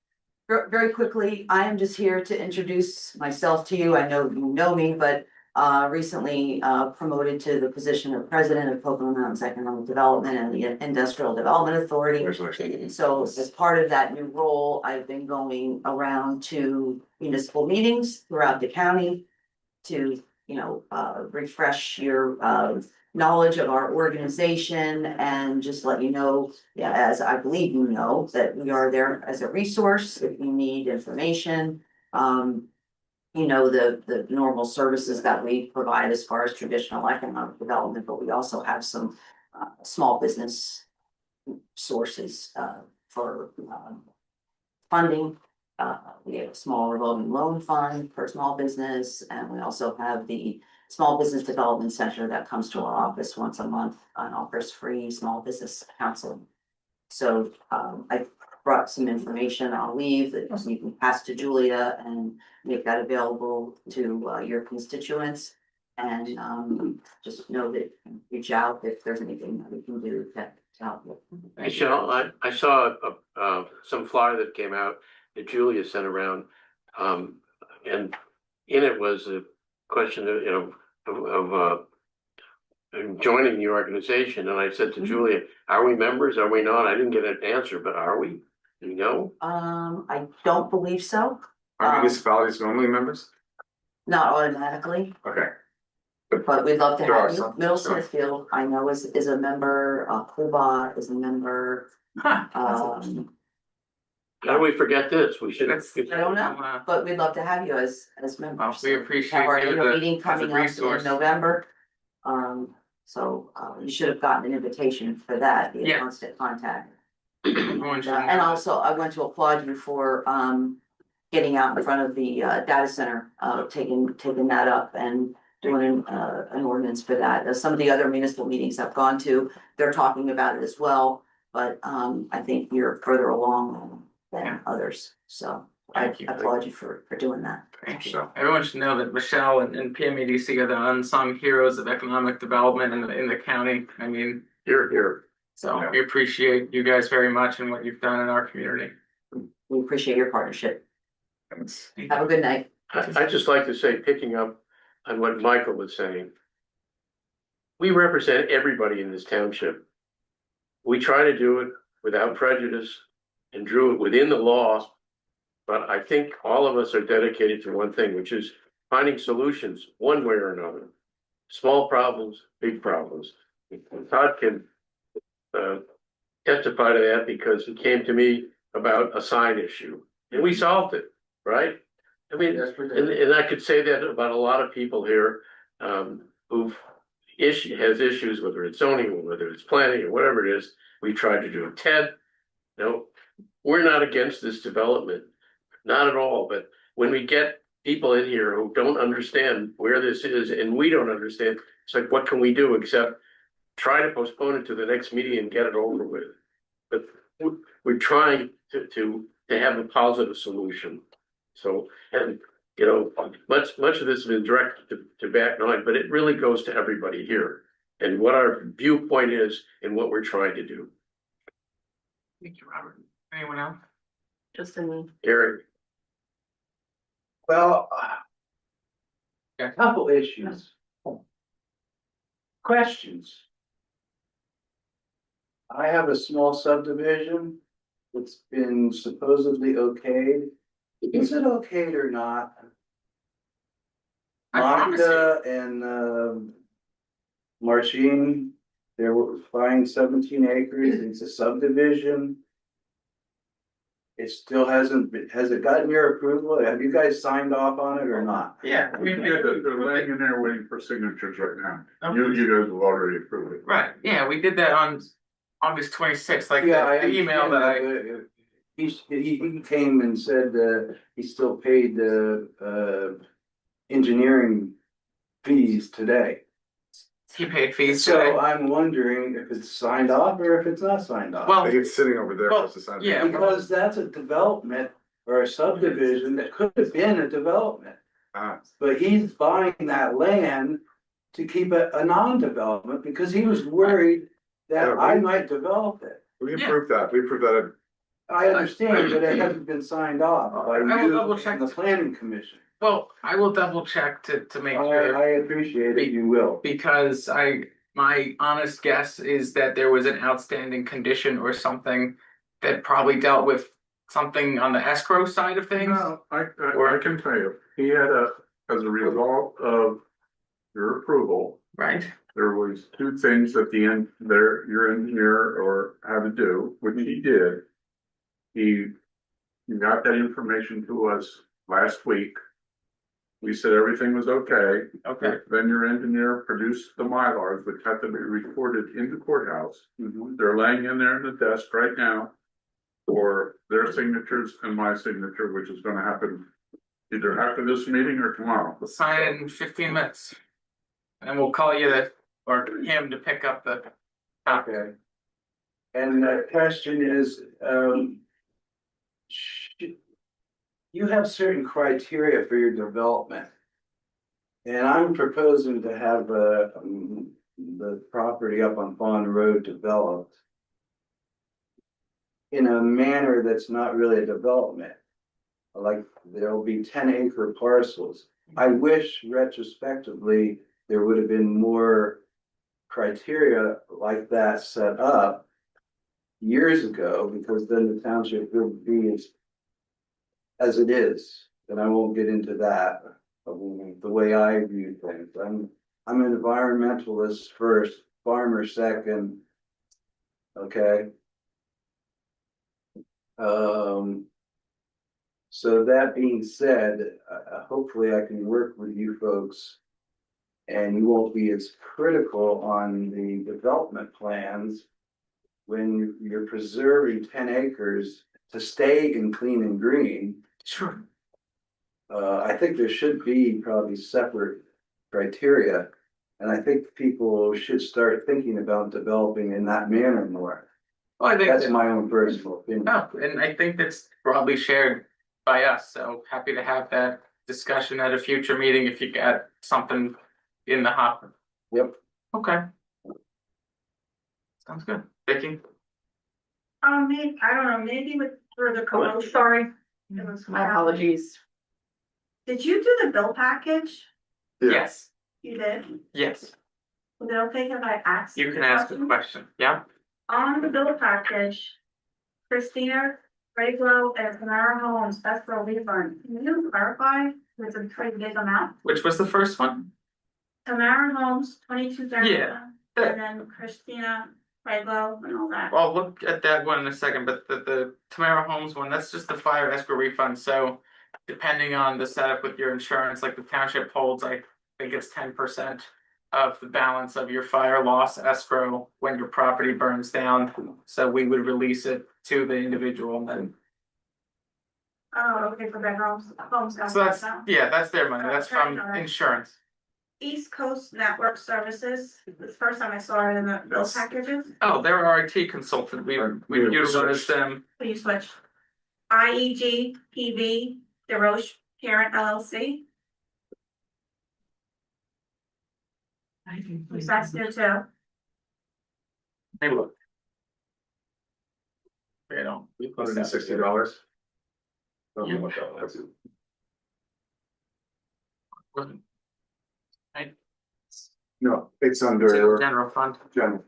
Very quickly, I am just here to introduce myself to you. I know you know me, but recently promoted to the position of president of Pocono Mountains Economic Development and the Industrial Development Authority. So as part of that new role, I've been going around to municipal meetings throughout the county to, refresh your knowledge of our organization and just let you know, yeah, as I believe you know, that we are there as a resource if you need information. You know, the normal services that we provide as far as traditional economic development, but we also have some small business sources for funding. We have a small revolving loan fund for small business, and we also have the Small Business Development Center that comes to our office once a month and offers free small business counseling. So I brought some information. I'll leave that you can pass to Julia and make that available to your constituents. And just know that reach out if there's anything that we can do to help you. Michelle, I saw some flyer that came out that Julia sent around. And in it was a question of, of joining the organization. And I said to Julia, are we members? Are we not? I didn't get an answer, but are we? Do you know? I don't believe so. Are municipalities normally members? Not automatically, Okay. but we'd love to There are have you. some, Middle sure. Smithfield, I know is a member, Cuba is a member. How do we forget this? We should. I don't know, but we'd love to have you as members. We appreciate Have our you annual as a- meeting as a coming up resource. in November. So you should have gotten an invitation for that, via Yeah. constant contact. Everyone should And know. also, I want to applaud you for getting out in front of the data center, taking that up and doing an ordinance for that. Some of the other municipal meetings I've gone to, they're talking about it as well, but I think you're further along than others, so I Thank you. applaud you for doing that. Thank you. Everyone should know that Michelle and PMEDC are the unsung heroes of economic development in the county. I mean, Here. so we appreciate you guys very much and what you've done in our community. We appreciate your partnership. Have a good night. I just like to say, picking up on what Michael was saying. We represent everybody in this township. We try to do it without prejudice and drew it within the law. But I think all of us are dedicated to one thing, which is finding solutions one way or another. Small problems, big problems. Todd can testify to that because he came to me about a sign issue and we solved it, right? I mean, and I could say that about a lot of people here who've has issues, whether it's zoning or whether it's planning or whatever it is, we tried to do it. Ted, no, we're not against this development, not at all. But when we get people in here who don't understand where this is and we don't understand, it's like, what can we do except try to postpone it to the next meeting and get it over with? But we're trying to have a positive solution. So, and you know, much of this has been directed to Back Nine, but it really goes to everybody here and what our viewpoint is and what we're trying to do. Thank you, Robert. Anyone else? Just a me. Gary. Well, a couple issues. Questions. I have a small subdivision that's been supposedly okayed. Is it okayed or not? Monica and Marcin, they were buying 17 acres. It's a subdivision. It still hasn't been, has it gotten your approval? Have you guys signed off on it or not? Yeah, They're laying in there waiting for signatures right now. You guys have already approved it. Right, yeah, we did that on August 26th, like the email that I. He came and said he still paid the engineering fees today. He paid fees So today. I'm wondering if it's signed off or if it's not signed off. Well, It's sitting over there. well, for the sign. yeah. Because that's a development or a subdivision that could have been a development. But he's buying that land to keep it a non-development because he was worried that I might develop it. We approved that. We approved that. I understand, but it hasn't been signed off by I will you double check. and the planning commission. Well, I will double check to make sure. I appreciate it, you will. Because my honest guess is that there was an outstanding condition or something that probably dealt with something on the escrow side of things. No, I can tell you, he had as a result of your approval, Right. there was was two things at the end there, your engineer or had to do, which he did. He got that information to us last week. We said everything was okay. Okay. Then your engineer produced the Mylars, which have to be recorded in the courthouse. They're laying in there in the desk right now for their signatures and my signature, which is gonna happen either after this meeting or tomorrow. We'll sign it in 15 minutes. And we'll call you or him to pick up the. Okay. And the question is, you have certain criteria for your development. And I'm proposing to have, the property up on Bond Road developed in a manner that's not really a development. Like there'll be 10-acre parcels. I wish retrospectively there would have been more criteria like that set up years ago, because then the township would be as it is. And I won't get into that, the way I view things. I'm an environmentalist first, farmer second. Okay. So that being said, hopefully I can work with you folks and you won't be as critical on the development plans when you're preserving 10 acres to stay in clean and green. Sure. I think there should be probably separate criteria. And I think people should start thinking about developing in that manner more. Well, I think that's my own personal opinion. Oh, and I think that's probably shared by us, so happy to have that discussion at a future meeting if you got something in the hopper. Yep. Okay. Sounds good. Vicky? Maybe, I don't know, maybe with, for the code, sorry. It was My apologies. Did you do the bill package? Yes. You did? Yes. Was it okay if I asked? You can ask a question. Yeah? On the bill package, Christina Rayglow and Tamara Holmes, escrow refund, can you clarify? It's a pretty big amount. Which was the first one? Tamara Holmes, 22,000. Yeah. And then Christina Rayglow and all that. I'll look at that one in a second, but the Tamara Holmes one, that's just the fire escrow refund, so depending on the setup with your insurance, like the township holds, I think it's 10% of the balance of your fire loss escrow when your property burns down. So we would release it to the individual and then. Oh, okay, for their homes. So that's, yeah, that's their money. That's from Alright. insurance. East Coast Network Services, the first time I saw it in the bill packages, Oh, they're our IT consultant. We utilize them. please switch. IEG PV, DeRoche Parent LLC. That's there too. Hey, look. They don't. $160. Don't know Yeah. what that was. Right. No, it's under General fund. general.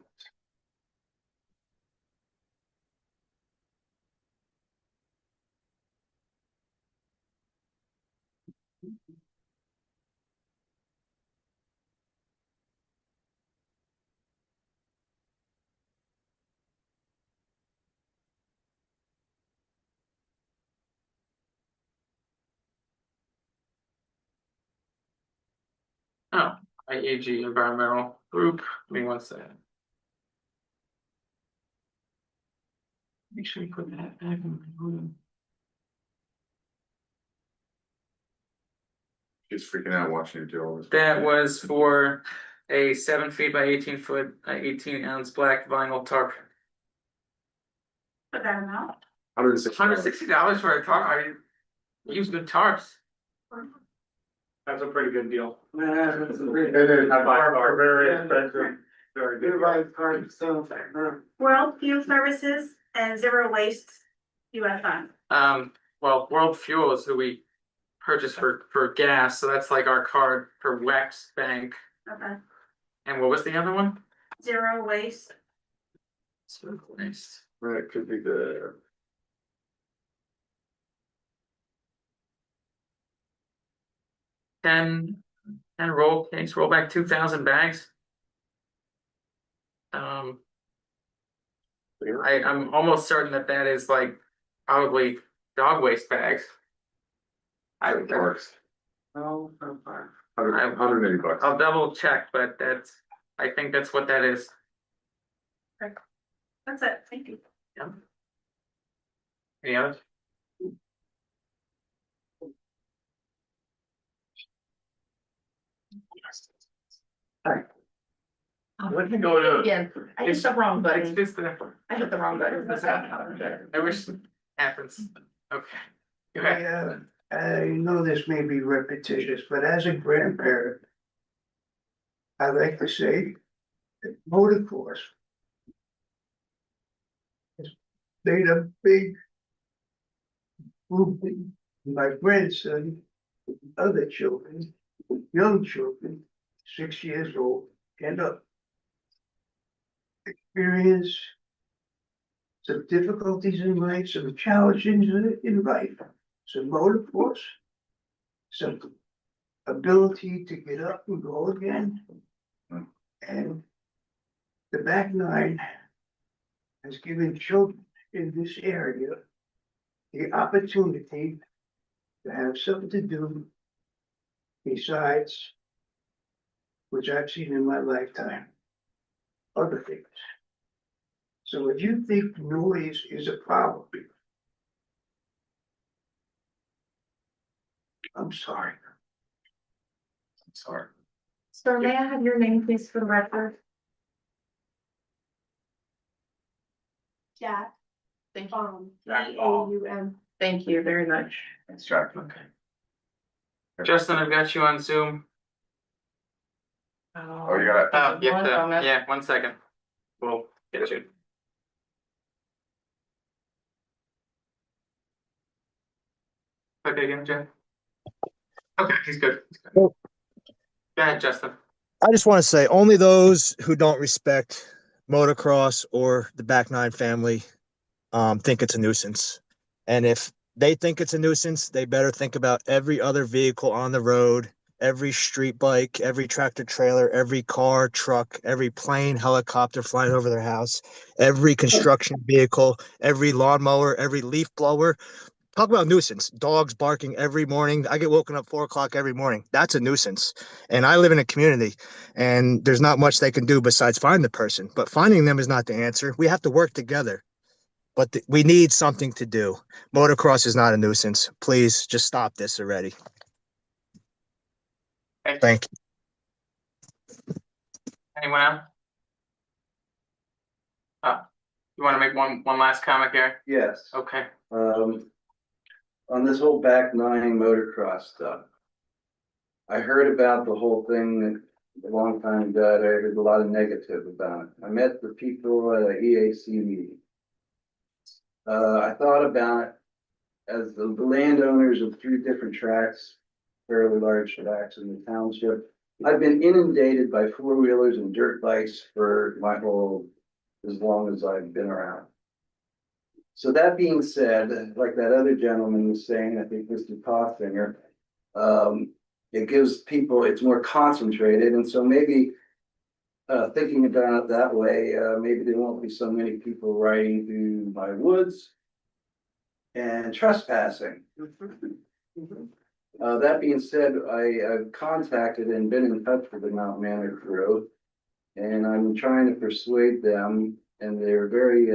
Oh, IAG Environmental Group. Give me one second. Make sure you put that back in my room. She's freaking out watching you do all this. That was for a 7 feet by 18 foot, 18-ounce black vinyl tarp. Put that amount. $160 for a tarp. I use good tarps. That's a pretty good deal. It is very expensive, very good. World Fuel Services and Zero Waste US Fund. Well, World Fuel is who we purchase for gas, so that's like our card for Wex Bank. Okay. And what was the other one? Zero Waste. Zero Waste. Right, could be the. 10 roll case, roll back 2,000 bags. Um. I'm almost certain that that is like probably dog waste bags. I would. No, $180. I'll double check, but I think that's what that is. That's it, thank you. Yeah. Any others? What did you go to? Again, I hit the wrong button. It's just I hit the wrong button. I wish it happens. Okay. Go ahead. I know this may be repetitious, but as a grandparent, I like to say that motocross has made a big movement in my grandson, other children, young children, 6 years old and up. Experience some difficulties in life, some challenges in life, some motocross, some ability to get up and go again. And the back nine has given children in this area the opportunity to have something to do besides, which I've seen in my lifetime, other things. So if you think noise is a problem, I'm sorry. I'm sorry. Sir, may I have your name, please, for the record? Jack. Thank you. Jaum. Thank you very much. Thanks, Jack. Okay. Justin, I've got you on Zoom. Oh, you got it. Yeah, 1 second. We'll get you. Okay, again, Jeff. Okay, he's good. Go ahead, Justin. I just want to say only those who don't respect motocross or the back nine family think it's a nuisance. And if they think it's a nuisance, they better think about every other vehicle on the road, every street bike, every tractor trailer, every car, truck, every plane, helicopter flying over their house, every construction vehicle, every lawnmower, every leaf blower. Talk about nuisance. Dogs barking every morning. I get woken up 4 o'clock every morning. That's a nuisance. And I live in a community and there's not much they can do besides find the person. But finding them is not the answer. We have to work together. But we need something to do. Motocross is not a nuisance. Please just stop this already. Thank you. Anyone else? You want to make one last comment, Gary? Yes. Okay. On this whole back nine motocross stuff. I heard about the whole thing a long time ago. I heard a lot of negative about it. I met the people at an EAC meeting. I thought about it as the landowners of 3 different tracks, fairly large tracks in the township. I've been inundated by 4-wheelers and dirt bikes for as long as I've been around. So that being said, like that other gentleman was saying, I think Mr. Coffinger, it gives people, it's more concentrated. And so maybe thinking about it that way, maybe there won't be so many people riding through my woods and trespassing. That being said, I've contacted and been in touch with the Mount Manor crew, and I'm trying to persuade them, and they're very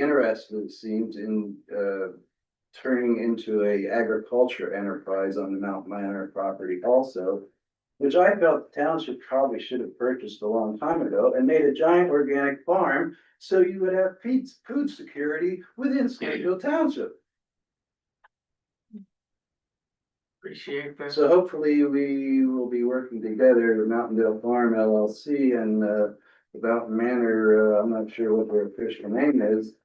interested, it seems, in turning into a agriculture enterprise on the Mount Manor property also, which I felt the township probably should have purchased a long time ago and made a giant organic farm so you would have food security within Smithfield Township. Appreciate that. So hopefully we will be working together, the Mountaindale Farm LLC and the Mountain Manor, I'm not sure what their official name is,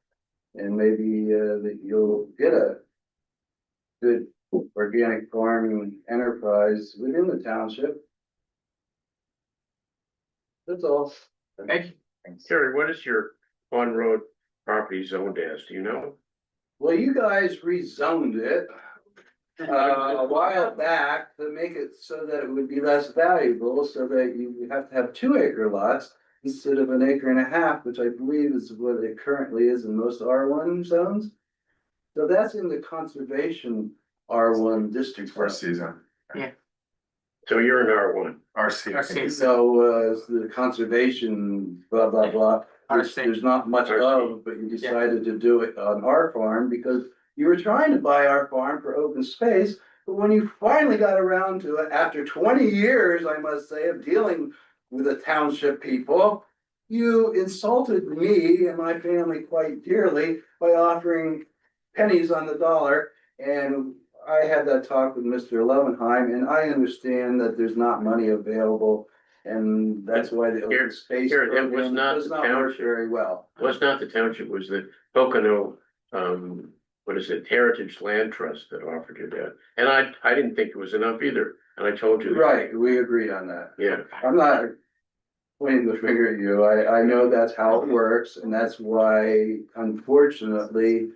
and maybe that you'll get a good organic farming enterprise within the township. That's all. Thank you. Terry, what is your on-road property zoned as? Do you know? Well, you guys rezoned it a while back to make it so that it would be less valuable, so that you have to have 2-acre lots. instead of an acre and a half, which I believe is what it currently is in most R1 zones. So that's in the conservation R1 district. For season. So you're an R1. RC. So, the conservation, blah, blah, blah, which there's not much of, but you decided to do it on our farm because you were trying to buy our farm for open space. But when you finally got around to it, after 20 years, I must say, of dealing with the township people, you insulted me and my family quite dearly by offering pennies on the dollar. And I had that talk with Mr. Levenheim, and I understand that there's not money available. And that's why the open space Here, it was program not does the not work township. very well. Was not the township, it was the Pocono, what is it, Heritage Land Trust that offered you that. And I didn't think it was enough either, and I told you. that. Right, we agreed on that. Yeah. I'm not pointing the finger at you. I know that's how it works, and that's why, unfortunately,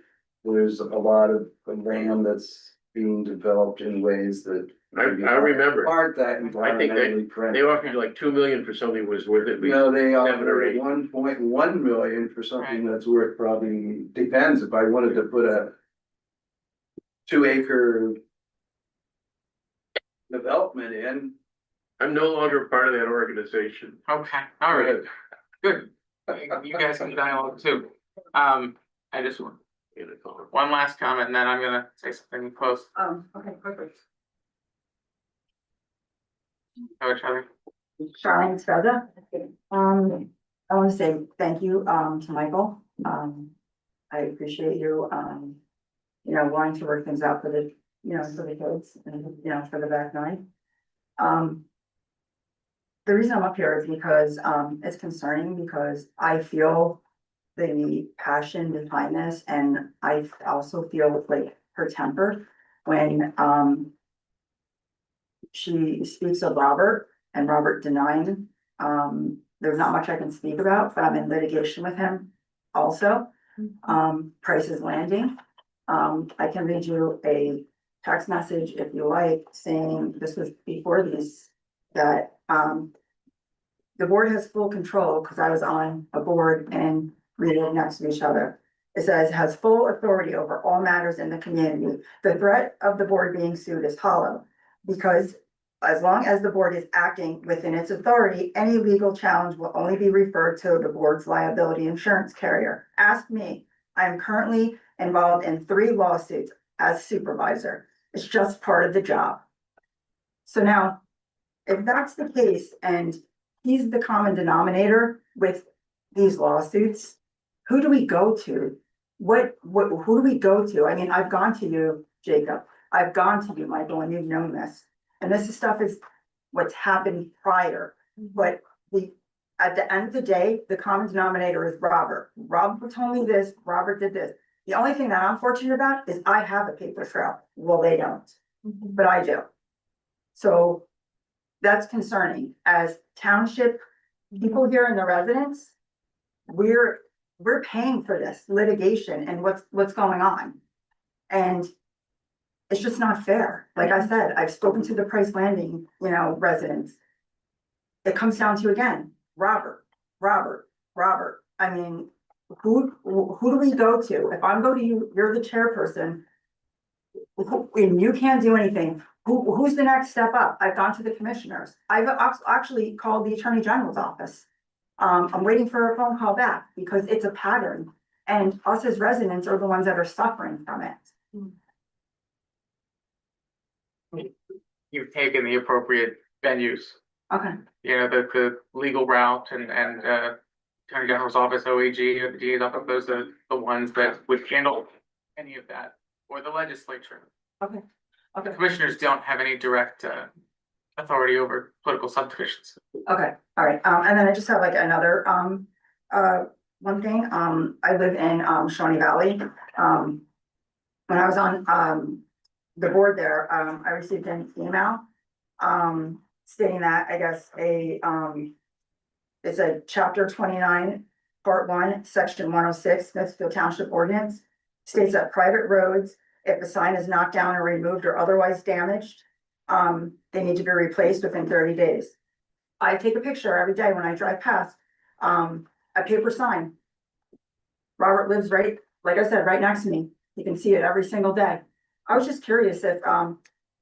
there's a lot of land that's being developed in ways that I remember. aren't that I think environmentally they friendly. offered you like 2 million for something was worth at least No, they 7 or offered 8. 1.1 million for something that's worth probably, depends if I wanted to put a 2-acre development in. I'm no longer part of that organization. Okay, all right, good. You guys can dialogue too. I just want one last comment, and then I'm gonna say something close. Okay, perfect. Oh, Charlie. Charlene Scarza. I want to say thank you, to Michael. I appreciate you, wanting to work things out for the, for the kids and, for the back nine. The reason I'm up here is because, it's concerning because I feel the passion behind this, and I also feel like her temper when, she speaks of Robert and Robert denying. There's not much I can speak about, but I'm in litigation with him also. Price is landing. I can read you a text message if you like, saying this was before these, that, the board has full control, because I was on a board and we live next to each other. It says, has full authority over all matters in the community. The threat of the board being sued is hollow, because as long as the board is acting within its authority, any legal challenge will only be referred to the board's liability insurance carrier. Ask me. I am currently involved in 3 lawsuits as supervisor. It's just part of the job. So now, if that's the case, and he's the common denominator with these lawsuits, who do we go to? Who do we go to? I mean, I've gone to you, Jacob. I've gone to you, Michael, and you've known this. And this stuff is what's happened prior. But at the end of the day, the common denominator is Robert. Robert told me this, Robert did this. The only thing that I'm fortunate about is I have a paper trail. Well, they don't, but I do. So that's concerning. As township people here and the residents, we're paying for this litigation and what's going on. And it's just not fair. Like I said, I've spoken to the Price Landing, residents. It comes down to, again, Robert. I mean, who do we go to? If I'm going to you, you're the chairperson, and you can't do anything. Who's the next step up? I've gone to the commissioners. I've actually called the Attorney General's office. I'm waiting for a phone call back because it's a pattern, and us as residents are the ones that are suffering from it. You've taken the appropriate venues. Okay. The legal route and Attorney General's office, OAG, or the DA's office, those are the ones that would handle any of that, or the legislature. Okay. The commissioners don't have any direct authority over political subdivisions. Okay, all right, and then I just have like another, one thing, I live in, Shawnee Valley. When I was on, the board there, I received an email, stating that, I guess, it's a chapter 29, part 1, section 106, Smithfield Township Ordinance, states that private roads, if a sign is knocked down or removed or otherwise damaged, they need to be replaced within 30 days. I take a picture every day when I drive past. a paper sign. Robert lives right, like I said, right next to me. You can see it every single day. I was just curious if,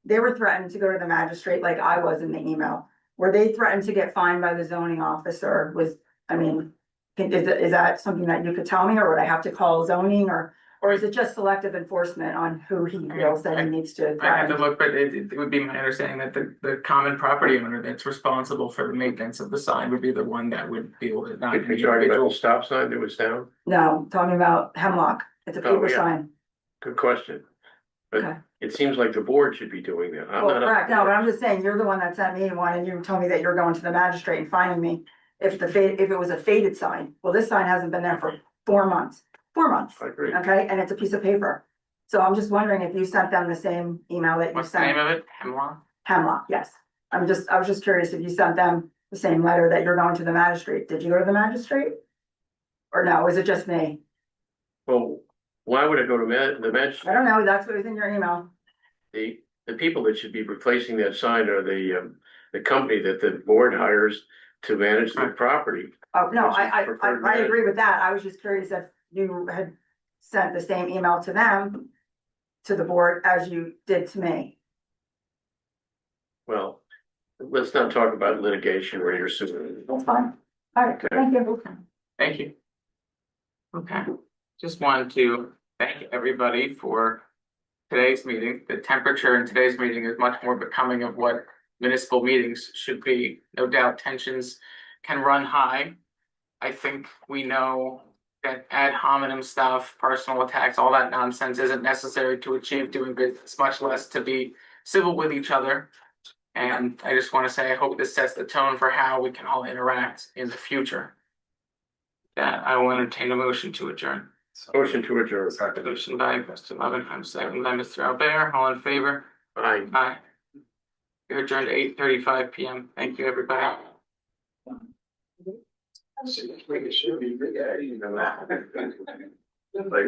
they were threatened to go to the magistrate like I was in the email. Were they threatened to get fined by the zoning officer? I mean, is that something that you could tell me, or would I have to call zoning, or is it just selective enforcement on who he feels that he needs to? I have to look, but it would be my understanding that the common property owner that's responsible for the maintenance of the sign would be the one that would deal with it, not an You're talking about individual. the stop sign that was down? No, talking about Hemlock. It's a paper yeah. sign. Good question. Okay. But it seems like the board should be doing that. I'm Well, not. correct. No, but I'm just saying, you're the one that sent me one and you told me that you're going to the magistrate and finding me if it was a faded sign. Well, this sign hasn't been there for 4 months, 4 months. I agree. Okay, and it's a piece of paper. So I'm just wondering if you sent them the same email that you What's the name sent. of it? Hemlock? Hemlock, yes. I was just curious if you sent them the same letter that you're going to the magistrate. Did you go to the magistrate? Or no, is it just me? Well, why would it go to the I magistrate? don't know. That's what was in your email. The people that should be replacing that sign are the company that the board hires to manage the property. Oh, no, Which is preferred I agree with that. I was just curious if you had sent the same email to them, to the board, as you did to me. Well, let's not talk about litigation where you're suing. That's fine. All right, thank you. Thank you. Okay, just wanted to thank everybody for today's meeting. The temperature in today's meeting is much more becoming of what municipal meetings should be. No doubt tensions can run high. I think we know that ad hominem stuff, personal attacks, all that nonsense isn't necessary to achieve doing business, much less to be civil with each other. And I just want to say, I hope this sets the tone for how we can all interact in the future. That I will entertain a motion to adjourn. Motion to adjourn. Motion by Mr. Levinheim, second by Mr. Albert, all in favor? Aye. Aye. We're adjourned at 8:35 PM. Thank you, everybody. Like